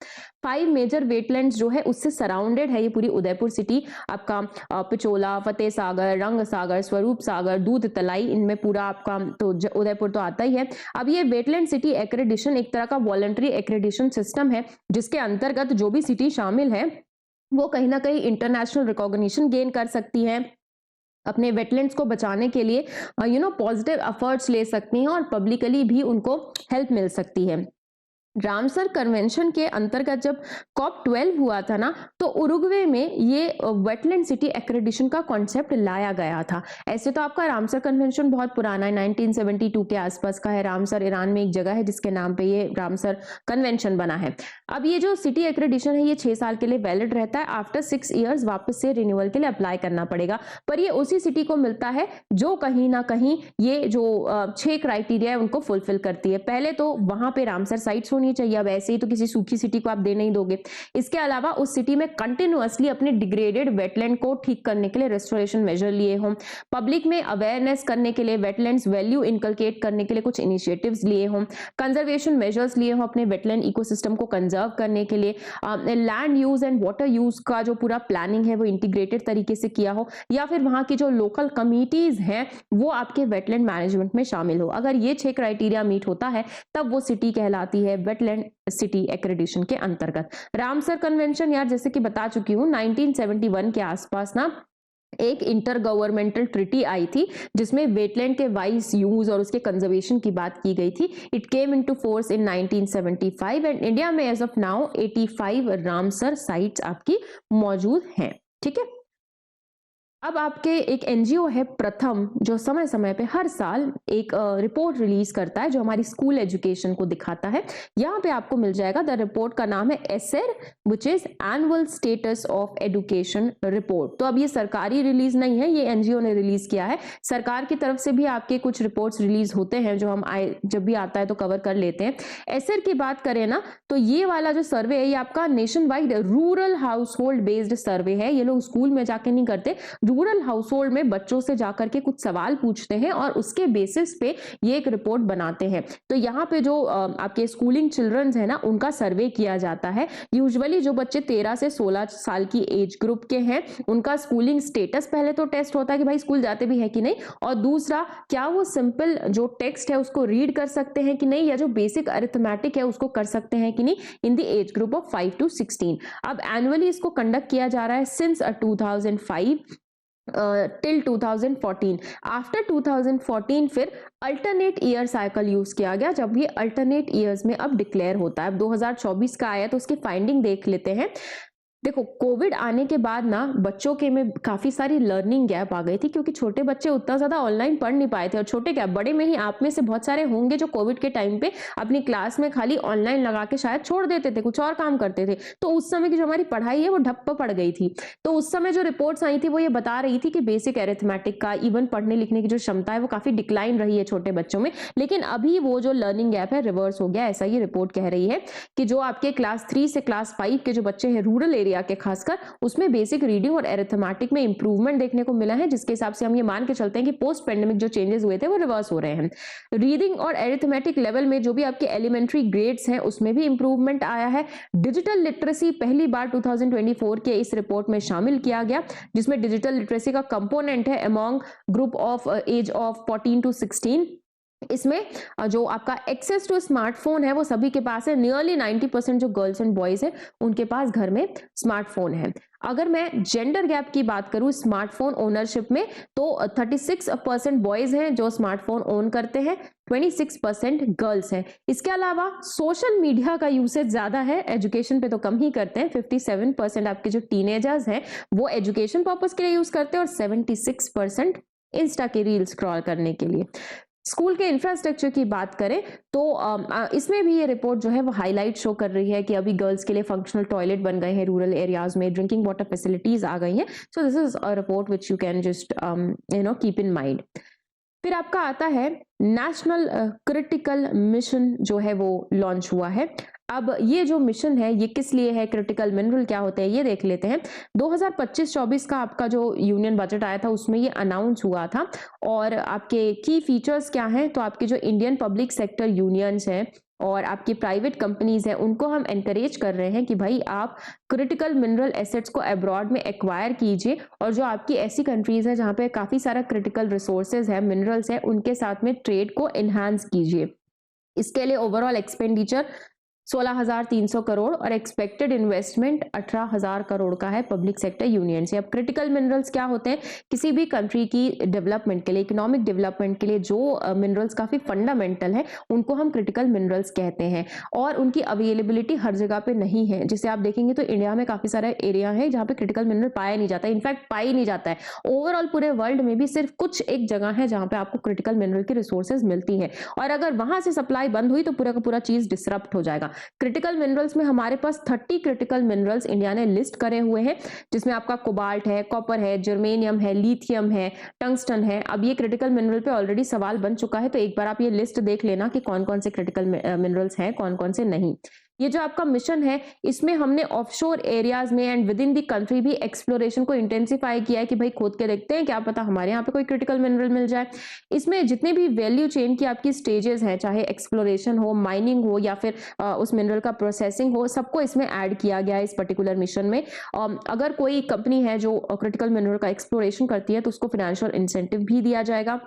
[SPEAKER 1] 5 major wetlands जो है उससे सराउंडेड है ये पूरी उदयपुर सिटी। आपका पिचोला, फतेह सागर, रंग सागर, स्वरूप सागर, दूध तलाई, इनमें पूरा आपका तो उदयपुर तो आता ही है। अब ये वेटलैंड सिटी एक्रेडिशन एक तरह का वॉलंटरी एक्रेडिशन सिस्टम है जिसके अंतर्गत जो भी सिटी शामिल है वो कहीं ना कहीं इंटरनेशनल रिकॉग्निशन गेन कर सकती है, अपने वेटलैंड्स को बचाने के लिए पॉजिटिव एफर्ट्स ले सकती हैं और पब्लिकली भी उनको हेल्प मिल सकती है। रामसर कन्वेंशन के अंतर्गत जब COP12 हुआ था ना तो उरुग्वे में ये वेटलैंड सिटी एक्रेडिशन का कॉन्सेप्ट लाया गया था। ऐसे तो आपका रामसर कन्वेंशन बहुत पुराना है, 1972 के आसपास का है। रामसर ईरान में एक जगह है जिसके नाम पे ये रामसर कन्वेंशन बना है। अब ये जो सिटी एक्रेडिशन है ये 6 साल के लिए वैलिड रहता है। आफ्टर 6 ईयर्स वापस से रिन्यूअल के लिए अप्लाई करना पड़ेगा, पर ये उसी सिटी को मिलता है जो कहीं ना कहीं ये जो 6 क्राइटेरिया है उनको फुलफिल करती है। पहले तो वहां पे रामसर साइट्स होनी चाहिए, अब ऐसे ही तो किसी सूखी सिटी को आप दे नहीं दोगे। इसके अलावा उस सिटी में कंटिन्यूअसली अपने डिग्रेडेड वेटलैंड को ठीक करने के लिए रेस्टोरेशन मेजर लिए हों, पब्लिक में अवेयरनेस करने के लिए वेटलैंड्स वैल्यू इनकलकेट करने के लिए कुछ इनिशिएटिव्स लिए हों, कंजर्वेशन मेजर्स लिए हों अपने वेटलैंड इकोसिस्टम को कंजर्व करने के लिए, land use and water use का जो पूरा प्लानिंग है वो इंटीग्रेटेड तरीके से किया हो, या फिर वहां की जो लोकल कमिटीज हैं वो आपके वेटलैंड मैनेजमेंट में शामिल हो। अगर ये 6 क्राइटेरिया मीट होता है तब वो सिटी कहलाती है वेटलैंड सिटी एक्रेडिशन के अंतर्गत। रामसर कन्वेंशन यार जैसे कि बता चुकी हूं 1971 के आसपास ना एक इंटर गवर्नमेंटल ट्रिटी आई थी जिसमें वेटलैंड के वाइज यूज और उसके कंजर्वेशन की बात की गई थी। It came into force in 1975 and India में as of now 85 Ramsar sites आपकी मौजूद हैं। ठीक है, अब आपके एक एनजीओ है प्रथम जो समय समय पे हर साल एक रिपोर्ट रिलीज करता है जो हमारी स्कूल एजुकेशन को दिखाता है। यहाँ पे आपको मिल जाएगा, द रिपोर्ट का नाम है ASER which is Annual Status of Education Report. तो अब ये सरकारी रिलीज नहीं है, ये एनजीओ ने रिलीज किया है। सरकार की तरफ से भी आपके कुछ रिपोर्ट्स रिलीज होते हैं जो हम जब भी आता है तो कवर कर लेते हैं। एसएर की बात करें ना तो ये वाला जो सर्वे है ये आपका nation wide rural house hold based सर्वे है। ये लोग स्कूल में जाके नहीं करते, रूरल हाउस होल्ड में बच्चों से जाकर के कुछ सवाल पूछते हैं और उसके बेसिस पे ये एक रिपोर्ट बनाते हैं। तो यहाँ पे जो आपके स्कूलिंग चिल्ड्रंस है ना उनका सर्वे किया जाता है। यूजुअली जो बच्चे 13 से 16 साल की एज ग्रुप के हैं उनका स्कूलिंग स्टेटस पहले तो टेस्ट होता है कि भाई स्कूल जाते भी है कि नहीं, और दूसरा क्या वो सिंपल जो टेक्स्ट है उसको रीड कर सकते हैं कि नहीं, या जो बेसिक अरिथमेटिक है उसको कर सकते हैं कि नहीं in the age group of 5 to 16। अब एनुअली इसको कंडक्ट किया जा रहा है सिंस 2005 टिल 2014। आफ्टर 2014 फिर अल्टरनेट ईयर साइकिल यूज किया गया, जब ये अल्टरनेट ईयर्स में अब डिक्लेयर होता है। अब 2024 का आया तो उसकी फाइंडिंग देख लेते हैं। देखो कोविड आने के बाद ना बच्चों के में काफी सारी लर्निंग गैप आ गई थी क्योंकि छोटे बच्चे उतना ज्यादा ऑनलाइन पढ़ नहीं पाए थे, और छोटे क्या बड़े में ही आप में से बहुत सारे होंगे जो कोविड के टाइम पे अपनी क्लास में खाली ऑनलाइन लगा के शायद छोड़ देते थे, कुछ और काम करते थे। तो उस समय की जो हमारी पढ़ाई है वो ठप्प पड़ गई थी। तो उस समय जो रिपोर्ट्स आई थी वो ये बता रही थी कि बेसिक एरिथमेटिक का इवन पढ़ने लिखने की जो क्षमता है वो काफी डिक्लाइन रही है छोटे बच्चों में। लेकिन अभी वो जो लर्निंग गैप है रिवर्स हो गया, ऐसा ये रिपोर्ट कह रही है कि जो आपके क्लास 3 से क्लास 5 के जो बच्चे हैं रूरल एरिया एरिया के खासकर, उसमें बेसिक रीडिंग और एरिथमेटिक में इंप्रूवमेंट देखने को मिला है, जिसके हिसाब से हम ये मान के चलते हैं कि पोस्ट पेंडेमिक जो चेंजेस हुए थे वो रिवर्स हो रहे हैं। रीडिंग और एरिथमेटिक लेवल में जो भी आपके एलिमेंट्री ग्रेड्स हैं उसमें भी इंप्रूवमेंट आया है। डिजिटल लिटरेसी पहली बार 2024 के इस रिपोर्ट में शामिल किया गया, जिसमें डिजिटल लिटरेसी का कंपोनेंट है among group of age of 14 to 16। इसमें जो आपका एक्सेस टू स्मार्टफोन है वो सभी के पास है। नियरली 90% जो गर्ल्स एंड बॉयज हैं उनके पास घर में स्मार्टफोन है। अगर मैं जेंडर गैप की बात करूं स्मार्टफोन ओनरशिप में, तो 36% बॉयज हैं जो स्मार्टफोन ओन करते हैं, 26% गर्ल्स हैं। इसके अलावा सोशल मीडिया का यूसेज ज्यादा है, एजुकेशन पे तो कम ही करते हैं। 57% आपके जो टीनेजर्स हैं वो एजुकेशन पर्पस के लिए यूज करते हैं और 76% इंस्टा के रील स्क्रॉल करने के लिए। स्कूल के इंफ्रास्ट्रक्चर की बात करें तो इसमें भी ये रिपोर्ट जो है वो हाईलाइट शो कर रही है कि अभी गर्ल्स के लिए फंक्शनल टॉयलेट बन गए हैं रूरल एरियाज में, ड्रिंकिंग वाटर फैसिलिटीज आ गई हैं। So this is a report which you can just keep in mind. फिर आपका आता है नेशनल क्रिटिकल मिशन जो है वो लॉन्च हुआ है। अब ये जो मिशन है ये किस लिए है, क्रिटिकल मिनरल क्या होते हैं ये देख लेते हैं। 2025-24 का आपका जो यूनियन बजट आया था उसमें ये अनाउंस हुआ था, और आपके की फीचर्स क्या हैं, तो आपके जो इंडियन पब्लिक सेक्टर यूनियंस हैं और आपकी प्राइवेट कंपनीज हैं उनको हम एनकरेज कर रहे हैं कि भाई आप क्रिटिकल मिनरल एसेट्स को अब्रॉड में एक्वायर कीजिए, और जो आपकी ऐसी कंट्रीज है जहां पे काफी सारा क्रिटिकल रिसोर्सेज है, मिनरल्स है, उनके साथ में ट्रेड को एनहांस कीजिए। इसके लिए ओवरऑल एक्सपेंडिचर 16,300 करोड़ और एक्सपेक्टेड इन्वेस्टमेंट 18,000 करोड़ का है पब्लिक सेक्टर यूनियन से। अब क्रिटिकल मिनरल्स क्या होते हैं, किसी भी कंट्री की डेवलपमेंट के लिए, इकोनॉमिक डेवलपमेंट के लिए जो मिनरल्स काफी फंडामेंटल है उनको हम क्रिटिकल मिनरल्स कहते हैं, और उनकी अवेलेबिलिटी हर जगह पे नहीं है। जिसे आप देखेंगे तो इंडिया में काफी सारा एरिया है जहां पे क्रिटिकल मिनरल पाया नहीं जाता है, इनफैक्ट पाया ही नहीं जाता है। ओवरऑल पूरे वर्ल्ड में भी सिर्फ कुछ एक जगह है जहां पे आपको क्रिटिकल मिनरल की रिसोर्सेज मिलती है, और अगर वहां से सप्लाई बंद हुई तो पूरा का पूरा चीज डिसरप्ट हो जाएगा। क्रिटिकल मिनरल्स में हमारे पास 30 क्रिटिकल मिनरल्स इंडिया ने लिस्ट करे हुए हैं, जिसमें आपका कोबाल्ट है, कॉपर है, जर्मेनियम है, लिथियम है, टंगस्टन है। अब ये क्रिटिकल मिनरल पे ऑलरेडी सवाल बन चुका है, तो एक बार आप ये लिस्ट देख लेना कि कौन कौन से क्रिटिकल मिनरल्स हैं, कौन कौन से नहीं। ये जो आपका मिशन है इसमें हमने ऑफशोर एरियाज में and with in the country भी एक्सप्लोरेशन को इंटेंसिफाई किया है कि भाई खोद के देखते हैं, क्या पता हमारे यहाँ पे कोई क्रिटिकल मिनरल मिल जाए। इसमें जितने भी वैल्यू चेन की आपकी स्टेजेस हैं, चाहे एक्सप्लोरेशन हो, माइनिंग हो, या फिर उस मिनरल का प्रोसेसिंग हो, सबको इसमें ऐड किया गया है इस पर्टिकुलर मिशन में। अगर कोई कंपनी है जो क्रिटिकल मिनरल का एक्सप्लोरेशन करती है तो उसको फाइनेंशियल इंसेंटिव भी दिया जाएगा।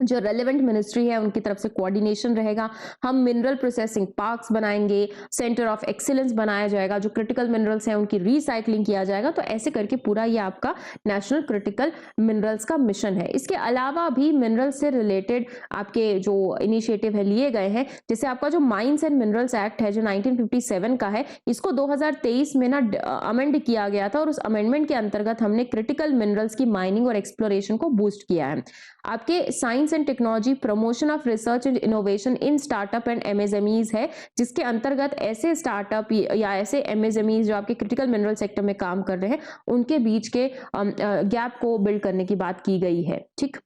[SPEAKER 1] जो रेलेवेंट मिनिस्ट्री है उनकी तरफ से कोऑर्डिनेशन रहेगा। हम मिनरल प्रोसेसिंग पार्क्स बनाएंगे, सेंटर ऑफ एक्सीलेंस बनाया जाएगा, जो क्रिटिकल मिनरल्स हैं उनकी रिसाइकलिंग किया जाएगा। तो ऐसे करके पूरा ये आपका नेशनल क्रिटिकल मिनरल्स का मिशन है। इसके अलावा भी मिनरल से रिलेटेड आपके जो इनिशिएटिव है लिए गए हैं, जैसे आपका जो माइंस एंड मिनरल्स एक्ट है जो 1957 का है, इसको 2023 में ना अमेंड किया गया था, और उस अमेंडमेंट के अंतर्गत हमने क्रिटिकल मिनरल्स की माइनिंग और एक्सप्लोरेशन को बूस्ट किया है। आपके science and technology promotion of research and innovation in startup and MSMEs है, जिसके अंतर्गत ऐसे स्टार्टअप या ऐसे एमएसएमईज जो आपके क्रिटिकल मिनरल सेक्टर में काम कर रहे हैं उनके बीच के गैप को बिल्ड करने की बात की गई है। ठीक।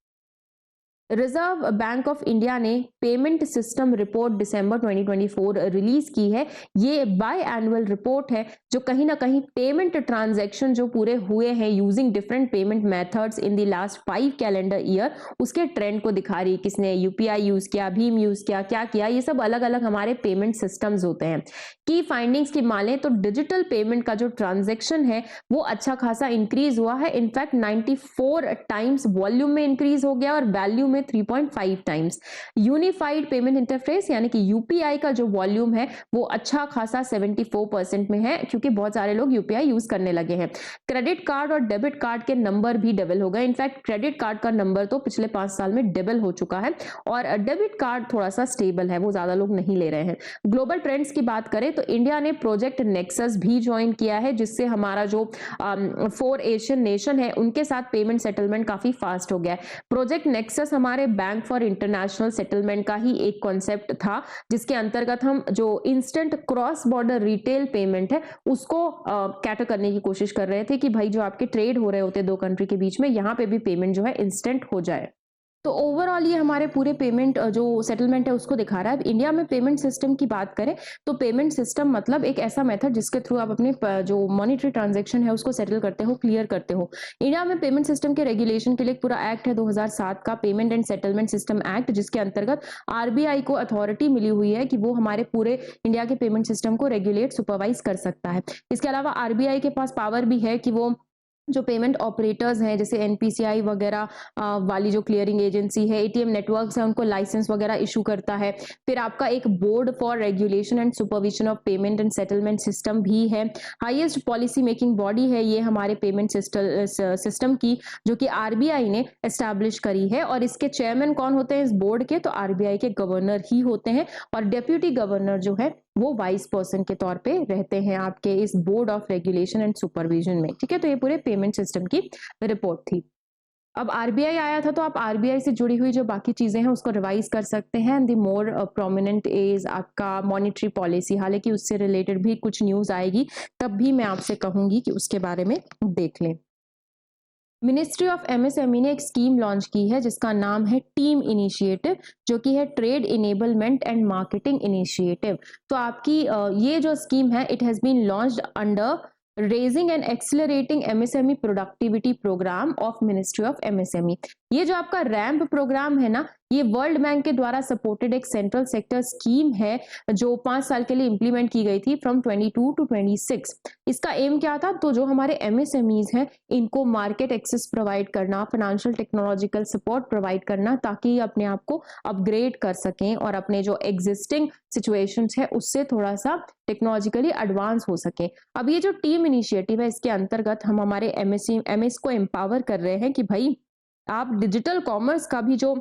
[SPEAKER 1] रिजर्व बैंक ऑफ इंडिया ने पेमेंट सिस्टम रिपोर्ट दिसंबर 2024 रिलीज की है। ये बाय एनुअल रिपोर्ट है जो कहीं ना कहीं पेमेंट ट्रांजैक्शन जो पूरे हुए हैं using different payment methods in the last 5 calendar year, उसके ट्रेंड को दिखा रही है। किसने यूपीआई यूज किया, भीम यूज किया, क्या किया, ये सब अलग अलग हमारे पेमेंट सिस्टम्स होते हैं। की फाइंडिंग्स की माने तो डिजिटल पेमेंट का जो ट्रांजेक्शन है वो अच्छा खासा इंक्रीज हुआ है। इनफैक्ट 94 टाइम्स वॉल्यूम में इंक्रीज हो गया और वैल्यू में 3.5 टाइम्स। यूनिफाइड पेमेंट इंटरफेस यानी कि यूपीआई का जो वॉल्यूम है वो अच्छा खासा 74% में है, क्योंकि बहुत सारे लोग यूपीआई यूज करने लगे हैं। क्रेडिट कार्ड और डेबिट कार्ड के नंबर भी डबल हो गए। इनफैक्ट क्रेडिट कार्ड का नंबर तो पिछले 5 साल में डबल हो चुका है, और डेबिट कार्ड थोड़ा सा स्टेबल है, वो ज्यादा लोग नहीं ले रहे हैं। ग्लोबल ट्रेंड्स की बात करें तो इंडिया ने प्रोजेक्ट नेक्सस भी ज्वाइन किया है, जिससे हमारा जो 4 एशियन नेशन है उनके साथ पेमेंट सेटलमेंट काफी फास्ट हो गया है। प्रोजेक्ट नेक्सस हमारे बैंक फॉर इंटरनेशनल सेटलमेंट का ही एक कॉन्सेप्ट था, जिसके अंतर्गत हम जो instant cross border retail payment है उसको कैटर करने की कोशिश कर रहे थे कि भाई जो आपके ट्रेड हो रहे होते हैं दो कंट्री के बीच में, यहाँ पे भी पेमेंट जो है इंस्टेंट हो जाए। तो ओवरऑल ये हमारे पूरे पेमेंट जो सेटलमेंट है उसको दिखा रहा है। अब इंडिया में पेमेंट सिस्टम की बात करें तो पेमेंट सिस्टम मतलब एक ऐसा मेथड जिसके थ्रू आप अपने जो मॉनेटरी ट्रांजैक्शन है उसको सेटल करते हो, क्लियर करते हो। इंडिया में पेमेंट सिस्टम के रेगुलेशन के लिए एक पूरा एक्ट है 2007 का, payment and settlement system act, जिसके अंतर्गत आरबीआई को अथॉरिटी मिली हुई है कि वो हमारे पूरे इंडिया के पेमेंट सिस्टम को रेगुलेट, सुपरवाइज कर सकता है। इसके अलावा आरबीआई के पास पावर भी है कि वो जो पेमेंट ऑपरेटर्स हैं जैसे एनपीसीआई वगैरह वाली जो क्लियरिंग एजेंसी है, एटीएम नेटवर्क्स है, उनको लाइसेंस वगैरह इशू करता है। फिर आपका एक board for regulation and supervision of payment and settlement system भी है। हाईएस्ट पॉलिसी मेकिंग बॉडी है ये हमारे पेमेंट सिस्टम की, जो कि आरबीआई ने एस्टैब्लिश करी है। और इसके चेयरमैन कौन होते हैं इस बोर्ड के? तो आरबीआई के गवर्नर ही होते हैं, और डेप्यूटी गवर्नर जो है वो वाइस पर्सन के तौर पे रहते हैं आपके इस board of regulation and supervision में। ठीक है, तो ये पूरे पेमेंट सिस्टम की रिपोर्ट थी। अब आरबीआई आया था तो आप आरबीआई से जुड़ी हुई जो बाकी चीजें हैं उसको रिवाइज कर सकते हैं। द मोर प्रोमिनेंट इज आपका मॉनेटरी पॉलिसी, हालांकि उससे रिलेटेड भी कुछ न्यूज आएगी, तब भी मैं आपसे कहूंगी कि उसके बारे में देख लें। मिनिस्ट्री ऑफ एमएसएमई ने एक स्कीम लॉन्च की है जिसका नाम है टीम इनिशिएटिव, जो कि है trade enablement and marketing initiative. तो आपकी ये जो स्कीम है it has been launched under raising and accelerating MSME productivity programme of ministry of MSME. ये जो आपका रैम्प प्रोग्राम है ना, ये वर्ल्ड बैंक के द्वारा सपोर्टेड एक सेंट्रल सेक्टर स्कीम है जो 5 साल के लिए इंप्लीमेंट की गई थी फ्रॉम 22 टू 26। इसका एम क्या था? तो जो हमारे एमएसएमईज हैं इनको मार्केट एक्सेस प्रोवाइड करना, फाइनेंशियल टेक्नोलॉजिकल सपोर्ट प्रोवाइड करना, ताकि अपने आप को अपग्रेड कर सकें और अपने जो एग्जिस्टिंग सिचुएशंस है उससे थोड़ा सा टेक्नोलॉजिकली एडवांस हो सके। अब ये जो टीम इनिशिएटिव है इसके अंतर्गत हम हमारे एमएस को एम्पावर कर रहे हैं कि भाई आप डिजिटल कॉमर्स का भी जो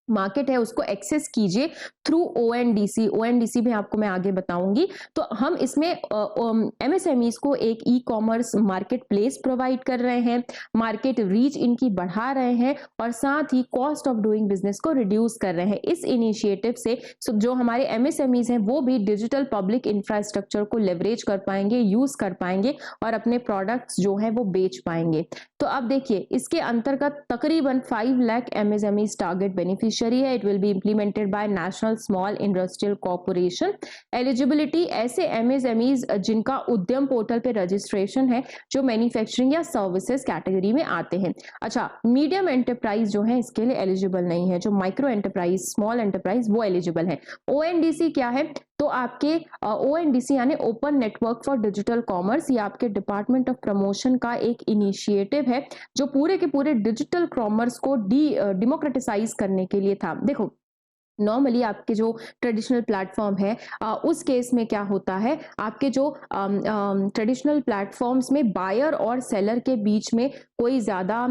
[SPEAKER 1] मार्केट है उसको एक्सेस कीजिए थ्रू ओएनडीसी। ओएनडीसी भी आपको मैं आगे बताऊंगी। तो हम इसमें एमएसएमईज को एक e commerce market place provide कर रहे हैं, मार्केट रीच इनकी बढ़ा रहे हैं, और साथ ही कॉस्ट ऑफ डूइंग बिजनेस को रिड्यूस कर रहे हैं। इस इनिशिएटिव से जो हमारे एमएसएमईज हैं वो भी डिजिटल पब्लिक इंफ्रास्ट्रक्चर को लेवरेज कर पाएंगे, यूज कर पाएंगे और अपने प्रोडक्ट्स जो है वो बेच पाएंगे। तो अब देखिए इसके अंतर्गत तकरीबन 5 लाख एमएसएमईज टारगेट बेनिफिशियरी है। It will be implemented bye national small industrial corporation. Eligibility ऐसे एमएसएमईज जिनका उद्यम पोर्टल पे रजिस्ट्रेशन है, जो मैन्युफैक्चरिंग या सर्विसेज कैटेगरी में आते हैं। अच्छा, मीडियम एंटरप्राइज जो है इसके लिए एलिजिबल नहीं है, जो माइक्रो एंटरप्राइज, स्मॉल एंटरप्राइज वो एलिजिबल है। ओएनडीसी क्या है? तो आपके ओएनडीसी यानी open network for digital commerce, ये आपके डिपार्टमेंट ऑफ प्रमोशन का एक इनिशिएटिव है जो पूरे के पूरे डिजिटल कॉमर्स को डिमोक्रेटिसाइज करने के लिए था। देखो नॉर्मली आपके जो ट्रेडिशनल प्लेटफॉर्म है उस केस में क्या होता है, आपके जो ट्रेडिशनल प्लेटफॉर्म्स में बायर और सेलर के बीच में कोई ज़्यादा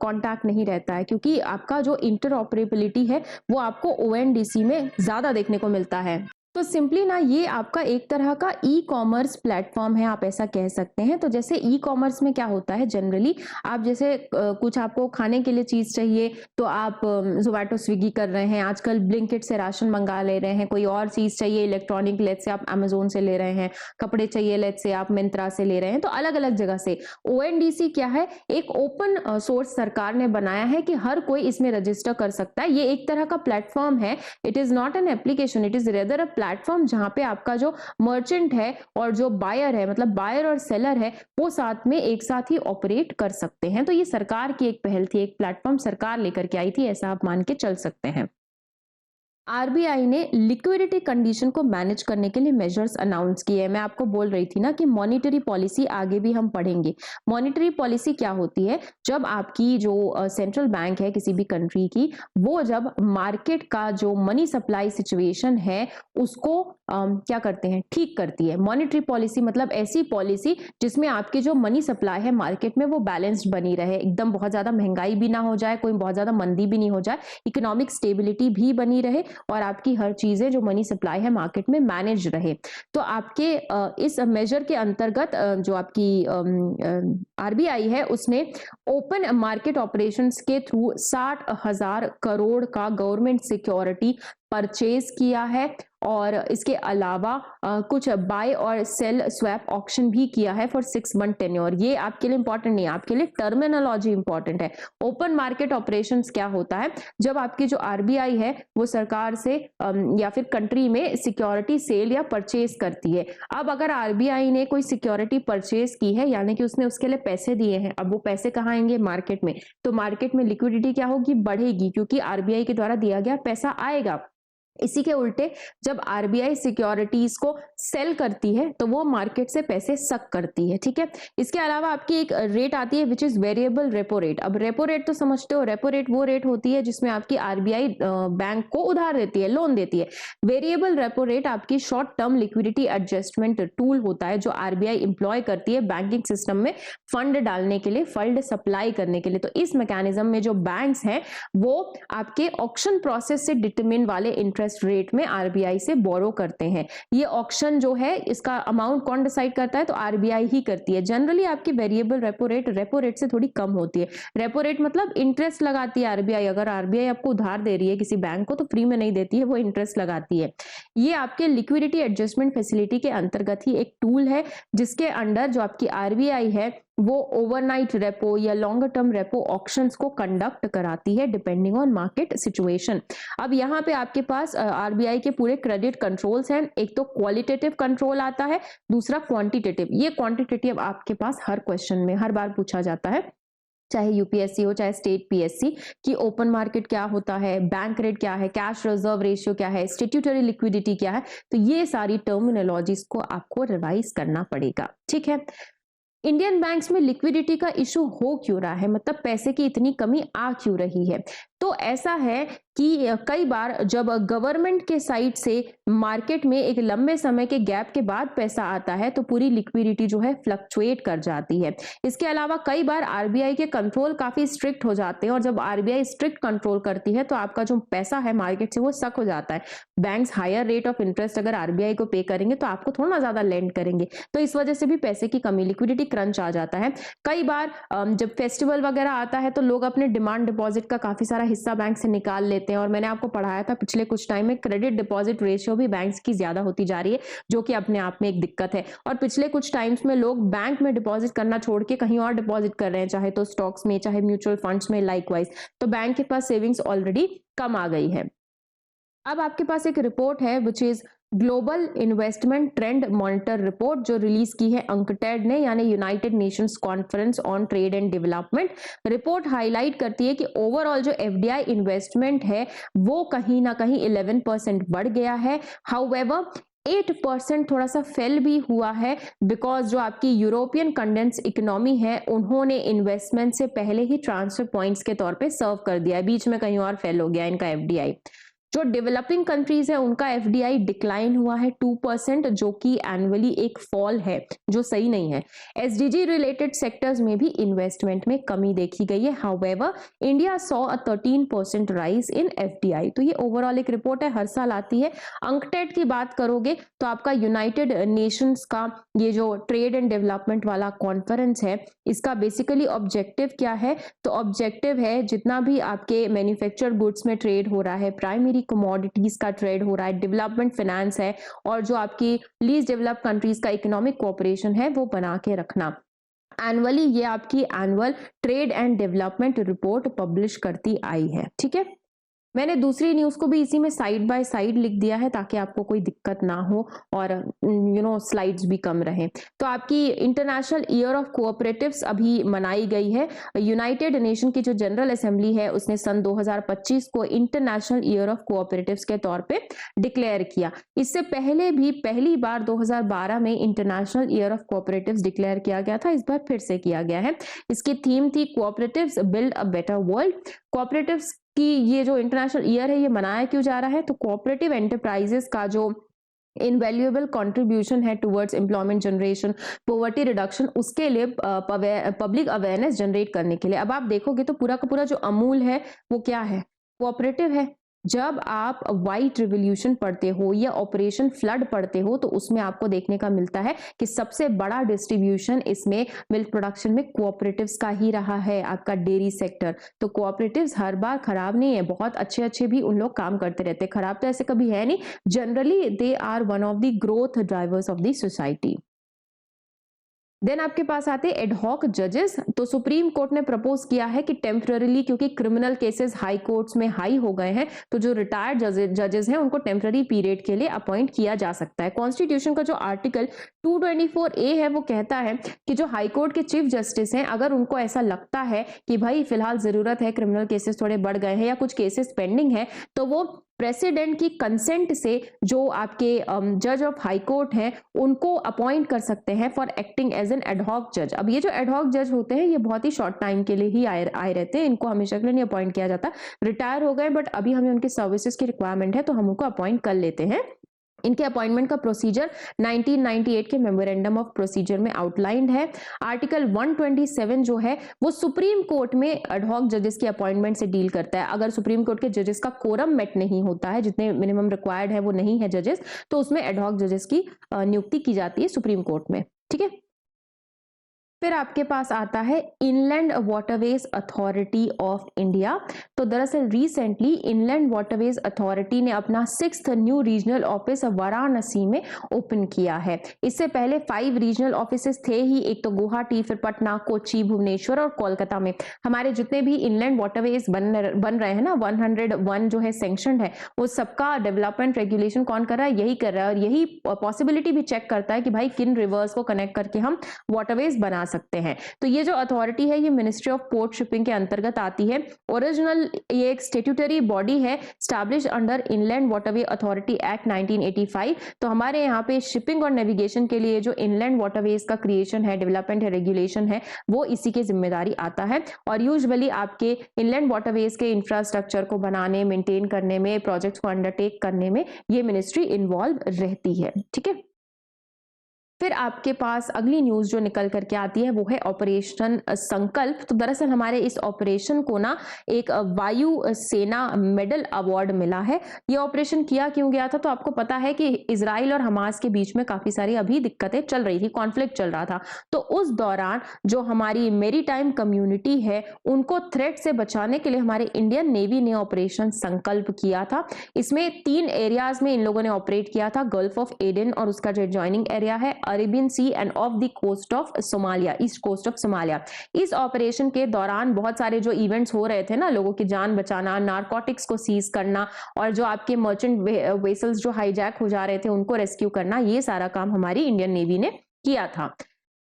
[SPEAKER 1] कांटेक्ट नहीं रहता है, क्योंकि आपका जो इंटरऑपरेबिलिटी है वो आपको ओएनडीसी में ज़्यादा देखने को मिलता है। तो सिंपली ना ये आपका एक तरह का ई कॉमर्स प्लेटफॉर्म है, आप ऐसा कह सकते हैं। तो जैसे ई कॉमर्स में क्या होता है, जनरली आप जैसे कुछ आपको खाने के लिए चीज़ चाहिए तो आप जोमैटो स्विगी कर रहे हैं, आजकल ब्लिंकिट से राशन मंगा ले रहे हैं, कोई और चीज़ चाहिए इलेक्ट्रॉनिक लेट से आप अमेजोन से ले रहे हैं, कपड़े चाहिए लेट से आप मिंत्रा से ले रहे हैं, तो अलग अलग जगह से। ओएनडीसी क्या है, एक ओपन सोर्स सरकार ने बनाया है कि हर कोई इसमें रजिस्टर कर सकता है। ये एक तरह का प्लेटफॉर्म है, it is not an application, it is rather a platform जहां पे आपका जो मर्चेंट है और जो बायर है, मतलब बायर और सेलर है, वो साथ में एक साथ ही ऑपरेट कर सकते हैं। तो ये सरकार की एक पहल थी, एक प्लेटफॉर्म सरकार लेकर के आई थी, ऐसा आप मान के चल सकते हैं। आरबीआई ने लिक्विडिटी कंडीशन को मैनेज करने के लिए मेजर्स अनाउंस किए हैं। मैं आपको बोल रही थी ना कि मॉनेटरी पॉलिसी आगे भी हम पढ़ेंगे। मॉनेटरी पॉलिसी क्या होती है, जब आपकी जो सेंट्रल बैंक है किसी भी कंट्री की, वो जब मार्केट का जो मनी सप्लाई सिचुएशन है उसको क्या करते हैं, ठीक करती है। मॉनेटरी पॉलिसी मतलब ऐसी पॉलिसी जिसमें आपकी जो मनी सप्लाई है मार्केट में वो बैलेंस्ड बनी रहे, एकदम बहुत ज्यादा महंगाई भी ना हो जाए, कोई बहुत ज्यादा मंदी भी नहीं हो जाए, इकोनॉमिक स्टेबिलिटी भी बनी रहे और आपकी हर चीजें जो मनी सप्लाई है मार्केट में मैनेज रहे। तो आपके इस मेजर के अंतर्गत जो आपकी आरबीआई है उसने ओपन मार्केट ऑपरेशंस के थ्रू 60,000 करोड़ का गवर्नमेंट सिक्योरिटी परचेज किया है और इसके अलावा कुछ बाय और सेल स्वैप ऑक्शन भी किया है फॉर 6 मंथ टेन्योर। ये आपके लिए इंपॉर्टेंट नहीं है, आपके लिए टर्मिनोलॉजी इंपॉर्टेंट है। ओपन मार्केट ऑपरेशंस क्या होता है, जब आपकी जो आरबीआई है वो सरकार से या फिर कंट्री में सिक्योरिटी सेल या परचेज करती है। अब अगर आरबीआई ने कोई सिक्योरिटी परचेज की है यानी कि उसने उसके लिए पैसे दिए हैं, अब वो पैसे कहाँ आएंगे, मार्केट में। तो मार्केट में लिक्विडिटी क्या होगी, बढ़ेगी, क्योंकि आरबीआई के द्वारा दिया गया पैसा आएगा। इसी के उल्टे जब आरबीआई सिक्योरिटीज को सेल करती है तो वो मार्केट से पैसे सक करती है, ठीक है। इसके अलावा आपकी एक रेट आती है which is variable repo rate. अब रेपो रेट तो समझते हो, रेपो रेट वो रेट होती है जिसमें आपकी आरबीआई बैंक को उधार देती है, लोन देती है। वेरिएबल रेपो रेट आपकी short term liquidity adjustment tool होता है जो आरबीआई इंप्लॉय करती है बैंकिंग सिस्टम में फंड डालने के लिए, फंड सप्लाई करने के लिए। तो इस मैकेनिज्म में जो बैंक्स हैं वो आपके ऑक्शन प्रोसेस से डिटरमिन वाले इंटरेस्ट रेट में आरबीआई से बोरो करते हैं। ये ऑक्शन जो है इसका अमाउंट कौन डिसाइड करता है, तो आरबीआई ही करती है। जनरली आपकी वेरिएबल रेपो रेट से थोड़ी कम होती है। रेपो रेट मतलब इंटरेस्ट लगाती है आरबीआई। अगर आरबीआई आपको उधार दे रही है किसी बैंक को तो फ्री में नहीं देती है, वो इंटरेस्ट लगाती है। ये आपके लिक्विडिटी एडजस्टमेंट फैसिलिटी के अंतर्गत ही एक टूल है जिसके अंडर जो आपकी आरबीआई है वो ओवरनाइट रेपो या लॉन्गर टर्म रेपो ऑक्शंस को कंडक्ट कराती है डिपेंडिंग ऑन मार्केट सिचुएशन। अब यहाँ पे आपके पास आरबीआई के पूरे क्रेडिट कंट्रोल्स हैं। एक तो क्वालिटेटिव कंट्रोल आता है, दूसरा क्वांटिटेटिव। ये क्वांटिटेटिव आपके पास हर क्वेश्चन में हर बार पूछा जाता है, चाहे यूपीएससी हो चाहे स्टेट पीएससी, कि ओपन मार्केट क्या होता है, बैंक रेट क्या है, कैश रिजर्व रेशियो क्या है, स्टैट्यूटरी लिक्विडिटी क्या है। तो ये सारी टर्मिनोलॉजीज को आपको रिवाइज करना पड़ेगा, ठीक है। इंडियन बैंक्स में लिक्विडिटी का इशू हो क्यों रहा है, मतलब पैसे की इतनी कमी आ क्यों रही है। तो ऐसा है कि कई बार जब गवर्नमेंट के साइड से मार्केट में एक लंबे समय के गैप के बाद पैसा आता है तो पूरी लिक्विडिटी जो है फ्लक्चुएट कर जाती है। इसके अलावा कई बार आरबीआई के कंट्रोल काफी स्ट्रिक्ट हो जाते हैं और जब आरबीआई स्ट्रिक्ट कंट्रोल करती है तो आपका जो पैसा है मार्केट से वो सक हो जाता है। Banks higher rate of interest अगर आरबीआई को पे करेंगे तो आपको थोड़ा ना ज्यादा लेंड करेंगे, तो इस वजह से भी पैसे की कमी, लिक्विडिटी क्रंच आ जाता है। कई बार जब फेस्टिवल वगैरह आता है तो लोग अपने डिमांड डिपॉजिट का काफी सारा हिस्सा बैंक से निकाल लेते हैं और मैंने आपको पढ़ाया था पिछले कुछ टाइम में क्रेडिट डिपॉजिट रेशियो भी बैंक्स की ज्यादा होती जा रही है जो कि अपने आप में एक दिक्कत है। और पिछले कुछ टाइम्स में लोग बैंक में डिपॉजिट करना छोड़ के कहीं और डिपॉजिट कर रहे हैं, चाहे तो स्टॉक्स में चाहे म्यूचुअल फंड्स में लाइकवाइज। तो बैंक के पास सेविंग्स ऑलरेडी कम आ गई है। अब आपके पास एक रिपोर्ट है which is global investment trend monitor report जो रिलीज की है अंकटेड ने, यानी United Nations conference on trade and development. Report highlight करती है कि ओवरऑल जो एफडीआई इन्वेस्टमेंट है वो कहीं ना कहीं 11% बढ़ गया है। हाउएवर 8% थोड़ा सा फेल भी हुआ है बिकॉज जो आपकी यूरोपियन कंडेंस इकोनॉमी है उन्होंने इन्वेस्टमेंट से पहले ही ट्रांसफर पॉइंट्स के तौर पे सर्व कर दिया है, बीच में कहीं और फेल हो गया इनका एफडीआई। जो डेवलपिंग कंट्रीज है उनका एफडीआई डिक्लाइन हुआ है 2%, जो कि एनुअली एक फॉल है जो सही नहीं है। एसडीजी रिलेटेड सेक्टर्स में भी इन्वेस्टमेंट में कमी देखी गई है। However India saw a 13% rise in FDI. तो ये ओवरऑल एक रिपोर्ट है, हर साल आती है। अंकटेड की बात करोगे तो आपका यूनाइटेड नेशंस का ये जो ट्रेड एंड डेवलपमेंट वाला कॉन्फ्रेंस है इसका बेसिकली ऑब्जेक्टिव क्या है, तो ऑब्जेक्टिव है जितना भी आपके मैन्युफैक्चर गुड्स में ट्रेड हो रहा है, प्राइमरी कमोडिटीज का ट्रेड हो रहा है, डेवलपमेंट फाइनेंस है और जो आपकी लीस्ट डेवलप्ड कंट्रीज का इकोनॉमिक कोऑपरेशन है वो बना के रखना। एनुअली ये आपकी annual trade and development report publish करती आई है, ठीक है। मैंने दूसरी न्यूज को भी इसी में साइड बाय साइड लिख दिया है ताकि आपको कोई दिक्कत ना हो और स्लाइड्स भी कम रहे। तो आपकी इंटरनेशनल ईयर ऑफ कोऑपरेटिव्स अभी मनाई गई है। यूनाइटेड नेशन की जो जनरल असेंबली है उसने सन 2025 को इंटरनेशनल ईयर ऑफ कोऑपरेटिव्स के तौर पे डिक्लेयर किया। इससे पहले भी पहली बार 2012 में international year of cooperatives declare किया गया था, इस बार फिर से किया गया है। इसकी थीम थी cooperatives build a better world. Cooperatives कि ये जो इंटरनेशनल ईयर है ये मनाया क्यों जा रहा है, तो कोऑपरेटिव एंटरप्राइजेस का जो इनवैल्यूएबल कंट्रीब्यूशन है towards employment generation, poverty reduction, उसके लिए पब्लिक अवेयरनेस जनरेट करने के लिए। अब आप देखोगे तो पूरा का पूरा जो अमूल है वो क्या है, कोऑपरेटिव है। जब आप व्हाइट रिवॉल्यूशन पढ़ते हो या ऑपरेशन फ्लड पढ़ते हो तो उसमें आपको देखने का मिलता है कि सबसे बड़ा डिस्ट्रीब्यूशन इसमें मिल्क प्रोडक्शन में कोऑपरेटिव्स का ही रहा है, आपका डेयरी सेक्टर। तो कोऑपरेटिव्स हर बार खराब नहीं है, बहुत अच्छे अच्छे भी उन लोग काम करते रहते हैं, खराब तो ऐसे कभी है नहीं। Generally they are one of the growth drivers of the society. Then आपके पास आते एडहॉक जजेस। तो सुप्रीम कोर्ट ने प्रपोज किया है कि टेम्पररीली, क्योंकि क्रिमिनल केसेस हाई कोर्ट्स में हाई हो गए हैं, तो जो रिटायर्ड जजेस हैं उनको टेम्पररी पीरियड के लिए अपॉइंट किया जा सकता है। कॉन्स्टिट्यूशन का जो आर्टिकल 224A है वो कहता है कि जो हाई कोर्ट के चीफ जस्टिस हैं, अगर उनको ऐसा लगता है कि भाई फिलहाल जरूरत है, क्रिमिनल केसेस थोड़े बढ़ गए हैं या कुछ केसेस पेंडिंग है, तो वो प्रेसिडेंट की कंसेंट से जो आपके जज ऑफ हाई कोर्ट हैं उनको अपॉइंट कर सकते हैं for acting as an ad hoc जज। अब ये जो एडहॉक जज होते हैं ये बहुत ही शॉर्ट टाइम के लिए ही आए रहते हैं, इनको हमेशा के लिए नहीं अपॉइंट किया जाता। रिटायर हो गए बट अभी हमें उनकी सर्विसेज की रिक्वायरमेंट है तो हम उनको अपॉइंट कर लेते हैं। इनके अपॉइंटमेंट का प्रोसीजर 1998 के मेमोरेंडम ऑफ प्रोसीजर में आउटलाइंड है। आर्टिकल 127 जो है वो सुप्रीम कोर्ट में एडहॉक जजेस की अपॉइंटमेंट से डील करता है। अगर सुप्रीम कोर्ट के जजेस का कोरम मेट नहीं होता है, जितने मिनिमम रिक्वायर्ड है वो नहीं है जजेस, तो उसमें एडहॉक जजेस की नियुक्ति की जाती है सुप्रीम कोर्ट में। ठीक है, फिर आपके पास आता है inland waterways authority of India. तो दरअसल रिसेंटली इनलैंड वाटरवेज अथॉरिटी ने अपना 6th new regional office Varanasi में ओपन किया है। इससे पहले 5 रीजनल ऑफिसेस थे ही, एक तो गुवाहाटी, फिर पटना, कोच्चि, भुवनेश्वर और कोलकाता में। हमारे जितने भी इनलैंड वाटरवेज बन रहे हैं ना, 101 जो है सैंक्शनड है, वो सबका डेवलपमेंट रेगुलेशन कौन कर रहा है? यही कर रहा है। और यही पॉसिबिलिटी भी चेक करता है कि भाई किन रिवर्स को कनेक्ट करके हम वाटरवेज बना सकते हैं। तो ये जो अथॉरिटी है ये मिनिस्ट्री ऑफ पोर्ट शिपिंग के अंतर्गत आती है। ओरिजिनल ये एक स्टेट्यूटरी बॉडी है, establish under inland waterway authority act 1985। तो हमारे यहाँ पे शिपिंग और नेविगेशन के लिए जो इनलैंड वाटरवेज का क्रिएशन है, डेवलपमेंट है, रेगुलेशन है, वो इसी के जिम्मेदारी आता है। और यूजुअली आपके इनलैंड वाटरवेज के इंफ्रास्ट्रक्चर को बनाने, मेंटेन करने में, प्रोजेक्ट्स को अंडरटेक करने में ये मिनिस्ट्री इन्वॉल्व रहती है। ठीक है, फिर आपके पास अगली न्यूज जो निकल करके आती है वो है ऑपरेशन संकल्प। तो दरअसल हमारे इस ऑपरेशन को ना एक वायु सेना मेडल अवार्ड मिला है। ये ऑपरेशन किया क्यों गया था? तो आपको पता है कि इजराइल और हमास के बीच में काफी सारी अभी दिक्कतें चल रही थी, कॉन्फ्लिक्ट चल रहा था। तो उस दौरान जो हमारी मेरीटाइम कम्युनिटी है उनको थ्रेट से बचाने के लिए हमारे इंडियन नेवी ने ऑपरेशन संकल्प किया था। इसमें 3 एरियाज में इन लोगों ने ऑपरेट किया था, गल्फ ऑफ एडन और उसका जो एडजॉइनिंग एरिया है, Arabian sea and of the coast of Somalia, east coast of Somalia. इस ऑपरेशन के दौरान बहुत सारे जो इवेंट्स हो रहे थे ना, लोगों की जान बचाना, नारकोटिक्स को सीज करना और जो आपके मर्चेंट वेसल्स जो हाईजैक हो जा रहे थे उनको रेस्क्यू करना, ये सारा काम हमारी इंडियन नेवी ने किया था।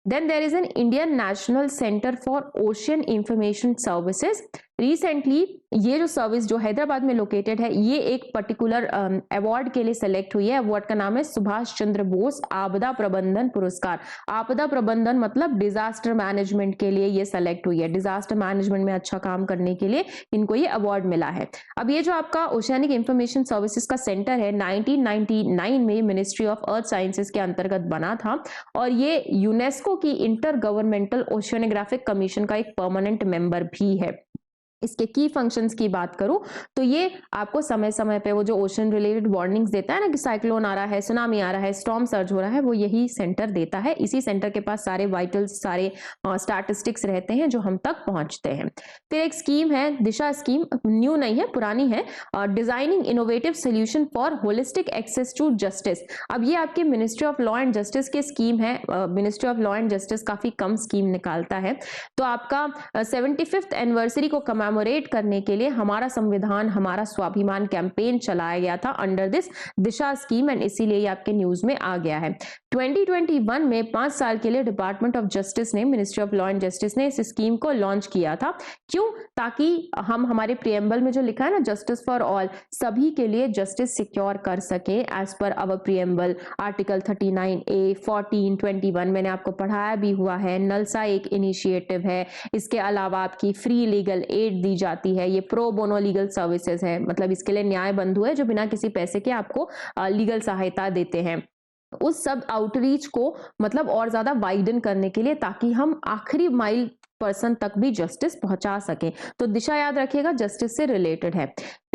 [SPEAKER 1] Then there is an Indian National Center for Ocean Information Services। Recently ये जो सर्विस जो हैदराबाद में लोकेटेड है ये एक पर्टिकुलर अवार्ड के लिए सेलेक्ट हुई है। अवार्ड का नाम है सुभाष चंद्र बोस आपदा प्रबंधन पुरस्कार। आपदा प्रबंधन मतलब डिजास्टर मैनेजमेंट के लिए ये सेलेक्ट हुई है। डिजास्टर मैनेजमेंट में अच्छा काम करने के लिए इनको ये अवार्ड मिला है। अब ये जो आपका ओशियानिक इंफॉर्मेशन सर्विसेज का सेंटर है 1999 में मिनिस्ट्री ऑफ अर्थ साइंसेज के अंतर्गत बना था और ये यूनेस्को की इंटर गवर्नमेंटल ओशियानोग्राफिक कमीशन का एक परमानेंट मेंबर भी है। इसके की फंक्शंस की बात करूं तो ये आपको समय समय पे वो जो ओशन रिलेटेड वार्निंग्स देता है ना कि साइक्लोन आ रहा है, सुनामी आ रहा है, स्टॉर्म सर्ज हो रहा है, वो यही सेंटर देता है। इसी सेंटर के पास सारे वाइटल्स, सारे स्टैटिस्टिक्स रहते हैं जो हम तक पहुंचते हैं। फिर एक स्कीम है दिशा स्कीम, न्यू नहीं है, पुरानी है, designing innovative solution for holistic access to justice. अब ये आपके ministry of law and justice की स्कीम है। Ministry of law and justice काफी कम स्कीम निकालता है। तो आपका 75th एनिवर्सरी को कमेमोरेट करने के लिए हमारा संविधान हमारा स्वाभिमान कैंपेन चलाया गया था under this Disha scheme and इसीलिए ये आपके न्यूज में आ गया है। 2021 में 5 साल के लिए डिपार्टमेंट ऑफ जस्टिस ने, ministry of law and justice ने इस स्कीम को लॉन्च किया था। क्यों? ताकि हम हमारे प्रियम्बल में जो लिखा है ना जस्टिस फॉर ऑल, सभी के लिए जस्टिस सिक्योर कर सके एज पर अवर प्रियम्बल आर्टिकल 39A 14 21 मैंने आपको पढ़ाया भी हुआ है। नलसा एक इनिशिएटिव है। इसके अलावा आपकी फ्री लीगल एड दी जाती है। ये प्रो बोनो लीगल सर्विसेज है, मतलब इसके लिए न्याय बंधु है जो बिना किसी पैसे के आपको लीगल सहायता देते हैं। उस सब आउटरीच को मतलब और ज्यादा वाइडन करने के लिए ताकि हम आखिरी माइल पर्सन तक भी जस्टिस पहुंचा सके। तो दिशा याद रखिएगा जस्टिस से रिलेटेड है।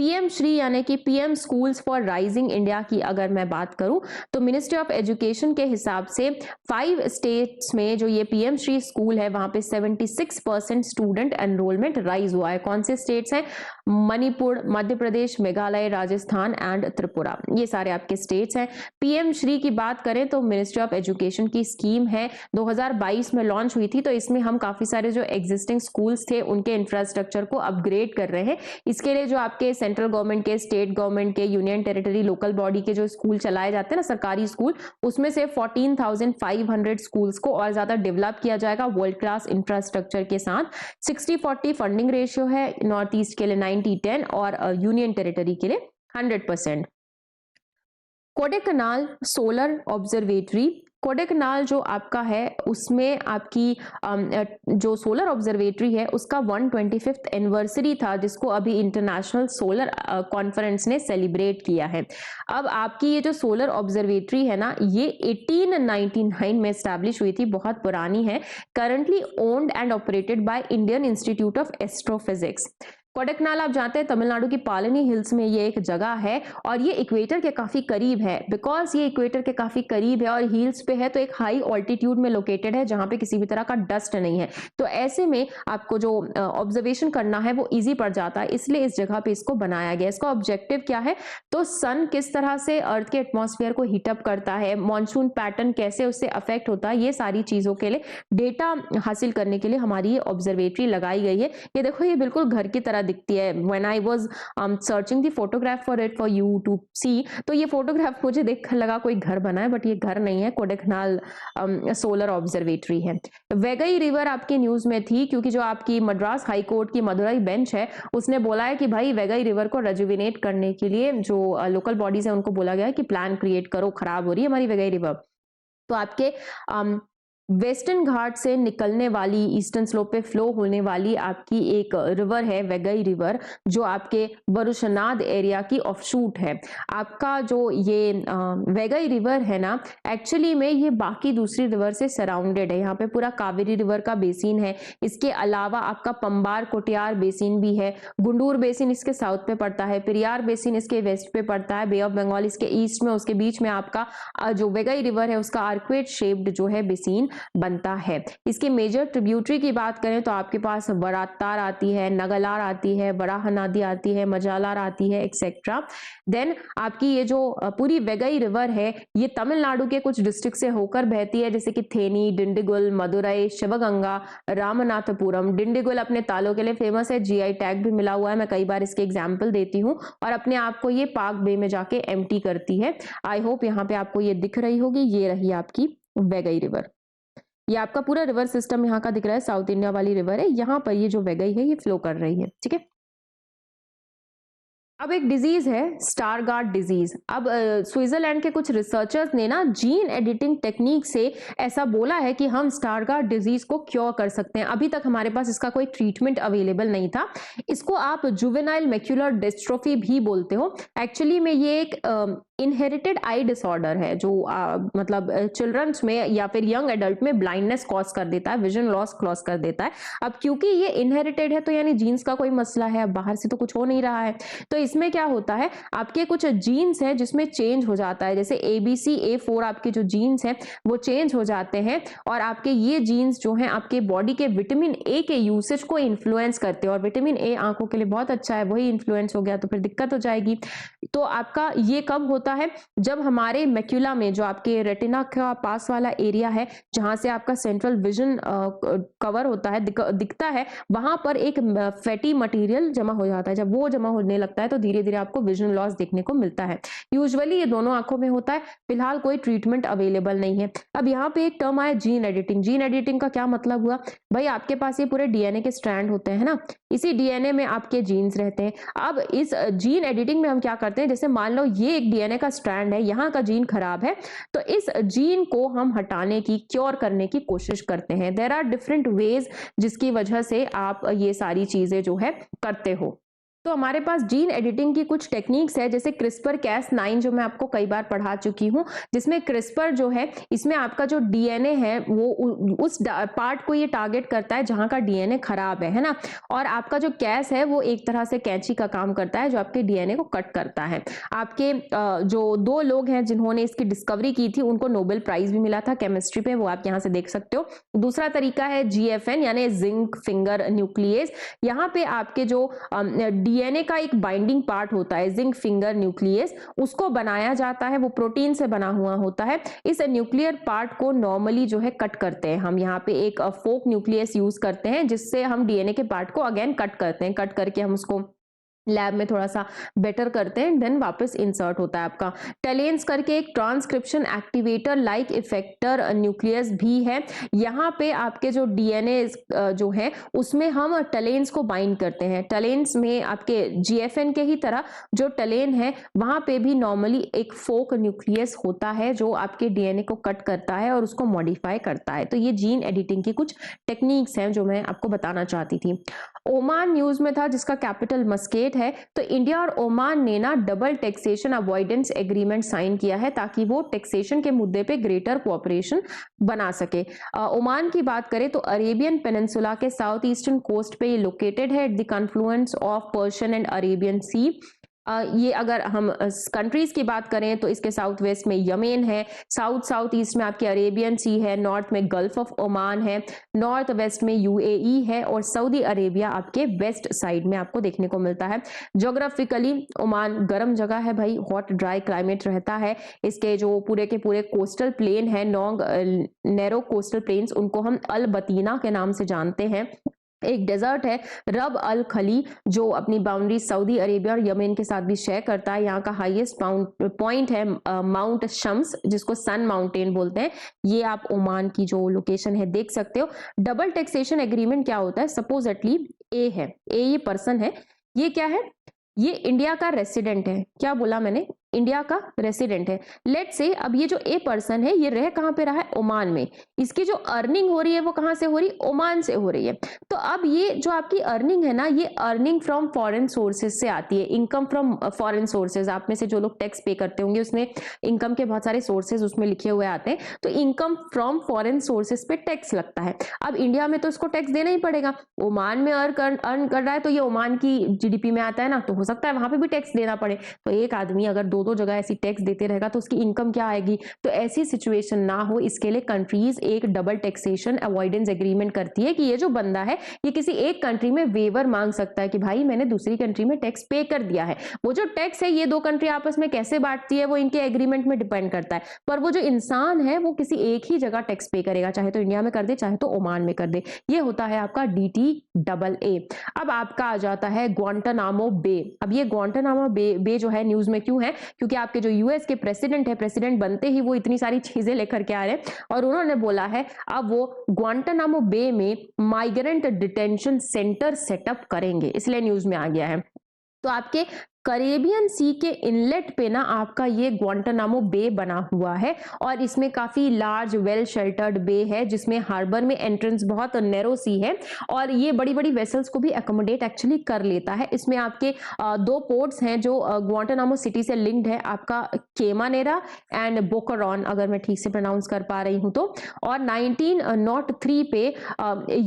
[SPEAKER 1] पीएम श्री यानी कि PM schools for rising India की अगर मैं बात करूं तो मिनिस्ट्री ऑफ एजुकेशन के हिसाब से 5 स्टेट्स में जो ये पीएम श्री स्कूल है वहां पे 76% स्टूडेंट एनरोलमेंट राइज हुआ है। कौन से स्टेट्स हैं? मणिपुर, मध्य प्रदेश, मेघालय, राजस्थान एंड त्रिपुरा, ये सारे आपके स्टेट्स हैं। पीएम श्री की बात करें तो मिनिस्ट्री ऑफ एजुकेशन की स्कीम है, 2022 में लॉन्च हुई थी। तो इसमें हम काफी सारे जो एग्जिस्टिंग स्कूल्स थे उनके इंफ्रास्ट्रक्चर को अपग्रेड कर रहे हैं। इसके लिए जो आपके सेंट्रल गवर्नमेंट के, स्टेट गवर्नमेंट के, यूनियन टेरिटरी, लोकल बॉडी के जो स्कूल चलाए जाते हैं ना, सरकारी स्कूल, उसमें से 14,500 स्कूल्स को और ज्यादा डेवलप किया जाएगा वर्ल्ड क्लास इंफ्रास्ट्रक्चर के साथ। 60-40 फंडिंग रेशियो है, नॉर्थ ईस्ट के लिए 90-10 और यूनियन टेरिटरी के लिए 100%। कोडेकनाल सोलर ऑब्जर्वेटरी, कोडेकनाल जो आपका है उसमें आपकी जो सोलर ऑब्जर्वेटरी है उसका 125th एनिवर्सरी था, जिसको अभी इंटरनेशनल सोलर कॉन्फ्रेंस ने सेलिब्रेट किया है। अब आपकी ये जो सोलर ऑब्जर्वेटरी है ना, ये 1899 में स्टैब्लिश हुई थी, बहुत पुरानी है। Currently owned and operated by Indian Institute of Astrophysics. Kodaikanal आप जानते हैं तमिलनाडु की पालनी हिल्स में ये एक जगह है और ये इक्वेटर के काफी करीब है। बिकॉज ये इक्वेटर के काफी करीब है और हिल्स पे है तो एक हाई ऑल्टीट्यूड में लोकेटेड है जहां पे किसी भी तरह का डस्ट नहीं है। तो ऐसे में आपको जो ऑब्जर्वेशन करना है वो इजी पड़ जाता है, इसलिए इस जगह पे इसको बनाया गया। इसका ऑब्जेक्टिव क्या है? तो सन किस तरह से अर्थ के एटमॉस्फेयर को हीटअप करता है, मॉनसून पैटर्न कैसे उससे अफेक्ट होता है, ये सारी चीजों के लिए डेटा हासिल करने के लिए हमारी ये ऑब्जर्वेटरी लगाई गई है। ये देखो, ये बिल्कुल घर की तरह दिखती है। When I was searching the photograph for it for you to see, तो ये फोटोग्राफ मुझे देखकर लगा कोई घर बना है, बट ये घर नहीं है, कोडेकनाल सोलर ऑब्जर्वेटरी है। वेगई रिवर आपकी न्यूज में थी क्योंकि जो आपकी मद्रास हाई कोर्ट की मदुरई बेंच है उसने बोला है कि भाई वेगई रिवर को रेजुविनेट करने के लिए जो लोकल बॉडीज है उनको बोला गया है कि प्लान क्रिएट करो, खराब हो रही है हमारी वेगई रिवर। तो आपके वेस्टर्न घाट से निकलने वाली, ईस्टर्न स्लोप पे फ्लो होने वाली आपकी एक रिवर है वेगई रिवर, जो आपके वरुशनाद एरिया की ऑफशूट है। आपका जो ये वेगई रिवर है ना, एक्चुअली में ये बाकी दूसरी रिवर से सराउंडेड है। यहाँ पे पूरा कावेरी रिवर का बेसिन है, इसके अलावा आपका पंबार कोटियार बेसिन भी है, गुंडूर बेसिन इसके साउथ पे पड़ता है, पेरियार बेसिन इसके वेस्ट पे पड़ता है, बे ऑफ बंगाल इसके ईस्ट में, उसके बीच में आपका जो वेगई रिवर है उसका आर्क्वेट शेप्ड जो है बेसिन बनता है। इसकी मेजर ट्रिब्यूटरी की बात करें तो आपके पास वरातार आती है, नगलार आती है, वराह नदी आती है, मजालार आती है, एक्सेट्रा। देन आपकी ये जो पूरी वेगई रिवर है ये तमिलनाडु के कुछ डिस्ट्रिक्ट से होकर बहती है, जैसे कि थेनी, डिंडिगुल, मदुरई, शिवगंगा, रामनाथपुरम। डिंडिगुल अपने तालों के लिए फेमस है, जीआई टैग भी मिला हुआ है, मैं कई बार इसके एग्जाम्पल देती हूँ, और अपने आप को ये पाक बे में जाके एम्प्टी करती है। आई होप यहाँ पे आपको ये दिख रही होगी, ये रही आपकी वेगई रिवर। ये आपका पूरा रिवर सिस्टम यहाँ का दिख रहा है, साउथ इंडिया वाली रिवर है, यहाँ पर ये जो वेगई है ये फ्लो कर रही है, ठीक है। अब एक डिजीज है स्टारगार्ड डिजीज। अब स्विट्जरलैंड के कुछ रिसर्चर्स ने ना जीन एडिटिंग टेक्निक से ऐसा बोला है कि हम स्टारगार्ड डिजीज को क्योर कर सकते हैं। अभी तक हमारे पास इसका कोई ट्रीटमेंट अवेलेबल नहीं था। इसको आप जुवेनाइल मैक्युलर डिस्ट्रोफी भी बोलते हो। एक्चुअली में ये एक इनहेरिटेड आई डिसऑर्डर है जो मतलब चिल्ड्रंस में या फिर यंग एडल्ट में ब्लाइंडनेस कॉज कर देता है, विजन लॉस कॉज कर देता है। अब क्योंकि ये इनहेरिटेड है तो यानी जीन्स का कोई मसला है, अब बाहर से तो कुछ हो नहीं रहा है। तो इसमें क्या होता है, आपके कुछ जीन्स हैं जिसमें चेंज हो जाता है, जैसे ABC A4 आपके जो जीन्स हैं वो चेंज हो जाते हैं, और आपके ये जीन्स जो हैं आपके बॉडी के विटामिन A के यूसेज को इन्फ्लुएंस करते हैं, और विटामिन A आंखों के लिए बहुत अच्छा है, वही इन्फ्लुएंस हो गया तो फिर दिक्कत हो जाएगी। तो आपका ये कब होता है, जब हमारे मैक्यूला में जो आपके रेटिना का पास वाला एरिया है जहां से आपका सेंट्रल विजन कवर होता है, दिखता है, वहां पर एक फैटी मटेरियल जमा हो जाता है। जब वो जमा होने लगता है तो धीरे धीरे आपको विजन लॉस देखने को मिलता है। यूजुअली ये दोनों आंखों में होता है। फिलहाल कोई ट्रीटमेंट अवेलेबल नहीं है। अब यहाँ पे एक टर्म आया जीन एडिटिंग। जीन एडिटिंग का क्या मतलब हुआ भाई, आपके पास ये पूरे डीएनए के स्ट्रैंड होते हैं ना, इसी डीएनए में आपके जीन्स रहते हैं। अब इस जीन एडिटिंग में हम क्या करते हैं, जैसे मान लो ये एक डीएनए का स्ट्रैंड है, यहाँ का जीन खराब है, तो इस जीन को हम हटाने की, क्योर करने की कोशिश करते हैं। देयर आर डिफरेंट वेज जिसकी वजह से आप ये सारी चीजें जो है करते हो। तो हमारे पास जीन एडिटिंग की कुछ टेक्निक्स है, जैसे क्रिस्पर Cas9 जो मैं आपको कई बार पढ़ा चुकी हूँ, जिसमें क्रिस्पर जो है इसमें आपका जो डीएनए है वो उस पार्ट को ये टारगेट करता है जहां का डीएनए खराब है ना। और आपका जो कैस है वो एक तरह से कैंची का काम करता है जो आपके डीएनए को कट करता है। आपके जो 2 लोग हैं जिन्होंने इसकी डिस्कवरी की थी उनको नोबेल प्राइज भी मिला था केमिस्ट्री पे, वो आप यहाँ से देख सकते हो। दूसरा तरीका है GFN यानी जिंक फिंगर न्यूक्लियस। यहाँ पे आपके जो डीएनए का एक बाइंडिंग पार्ट होता है जिंक फिंगर न्यूक्लियस, उसको बनाया जाता है, वो प्रोटीन से बना हुआ होता है। इस न्यूक्लियर पार्ट को नॉर्मली जो है कट करते हैं हम, यहाँ पे एक फोक न्यूक्लियस यूज करते हैं जिससे हम डीएनए के पार्ट को अगेन कट करते हैं, कट करके हम उसको लैब में थोड़ा सा बेटर करते हैं, देन वापस इंसर्ट होता है आपका। टेलेंस करके एक transcription activator like effector nucleus भी है। यहाँ पे आपके जो डीएनए जो है उसमें हम टेलेंस को बाइंड करते हैं। टेलेंस में आपके GFN के ही तरह जो टेलेन है वहां पे भी नॉर्मली एक फोक न्यूक्लियस होता है जो आपके डीएनए को कट करता है और उसको मॉडिफाई करता है। तो ये जीन एडिटिंग की कुछ टेक्निक्स हैं जो मैं आपको बताना चाहती थी। ओमान न्यूज में था जिसका कैपिटल मस्केट है। तो इंडिया और ओमान ने ना double taxation avoidance agreement sign किया है ताकि वो टैक्सेशन के मुद्दे पे ग्रेटर कोऑपरेशन बना सके। ओमान की बात करें तो अरेबियन पेनिनसुला के साउथ ईस्टर्न कोस्ट पे ये लोकेटेड है at the confluence of Persian and Arabian sea. ये अगर हम कंट्रीज की बात करें तो इसके साउथ वेस्ट में यमेन है, साउथ ईस्ट में आपके अरेबियन सी है, नॉर्थ में गल्फ ऑफ ओमान है, नॉर्थ वेस्ट में UAE है और सऊदी अरेबिया आपके वेस्ट साइड में आपको देखने को मिलता है। ज्योग्राफिकली ओमान गर्म जगह है भाई, हॉट ड्राई क्लाइमेट रहता है। इसके जो पूरे के पूरे कोस्टल प्लेन है, नैरो कोस्टल प्लेन्स, उनको हम अल बतीना के नाम से जानते हैं। एक डेजर्ट है रब अल खली जो अपनी बाउंड्री सऊदी अरेबिया और यमेन के साथ भी शेयर करता है। यहाँ का हाईएस्ट पॉइंट है माउंट शम्स जिसको सन माउंटेन बोलते हैं। ये आप ओमान की जो लोकेशन है देख सकते हो। डबल टैक्सेशन एग्रीमेंट क्या होता है? सपोजेटली ए है, ये पर्सन है, ये क्या है? ये इंडिया का रेसिडेंट है। क्या बोला मैंने? इंडिया का रेसिडेंट है। लेट से अब ये जो ए पर्सन है ये रह कहां पे रहा है? ओमान में। इसकी जो अर्निंग हो रही है वो कहां से हो रही है? ओमान से हो रही है। तो अब ये जो आपकी अर्निंग है ना, ये अर्निंग फ्रॉम फॉरेन सोर्सेज से आती है, इनकम फ्रॉम फॉरेन सोर्सेज। आप में से जो लोग टैक्स पे करते होंगे उसमें इनकम के बहुत सारे सोर्सेज उसमें लिखे हुए आते हैं। तो इनकम फ्रॉम फॉरेन सोर्सेज पे टैक्स लगता है। अब इंडिया में तो इसको टैक्स देना ही पड़ेगा, ओमान में अर्न कर रहा है तो ये ओमान की GDP में आता है ना, तो हो सकता है वहां पे भी टैक्स देना पड़े। तो एक आदमी अगर दो जगह ऐसी टैक्स देते रहेगा तो उसकी इनकम क्या आएगी? तो ऐसी सिचुएशन ना हो इसके लिए कंट्रीज एक डबल टैक्सेशन अवॉइडेंस एग्रीमेंट करती है कि ये जो बंदा है ये किसी एक कंट्री में वेवर मांग सकता है कि भाई मैंने दूसरी कंट्री में टैक्स पे कर दिया है। वो जो टैक्स है ये 2 कंट्री आपस में कैसे बांटती है वो इनके एग्रीमेंट में डिपेंड करता है, पर वो जो इंसान है वो किसी एक ही जगह टैक्स पे करेगा, चाहे तो इंडिया में कर दे चाहे तो ओमान में कर दे। ये होता है आपका DTAA। अब आपका आ जाता है ग्वांटानामो बे। अब ये ग्वांटानामो बे जो है न्यूज में क्यों है? क्योंकि आपके जो US के प्रेसिडेंट है, प्रेसिडेंट बनते ही वो इतनी सारी चीजें लेकर के आ रहे हैं और उन्होंने बोला है अब वो ग्वांटानामो बे में माइग्रेंट डिटेंशन सेंटर सेटअप करेंगे, इसलिए न्यूज में आ गया है। तो आपके कैरेबियन सी के इनलेट पे ना आपका ये ग्वांटानामो बे बना हुआ है और इसमें काफी लार्ज वेल शेल्टर्ड बे है जिसमें हार्बर में एंट्रेंस बहुत नैरो सी है और ये बड़ी बड़ी वेसल्स को भी अकोमोडेट एक्चुअली कर लेता है। इसमें आपके 2 पोर्ट्स हैं जो ग्वांटानामो सिटी से लिंक्ड है, आपका केमानेरा एंड बोकोरॉन, अगर मैं ठीक से प्रोनाउंस कर पा रही हूं तो। और 1903 पे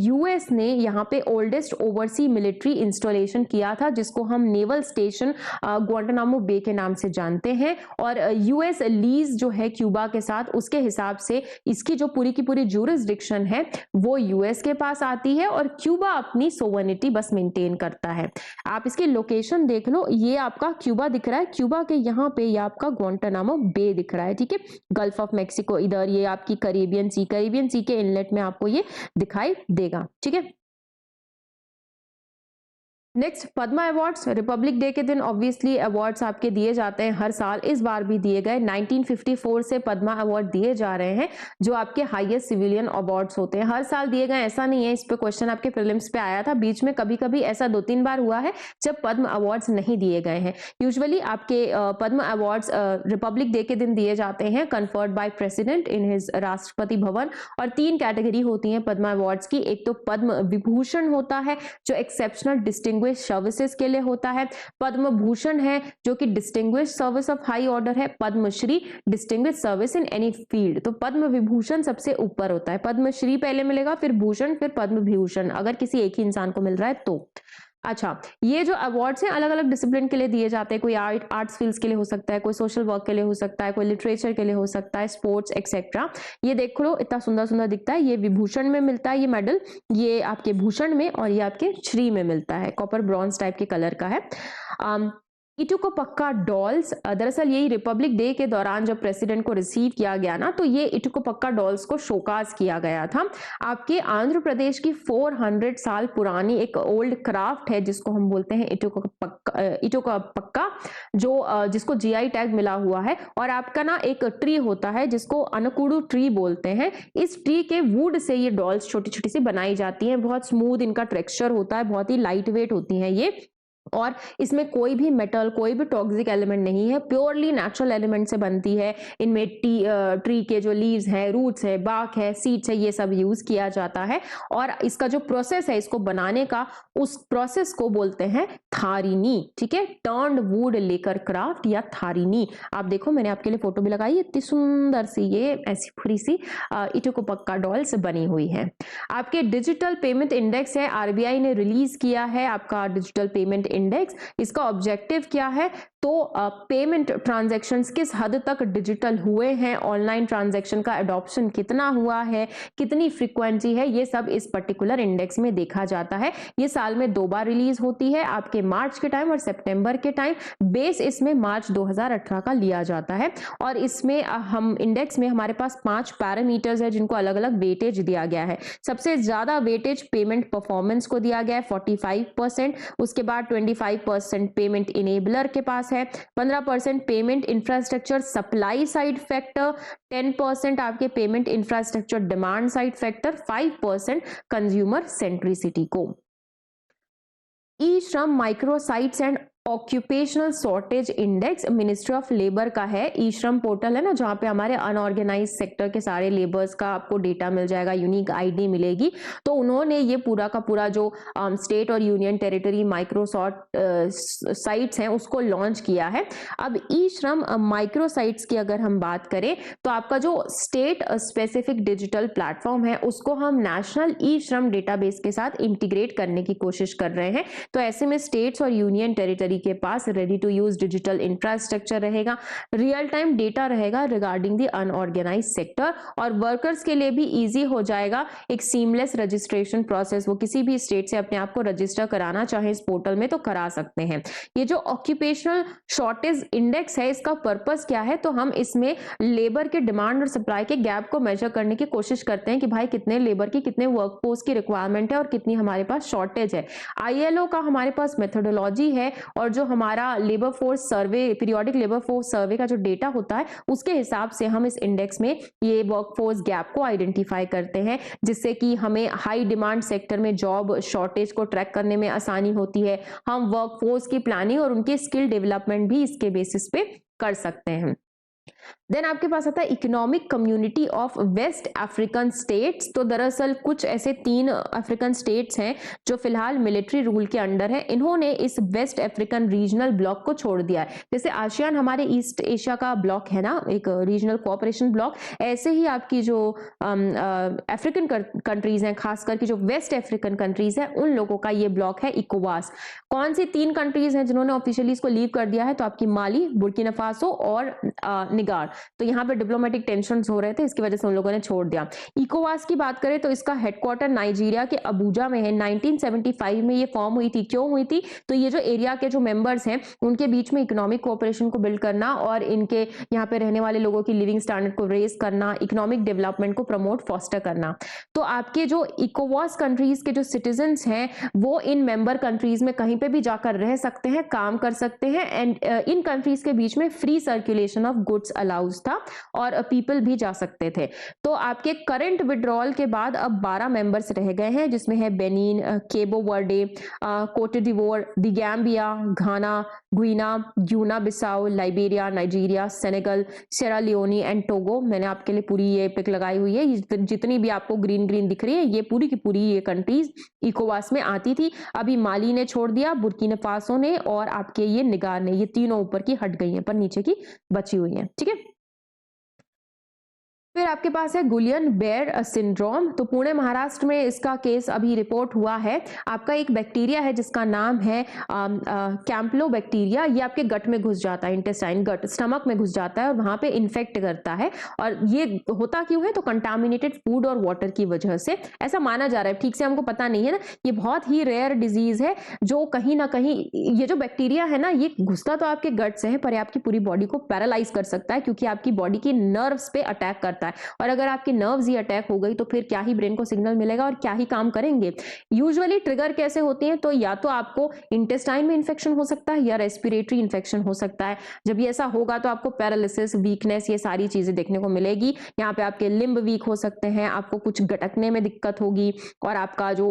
[SPEAKER 1] US ने यहाँ पे ओल्डेस्ट ओवरसी मिलिट्री इंस्टॉलेशन किया था जिसको हम नेवल स्टेशन ग्वांटानामो बे के नाम से जानते हैं। और US लीज जो है क्यूबा के साथ, उसके हिसाब से इसकी जो पूरी की पूरी ज्यूरिसडिक्शन है वो US के पास आती है और क्यूबा अपनी सोवर्निटी बस मेंटेन करता है। आप इसकी लोकेशन देख लो, ये आपका क्यूबा दिख रहा है, क्यूबा के यहाँ पे ये आपका ग्वांटानामो बे दिख रहा है, ठीक है। गल्फ ऑफ मेक्सिको इधर, ये आपकी कैरेबियन सी के इनलेट में आपको ये दिखाई देगा, ठीक है। Next, Padma awards. Republic day के दिन ऑब्वियसली अवार्ड्स आपके दिए जाते हैं हर साल, इस बार भी दिए गए। 1954 से पद्मा अवार्ड दिए जा रहे हैं जो आपके हाईएस्ट सिविलियन अवार्ड्स होते हैं। हर साल दिए गए ऐसा नहीं है, इस पे क्वेश्चन आपके प्रीलिम्स पे आया था, बीच में कभी कभी ऐसा 2-3 बार हुआ है जब पद्म अवार्ड्स नहीं दिए गए हैं। यूजुअली आपके पद्म अवार्ड्स रिपब्लिक डे के दिन दिए जाते हैं, conferred by president in his Rashtrapati Bhavan. और 3 कैटेगरी होती हैं पद्मा अवार्ड्स की। एक तो पद्म विभूषण होता है जो एक्सेप्शनल डिस्टिंग डिस्टिंग्विश सर्विसेज के लिए होता है। पद्म भूषण है जो कि distinguish service of high order है। Padma Shri distinguish service in any field. तो पद्म विभूषण सबसे ऊपर होता है, पद्मश्री पहले मिलेगा, फिर भूषण, फिर पद्म विभूषण, अगर किसी एक ही इंसान को मिल रहा है तो। अच्छा, ये जो अवार्ड्स हैं अलग अलग डिसिप्लिन के लिए दिए जाते हैं। कोई आर्ट्स फील्ड्स के लिए हो सकता है, कोई सोशल वर्क के लिए हो सकता है, कोई लिटरेचर के लिए हो सकता है, स्पोर्ट्स एक्सेट्रा। ये देख लो इतना सुंदर सुंदर दिखता है। ये विभूषण में मिलता है ये मेडल, ये आपके भूषण में और ये आपके श्री में मिलता है। कॉपर ब्रॉन्ज टाइप के कलर का है। इटुकोपक्का डॉल्स, दरअसल यही रिपब्लिक डे के दौरान जब प्रेसिडेंट को रिसीव किया गया ना, तो ये इटुकोपक्का डॉल्स को शोकाज किया गया था। आपके आंध्र प्रदेश की 400 साल पुरानी एक ओल्ड क्राफ्ट है जिसको हम बोलते हैं इटुकोपक्का, जो जिसको जीआई टैग मिला हुआ है। और आपका ना एक ट्री होता है जिसको अनकुडू ट्री बोलते हैं। इस ट्री के वुड से ये डॉल्स छोटी छोटी सी बनाई जाती हैं। बहुत स्मूथ इनका टेक्सचर होता है, बहुत ही लाइट वेट होती हैं ये, और इसमें कोई भी मेटल, कोई भी टॉक्सिक एलिमेंट नहीं है, प्योरली नेचुरल एलिमेंट से बनती है। इनमें ट्री के जो लीव्स हैं, रूट्स है, बाक है, सीड्स है, ये सब यूज किया जाता है। और इसका जो प्रोसेस है इसको बनाने का, उस प्रोसेस को बोलते हैं थारिनी। ठीक है, टर्न्ड वुड लेकर क्राफ्ट या थारिनी। आप देखो मैंने आपके लिए फोटो भी लगाई, इतनी सुंदर सी ये ऐसी पूरी सी इटुकोपक्का डॉल्स बनी हुई है। आपके डिजिटल पेमेंट इंडेक्स है, आरबीआई ने रिलीज किया है आपका डिजिटल पेमेंट इंडेक्स। इसका ऑब्जेक्टिव क्या है, तो पेमेंट ट्रांजैक्शंस किस हद तक डिजिटल हुए हैं, ऑनलाइन ट्रांजैक्शन का एडॉप्शन कितना हुआ है, कितनी फ्रीक्वेंसी है, ये सब इस पर्टिकुलर इंडेक्स में देखा जाता है। ये साल में 2 बार रिलीज होती है, आपके मार्च के टाइम और सितंबर के टाइम। बेस इसमें मार्च 2018 का लिया जाता है। और इसमें हम इंडेक्स में हमारे पास 5 पैरामीटर्स है जिनको अलग अलग वेटेज दिया गया है। सबसे ज्यादा वेटेज पेमेंट परफॉर्मेंस को दिया गया है 45%, उसके बाद 25% पेमेंट इनेबलर के पास है, 15% payment infrastructure supply side factor, 10% आपके payment infrastructure demand side factor, 5% consumer centricity को। ई श्रम microsites and occupational shortage index ministry of labour का है। ई श्रम पोर्टल है ना, जहां पे हमारे अनऑर्गेनाइज सेक्टर के सारे लेबर्स का आपको डेटा मिल जाएगा, यूनिक आईडी मिलेगी। तो उन्होंने ये पूरा का पूरा जो स्टेट और यूनियन टेरिटरी माइक्रोसॉफ्ट साइट्स हैं उसको लॉन्च किया है। अब ई श्रम माइक्रोसाइट्स की अगर हम बात करें तो आपका जो स्टेट स्पेसिफिक डिजिटल प्लेटफॉर्म है उसको हम नेशनल ई श्रम डेटाबेस के साथ इंटीग्रेट करने की कोशिश कर रहे हैं। तो ऐसे में स्टेट्स और यूनियन टेरिटरी के पास ready to use digital infrastructure रहेगा, रियल टाइम डेटा रहेगा रिगार्डिंग द अनऑर्गेनाइज सेक्टर, और वर्कर्स के लिए भी इजी हो जाएगा एक सीमलेस रजिस्ट्रेशन प्रोसेस। वो किसी भी स्टेट से अपने आप को रजिस्टर कराना चाहे इस पोर्टल में तो करा सकते हैं। ये जो ऑक्यूपेशनल शॉर्टेज इंडेक्स है इसका पर्पस क्या है, तो हम इसमें लेबर के डिमांड और सप्लाई के गैप को मेजर करने की कोशिश करते हैं कि भाई कितने लेबर की, कितने वर्कफोर्स की रिक्वायरमेंट है और कितनी हमारे पास शॉर्टेज है। आईएलओ का हमारे पास मेथोडोलॉजी है, और जो हमारा labour force survey, periodic labour force survey का जो डेटा होता है उसके हिसाब से हम इस इंडेक्स में ये वर्कफोर्स गैप को आइडेंटिफाई करते हैं, जिससे कि हमें हाई डिमांड सेक्टर में जॉब शॉर्टेज को ट्रैक करने में आसानी होती है। हम वर्कफोर्स की प्लानिंग और उनके स्किल डेवलपमेंट भी इसके बेसिस पे कर सकते हैं। देन आपके पास आता है economic community of west African states. तो दरअसल कुछ ऐसे 3 अफ्रीकन स्टेट्स हैं जो फिलहाल मिलिट्री रूल के अंडर है। इन्होंने इस वेस्ट अफ्रीकन रीजनल ब्लॉक को छोड़ दिया है। जैसे आसियान हमारे ईस्ट एशिया का ब्लॉक है ना, एक रीजनल कोऑपरेशन ब्लॉक, ऐसे ही आपकी जो अफ्रीकन कंट्रीज हैं, खासकर की जो वेस्ट अफ्रीकन कंट्रीज हैं, उन लोगों का ये ब्लॉक है इकोवास। कौन सी 3 कंट्रीज हैं जिन्होंने ऑफिशियली इसको लीव कर दिया है, तो आपकी माली, बुर्किना फासो और निगार। तो यहाँ पे डिप्लोमेटिक टेंशन्स हो रहे थे, इसकी वजह से उन लोगों ने छोड़ दिया। इकोवास की बात करें तो इसका हेडक्वार्टर नाइजीरिया के अबूजा में है। 1975 में ये फॉर्म हुई थी। क्यों हुई थी, तो ये जो एरिया के जो मेंबर्स हैं उनके बीच में इकोनॉमिक कोऑपरेशन को बिल्ड करना और इनके यहाँ पे रहने वाले लोगों की लिविंग स्टैंडर्ड को रेज करना, इकोनॉमिक डेवलपमेंट को प्रमोट फॉस्टर करना। तो आपके जो इकोवास कंट्रीज के जो सिटीजन्स हैं वो इन मेंबर कंट्रीज में कहीं पे भी जाकर रह सकते हैं, काम कर सकते हैं, एंड इन कंट्रीज के बीच में free circulation of goods boats allows था और पीपल भी जा सकते थे। तो आपके करंट विड्रॉल के बाद अब 12 मेंबर्स रह गए हैं, जिसमें है Benin, Cabo Verde, Cote d'Ivoire, the Gambia, Ghana, Guinea, Guinea Bissau, Liberia, Nigeria, Senegal, Sierra Leone and Togo. मैंने आपके लिए पूरी ये पिक लगाई हुई है, जितनी भी आपको ग्रीन ग्रीन दिख रही है ये पूरी की पूरी ये कंट्रीज इकोवास में आती थी। अभी माली ने छोड़ दिया, बुर्किना फासो ने और आपके ये निगार ने, ये तीनों ऊपर की हट गई हैं पर नीचे की बची हुई हैं। ठीक है, फिर आपके पास है गुलियन बेयर सिंड्रोम। तो पुणे महाराष्ट्र में इसका केस अभी रिपोर्ट हुआ है। आपका एक बैक्टीरिया है जिसका नाम है कैम्पलोबैक्टीरिया। ये आपके गट में घुस जाता है, इंटेस्टाइन, गट, स्टमक में घुस जाता है और वहां पे इन्फेक्ट करता है। और ये होता क्यों है? तो कंटामिनेटेड फूड और वाटर की वजह से ऐसा माना जा रहा है, ठीक से हमको पता नहीं है ना। ये बहुत ही रेयर डिजीज है जो कहीं ना कहीं, ये जो बैक्टीरिया है ना, ये घुसता तो आपके गट से है पर आपकी पूरी बॉडी को पैरालाइज कर सकता है, क्योंकि आपकी बॉडी की नर्व्स पे अटैक करता है। और अगर आपकी नर्व्स ही अटैक हो गई तो फिर क्या ही ब्रेन को सिग्नल मिलेगा और क्या ही काम करेंगे। यूजुअली ट्रिगर कैसे होती है? तो या तो आपको इंटेस्टाइन में इंफेक्शन हो सकता है या रेस्पिरेटरी इंफेक्शन हो सकता है। जब ये ऐसा होगा तो आपको पैरालिसिस, वीकनेस, ये सारी चीजें देखने को मिलेगी। यहाँ पे आपके लिम्ब वीक हो सकते हैं, आपको कुछ गटकने में दिक्कत होगी और आपका जो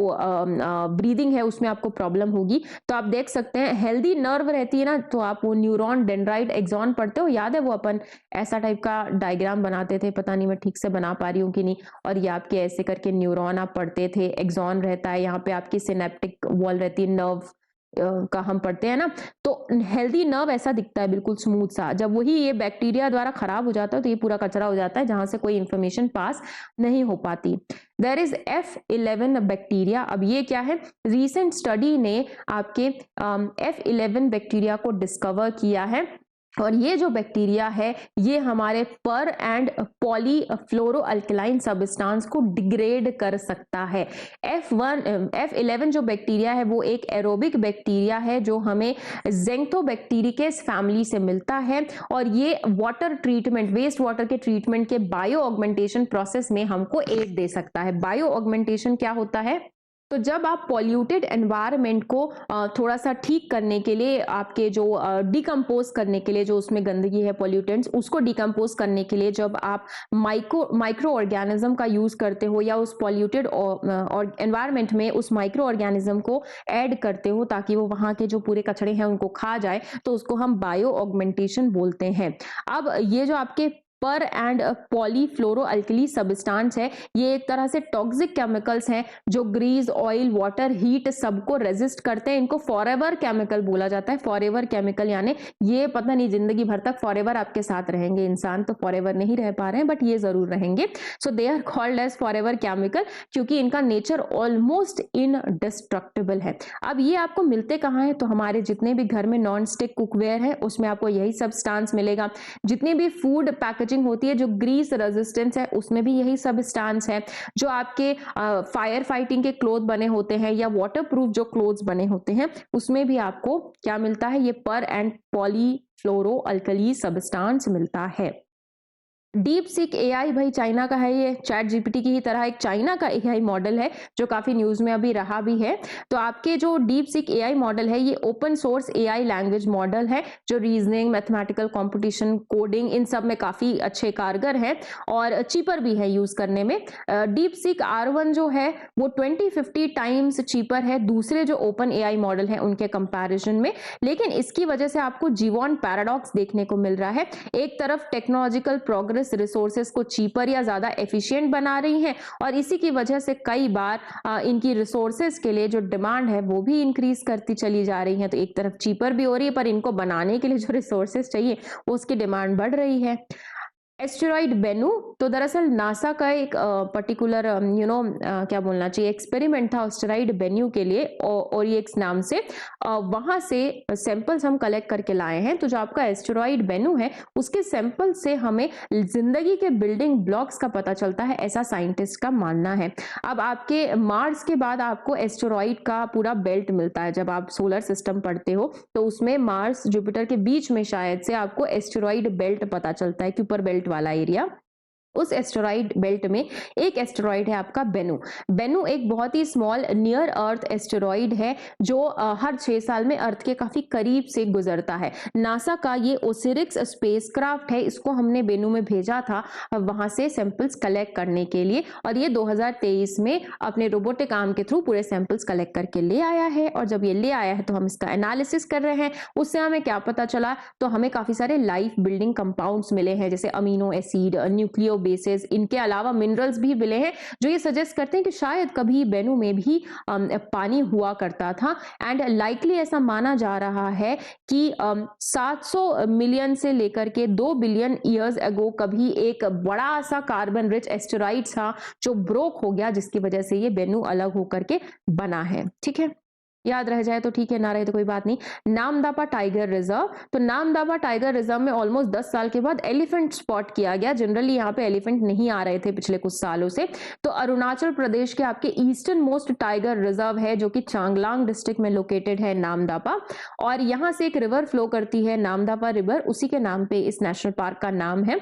[SPEAKER 1] ब्रीदिंग है उसमें आपको प्रॉब्लम होगी। तो आप देख सकते हैं हेल्दी नर्व रहती है ना, तो आप वो न्यूरॉन, डेंड्राइट, एक्सॉन पढ़ते हो, याद है वो अपन ऐसा टाइप का डायग्राम बनाते थे, पता नहीं मैं ठीक से बना पा रही हूँ कि नहीं। और ये आपके ऐसे करके न्यूरॉन आप पढ़ते थे, एक्सॉन रहता है, यहाँ पे आपकी सिनेप्टिक वॉल रहती है, नर्व का हम पढ़ते हैं ना। तो हेल्दी नर्व ऐसा दिखता है, बिल्कुल स्मूथ सा। जब वही ये बैक्टीरिया द्वारा खराब हो जाता है तो ये पूरा कचरा हो जाता है जहां से कोई इंफॉर्मेशन पास नहीं हो पाती। There is F11 bacteria. अब ये क्या है? रिसेंट स्टडी ने आपके F11 बैक्टीरिया को डिस्कवर किया है और ये जो बैक्टीरिया है ये हमारे पर एंड पॉलीफ्लोरोअल्कलाइन सब्सटेंस को डिग्रेड कर सकता है। F11 जो बैक्टीरिया है वो एक एरोबिक बैक्टीरिया है जो हमें ज़ेंथोबैक्टीरिकेस फैमिली से मिलता है और ये वाटर ट्रीटमेंट, वेस्ट वाटर के ट्रीटमेंट के बायो ऑगमेंटेशन प्रोसेस में हमको एड दे सकता है। बायो ऑगमेंटेशन क्या होता है? तो जब आप पॉल्यूटेड एनवायरनमेंट को थोड़ा सा ठीक करने के लिए, आपके जो डिकम्पोज करने के लिए, जो उसमें गंदगी है, पॉल्यूटेंट्स, उसको डिकम्पोज करने के लिए जब आप माइक्रो ऑर्गेनिज्म का यूज करते हो या उस पॉल्यूटेड एनवायरनमेंट में उस माइक्रो ऑर्गेनिज्म को ऐड करते हो ताकि वो वहां के जो पूरे कचड़े हैं उनको खा जाए, तो उसको हम बायो ऑगमेंटेशन बोलते हैं। अब ये जो आपके पर एंड पॉलीफ्लोरोअल्कली सब्सटेंस है, ये एक तरह से टॉक्सिक केमिकल्स हैं जो ग्रीस, ऑयल, वाटर, हीट सबको रेजिस्ट करते हैं। इनको फॉरएवर केमिकल बोला जाता है। फॉरएवर केमिकल यानी ये पता नहीं जिंदगी भर तक फॉरएवर आपके साथ रहेंगे। इंसान तो फॉरएवर नहीं रह पा रहे हैं बट ये जरूर रहेंगे। So they are called as forever chemical क्योंकि इनका नेचर ऑलमोस्ट इनडिस्ट्रक्टिबल है। अब ये आपको मिलते कहाँ हैं? तो हमारे जितने भी घर में नॉन स्टिक कुकवेयर है उसमें आपको यही सब्सटेंस मिलेगा। जितनी भी फूड पैकेजिंग होती है जो ग्रीस रेजिस्टेंस है उसमें भी यही सब्सटेंस है। जो आपके फायर फाइटिंग के क्लोथ बने होते हैं या वाटर प्रूफ जो क्लोथ्स बने होते हैं उसमें भी आपको क्या मिलता है? ये पर एंड पॉलीफ्लोरोअल्कली सब्सटेंस मिलता है। डीप सीक एआई भाई चाइना का है। ये चैट जीपीटी की ही तरह एक चाइना का एआई मॉडल है जो काफी न्यूज में अभी रहा भी है। तो आपके जो डीप सीक एआई मॉडल है ये open source AI language model है जो reasoning, mathematical, competition, coding in सब में काफी अच्छे कारगर है और चीपर भी है यूज करने में। डीप सीक R1 जो है वो 20-50 टाइम्स चीपर है दूसरे जो ओपन एआई मॉडल है उनके कंपैरिजन में। लेकिन इसकी वजह से आपको जीवॉन पैराडॉक्स देखने को मिल रहा है। एक तरफ टेक्नोलॉजिकल प्रोग्रेस रिसोर्सेस को चीपर या ज्यादा एफिशिएंट बना रही हैं और इसी की वजह से कई बार इनकी रिसोर्सेस के लिए जो डिमांड है वो भी इंक्रीज करती चली जा रही है। तो एक तरफ चीपर भी हो रही है पर इनको बनाने के लिए जो रिसोर्सेस चाहिए उसकी डिमांड बढ़ रही है। एस्टेरॉइड बेनू, तो दरअसल नासा का एक पर्टिकुलर क्या बोलना चाहिए, एक्सपेरिमेंट था एस्टेरॉइड बेन्यू के लिए ओरिएक्स नाम से। वहां से सैंपल्स हम कलेक्ट करके लाए हैं। तो जो आपका एस्टेरॉइड बेन्यू है उसके सैंपल से हमें जिंदगी के बिल्डिंग ब्लॉक्स का पता चलता है, ऐसा साइंटिस्ट का मानना है। अब आपके मार्स के बाद आपको एस्टेरॉइड का पूरा बेल्ट मिलता है। जब आप सोलर सिस्टम पढ़ते हो तो उसमें मार्स जुपिटर के बीच में शायद से आपको एस्टेरॉइड बेल्ट पता चलता है, क्यूपर बेल्ट वाला एरिया। उस एस्टेरॉइड बेल्ट में एक एस्टेरॉइड है आपका बेनू। बेनू एक बहुत ही स्मॉल नियर अर्थ एस्टेरॉइड है जो हर 6 साल में अर्थ के काफी करीब से गुजरता है। नासा का ये ओसिरिक्स स्पेसक्राफ्ट है, इसको हमने बेनू में भेजा था वहां से सैंपल्स कलेक्ट करने के लिए, और ये 2023 में अपने रोबोटिक आर्म के थ्रू पूरे सैंपल्स कलेक्ट करके ले आया है। और जब ये ले आया है तो हम इसका एनालिसिस कर रहे हैं। उससे हमें क्या पता चला, तो हमें काफी सारे लाइफ बिल्डिंग कंपाउंड्स मिले हैं, जैसे अमीनो एसिड, न्यूक्लियो बेसिस, इनके अलावा मिनरल्स भी मिले हैं जो ये सजेस्ट करते हैं कि शायद कभी बेनू में भी पानी हुआ करता था। एंड लाइकली ऐसा माना जा रहा है कि 700 मिलियन से लेकर के 2 बिलियन ईयर्स अगो कभी एक बड़ा सा कार्बन रिच एस्टेरॉइड था जो ब्रोक हो गया, जिसकी वजह से ये बेनू अलग होकर के बना है। ठीक है, याद रह जाए तो ठीक है, ना रहे तो कोई बात नहीं। नामदापा टाइगर रिजर्व, तो नामदापा टाइगर रिजर्व में ऑलमोस्ट 10 साल के बाद एलिफेंट स्पॉट किया गया। जनरली यहाँ पे एलिफेंट नहीं आ रहे थे पिछले कुछ सालों से। तो अरुणाचल प्रदेश के आपके ईस्टर्न मोस्ट टाइगर रिजर्व है जो कि चांगलांग डिस्ट्रिक्ट में लोकेटेड है नामदापा, और यहाँ से एक रिवर फ्लो करती है नामदापा रिवर, उसी के नाम पे इस नेशनल पार्क का नाम है।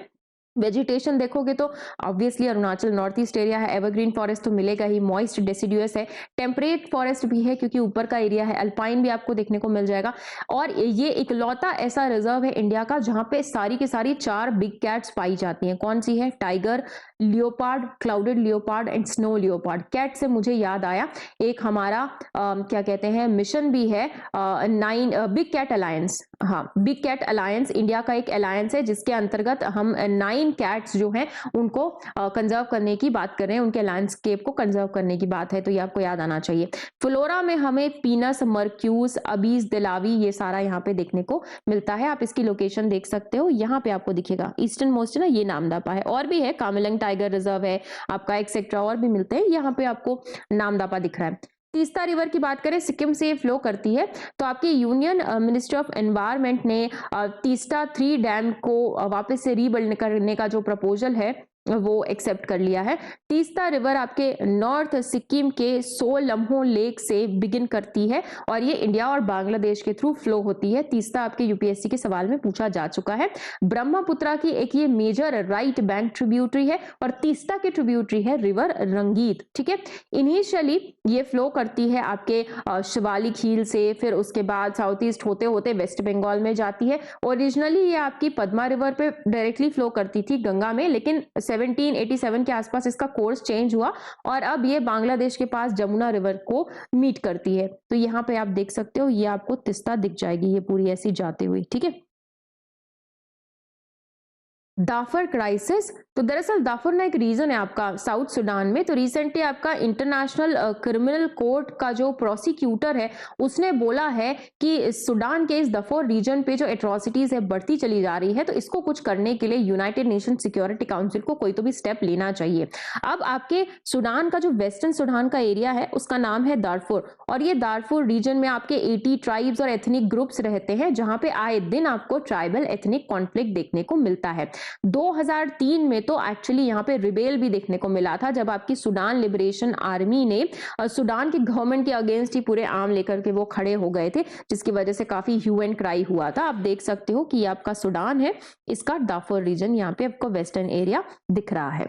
[SPEAKER 1] वेजिटेशन देखोगे तो obviously Arunachal north east area है, एवरग्रीन फॉरेस्ट तो मिलेगा ही, मॉइस्ट डेसिडुअस है, टेम्परेट फॉरेस्ट भी है क्योंकि ऊपर का एरिया है, अल्पाइन भी आपको देखने को मिल जाएगा। और ये इकलौता ऐसा रिजर्व है इंडिया का जहां पे सारी की सारी 4 बिग कैट्स पाई जाती हैं। कौन सी है? Tiger, leopard, clouded leopard and snow leopard. Cat से मुझे याद आया एक हमारा क्या कहते हैं मिशन भी है, बिग कैट अलायंस। हाँ, बिग कैट अलायंस इंडिया का एक अलायंस है जिसके अंतर्गत हम 9 कैट्स जो हैं उनको कंजर्व करने की बात कर रहे हैं, उनके लैंडस्केप को कंजर्व करने की बात है, तो ये आपको याद आना चाहिए। फ्लोरा में हमें पीनस, मर्क्यूस, अबीज, दिलावी, ये सारा यहाँ पे देखने को मिलता है। आप इसकी लोकेशन देख सकते हो, यहाँ पे आपको दिखेगा ईस्टर्न मोस्ट ना, ये नामदापा है। और भी है, कामेलंग टाइगर रिजर्व है आपका, एक्सेट्रा और भी मिलते हैं। यहाँ पे आपको नामदापा दिख रहा है। तीस्ता रिवर की बात करें, सिक्किम से फ्लो करती है, तो आपकी यूनियन मिनिस्ट्री ऑफ एनवायरनमेंट ने तीस्ता 3 डैम को वापस से रीबिल्ड करने का जो प्रपोजल है वो एक्सेप्ट कर लिया है। तीस्ता रिवर आपके नॉर्थ सिक्किम के सोलमहो लेक से बिगिन करती है और ये इंडिया और बांग्लादेश के थ्रू फ्लो होती है। तीस्ता आपके यूपीएससी के सवाल में पूछा जा चुका है। ब्रह्मपुत्रा की एक ये मेजर राइट बैंक ट्रिब्यूटरी है और तीस्ता की ट्रिब्यूटरी है रिवर रंगीत। ठीक है, इनिशियली ये फ्लो करती है आपके शिवालिक हिल से, फिर उसके बाद साउथ ईस्ट होते होते वेस्ट बंगाल में जाती है। ओरिजिनली ये आपकी पद्मा रिवर पे डायरेक्टली फ्लो करती थी गंगा में, लेकिन 1787 के आसपास इसका कोर्स चेंज हुआ और अब ये बांग्लादेश के पास जमुना रिवर को मीट करती है। तो यहाँ पे आप देख सकते हो, ये आपको तीस्ता दिख जाएगी, ये पूरी ऐसी जाती हुई। ठीक है, दाफर क्राइसिस, तो दरअसल दाफर ना एक रीजन है आपका साउथ सुडान में। तो रिसेंटली आपका इंटरनेशनल क्रिमिनल कोर्ट का जो प्रोसिक्यूटर है उसने बोला है कि सुडान के इस दाफर रीजन पे जो एट्रोसिटीज है बढ़ती चली जा रही है, तो इसको कुछ करने के लिए यूनाइटेड नेशन सिक्योरिटी काउंसिल को कोई तो भी स्टेप लेना चाहिए। अब आपके सुडान का जो वेस्टर्न सुडान का एरिया है उसका नाम है दारफुर, और ये दारफुर रीजन में आपके 80 ट्राइब्स और एथनिक ग्रुप्स रहते हैं जहां पे आए दिन आपको ट्राइबल एथनिक कॉन्फ्लिक्ट देखने को मिलता है। 2003 में तो एक्चुअली यहाँ पे रिबेल भी देखने को मिला था जब आपकी सुडान लिबरेशन आर्मी ने सुडान की गवर्नमेंट के अगेंस्ट ही पूरे आर्म लेकर के वो खड़े हो गए थे, जिसकी वजह से काफी ह्यू एंड क्राई हुआ था। आप देख सकते हो कि ये आपका सुडान है, इसका दाफर रीजन यहाँ पे आपको वेस्टर्न एरिया दिख रहा है।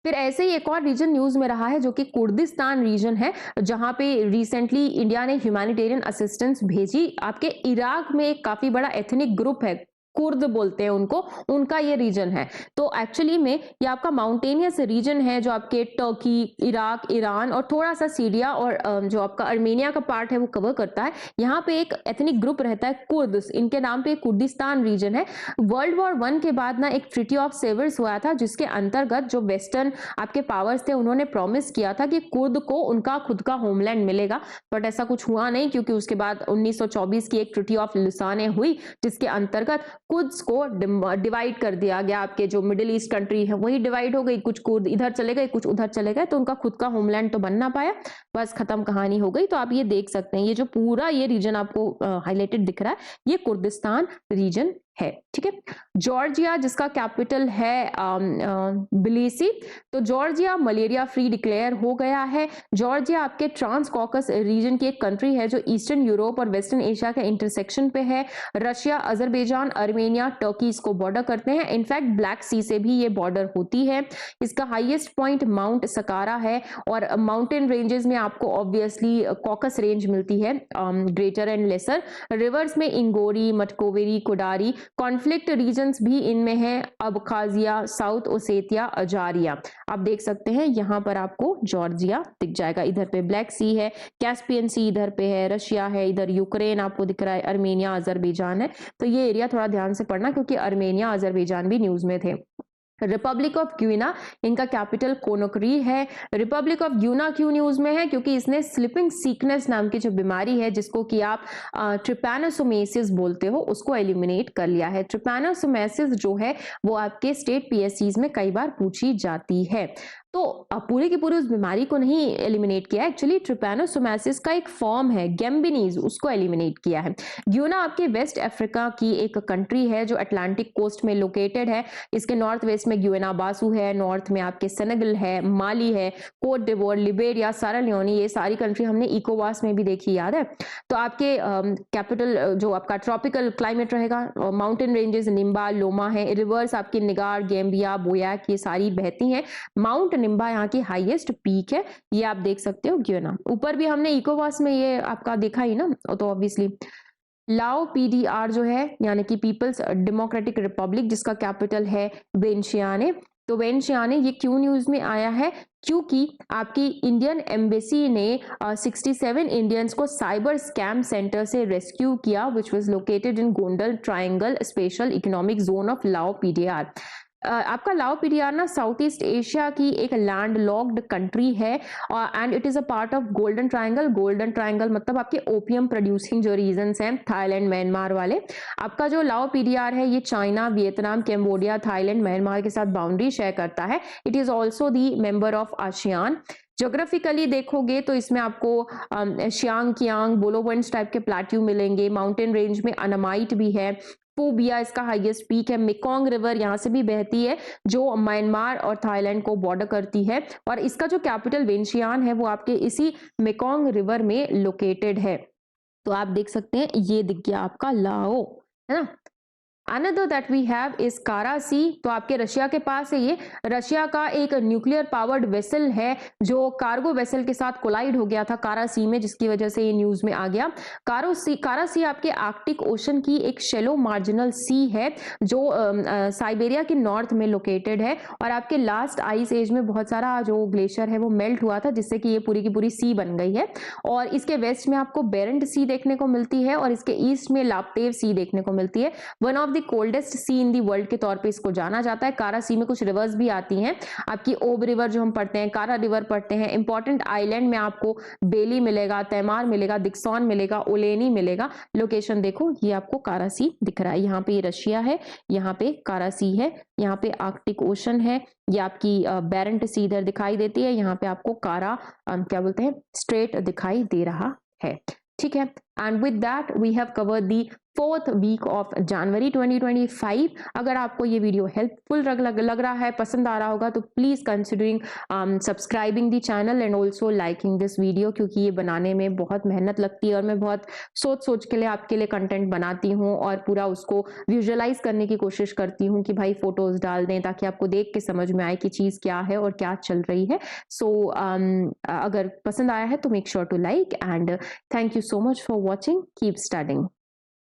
[SPEAKER 1] फिर ऐसे ही एक और रीजन न्यूज में रहा है जो कि कुर्दिस्तान रीजन है, जहां पे रिसेंटली इंडिया ने ह्यूमैनिटेरियन असिस्टेंस भेजी। आपके इराक में एक काफी बड़ा एथनिक ग्रुप है, कुर्द बोलते हैं उनको, उनका ये रीजन है। तो एक्चुअली में ये आपका माउंटेनियस रीजन है जो आपके टर्की, इराक, ईरान और थोड़ा सा सीरिया और जो आपका अर्मेनिया का पार्ट है वो कवर करता है। यहाँ पे एक एथनिक ग्रुप रहता है कुर्द्स, इनके नाम पे कुर्दिस्तान रीजन है। वर्ल्ड वॉर 1 के बाद ना एक ट्रीटी ऑफ सेवर्स हुआ था जिसके अंतर्गत जो वेस्टर्न आपके पावर्स थे उन्होंने प्रॉमिस किया था कि कुर्द को उनका खुद का होमलैंड मिलेगा, बट ऐसा कुछ हुआ नहीं, क्योंकि उसके बाद 1924 की एक ट्रीटी ऑफ लुसाने हुई जिसके अंतर्गत कुर्द्स को डिवाइड कर दिया गया। आपके जो मिडिल ईस्ट कंट्री है वही डिवाइड हो गई, कुछ कुर्द इधर चले गए, कुछ उधर चले गए, तो उनका खुद का होमलैंड तो बन ना पाया, बस खत्म कहानी हो गई। तो आप ये देख सकते हैं, ये जो पूरा ये रीजन आपको हाईलाइटेड दिख रहा है ये कुर्दिस्तान रीजन है। ठीक है, जॉर्जिया जिसका कैपिटल है बिलिसी, तो जॉर्जिया मलेरिया फ्री डिक्लेयर हो गया है। जॉर्जिया आपके ट्रांस कॉकस रीजन की एक कंट्री है जो ईस्टर्न यूरोप और वेस्टर्न एशिया के इंटरसेक्शन पे है। रशिया, अजरबैजान, अर्मेनिया, टर्की इसको बॉर्डर करते हैं। इनफैक्ट ब्लैक सी से भी ये बॉर्डर होती है। इसका हाईएस्ट पॉइंट माउंट सकारा है और माउंटेन रेंजेस में आपको ऑब्वियसली कॉकस रेंज मिलती है, ग्रेटर एंड लेसर। रिवर्स में इंगोरी, मटकोवेरी, कोडारी। कॉन्फ्लिक्ट रीजन्स भी इनमें है, अबखाजिया, साउथ ओसेतिया, अजारिया। आप देख सकते हैं यहाँ पर आपको जॉर्जिया दिख जाएगा। इधर पे ब्लैक सी है, कैस्पियन सी इधर पे है, रशिया है, इधर यूक्रेन आपको दिख रहा है, अर्मेनिया, अजरबैजान है। तो ये एरिया थोड़ा ध्यान से पढ़ना क्योंकि अर्मेनिया, अजरबैजान भी न्यूज में थे। रिपब्लिक ऑफ ग्यूना, इनका कैपिटल कोनोक्री है। रिपब्लिक ऑफ ग्यूना क्यों न्यूज में है? क्योंकि इसने स्लिपिंग सीकनेस नाम की जो बीमारी है जिसको कि आप ट्रिपैनोसोमेसिस बोलते हो उसको एलिमिनेट कर लिया है। ट्रिपैनोसोमेसिस जो है वो आपके स्टेट पीएससीज में कई बार पूछी जाती है। तो पूरी की पूरी उस बीमारी को नहीं एलिमिनेट किया, एक्चुअली ट्रिपैनोसोमेसिस का एक फॉर्म है गैम्बिनीज, उसको एलिमिनेट किया है। ग्यूना आपके वेस्ट अफ्रीका की एक कंट्री है जो अटलांटिक कोस्ट में लोकेटेड है। इसके नॉर्थ वेस्ट में ग्यूना बासू है, नॉर्थ में आपके सेनेगल है, माली है, कोट डिवोर, लिबेरिया, सारा लियोनी, ये सारी कंट्री हमने इकोवास में भी देखी, याद है। तो आपके कैपिटल जो आपका ट्रॉपिकल क्लाइमेट रहेगा, माउंटेन रेंजेस निम्बा, लोमा है। रिवर्स आपकी निगार, गैम्बिया, बोयाक ये सारी बहती हैं। माउंट निम्बा यहाँ की हाईएस्ट पीक है, ये आप देख सकते हो ग्यूना। ऊपर भी हमने इकोवास में ये आपका देखा ही ना, तो ऑब्वियसली लाओ पीडीआर जो है यानी कि पीपल्स डेमोक्रेटिक रिपब्लिक, जिसका कैपिटल है वेंशियाने। तो वेंशियाने ये क्यों न्यूज में आया है? क्योंकि आपकी इंडियन एम्बेसी ने 67 इंडियंस को साइबर स्कैम सेंटर से रेस्क्यू किया, which was located in Gondal triangle special economic zone of लाओ पीडीआर। आपका लाओ पीडीआर ना साउथ ईस्ट एशिया की एक लैंड लॉक्ड कंट्री है and it is a part of golden triangle. Golden triangle मतलब आपके ओपियम प्रोड्यूसिंग जो रीजन्स हैं, थाईलैंड, म्यांमार वाले। आपका जो लाओ पीडीआर है ये China, Vietnam, Cambodia, Thailand, Myanmar के साथ बाउंड्री शेयर करता है। It is also the member of ASEAN. Geographically देखोगे तो इसमें आपको शियांग कियांग बोलोवेंट्स टाइप के प्लेट्यू मिलेंगे। माउंटेन रेंज में अनामाइट भी है। पूबिया इसका हाईएस्ट पीक है। मेकोंग रिवर यहाँ से भी बहती है जो म्यांमार और थाईलैंड को बॉर्डर करती है और इसका जो कैपिटल वेंशियान है वो आपके इसी मेकोंग रिवर में लोकेटेड है। तो आप देख सकते हैं ये दिख गया आपका लाओ, है ना। Another that we have is Kara sea, तो आपके रशिया के पास है ये। रशिया का एक न्यूक्लियर पावर्ड वेसल है जो कार्गो वेसल के साथ कोलाइड हो गया था कारा सी में, जिसकी वजह से ये न्यूज में आ गया। कारा सी आपके आर्कटिक ओशन की एक शेलो मार्जिनल सी है जो साइबेरिया के नॉर्थ में लोकेटेड है और आपके लास्ट आइस एज में बहुत सारा जो ग्लेशियर है वो मेल्ट हुआ था जिससे कि ये पूरी की पूरी सी बन गई है। और इसके वेस्ट में आपको बेरेंट सी देखने को मिलती है और इसके ईस्ट में लाप्तेव सी देखने को मिलती है। One of coldest sea in the world के तौर पे इसको जाना जाता है। कारा सी में कुछ रिवर्स भी आती हैं, आपकी ओब रिवर जो हम पढ़ते हैं, कारा रिवर पढ़ते हैं। इंपॉर्टेंट आइलैंड में आपको बेली मिलेगा, तैमार मिलेगा, दिक्सॉन मिलेगा, ओलेनी मिलेगा। लोकेशन देखो ये आपको कारा सी दिख रहा है। यहाँ पे रशिया है, यहाँ पे कारा सी है, यहाँ पे आर्कटिक ओशन है, ये आपकी बेरेंट सी इधर दिखाई देती है, यहाँ पे आपको कारा क्या बोलते हैं स्ट्रेट दिखाई दे रहा है। ठीक है, and with that we have covered the 4th week of January 2025। अगर आपको ये वीडियो हेल्पफुल लग रहा है, पसंद आ रहा होगा तो please considering subscribing the channel and also liking this video, क्योंकि ये बनाने में बहुत मेहनत लगती है और मैं बहुत सोच के लिए आपके लिए कंटेंट बनाती हूँ और पूरा उसको विजुअलाइज करने की कोशिश करती हूँ कि भाई फोटोज डाल दें ताकि आपको देख के समझ में आए कि चीज क्या है और क्या चल रही है। सो अगर पसंद आया है तो make sure to like and thank you so much for watching. Keep studying.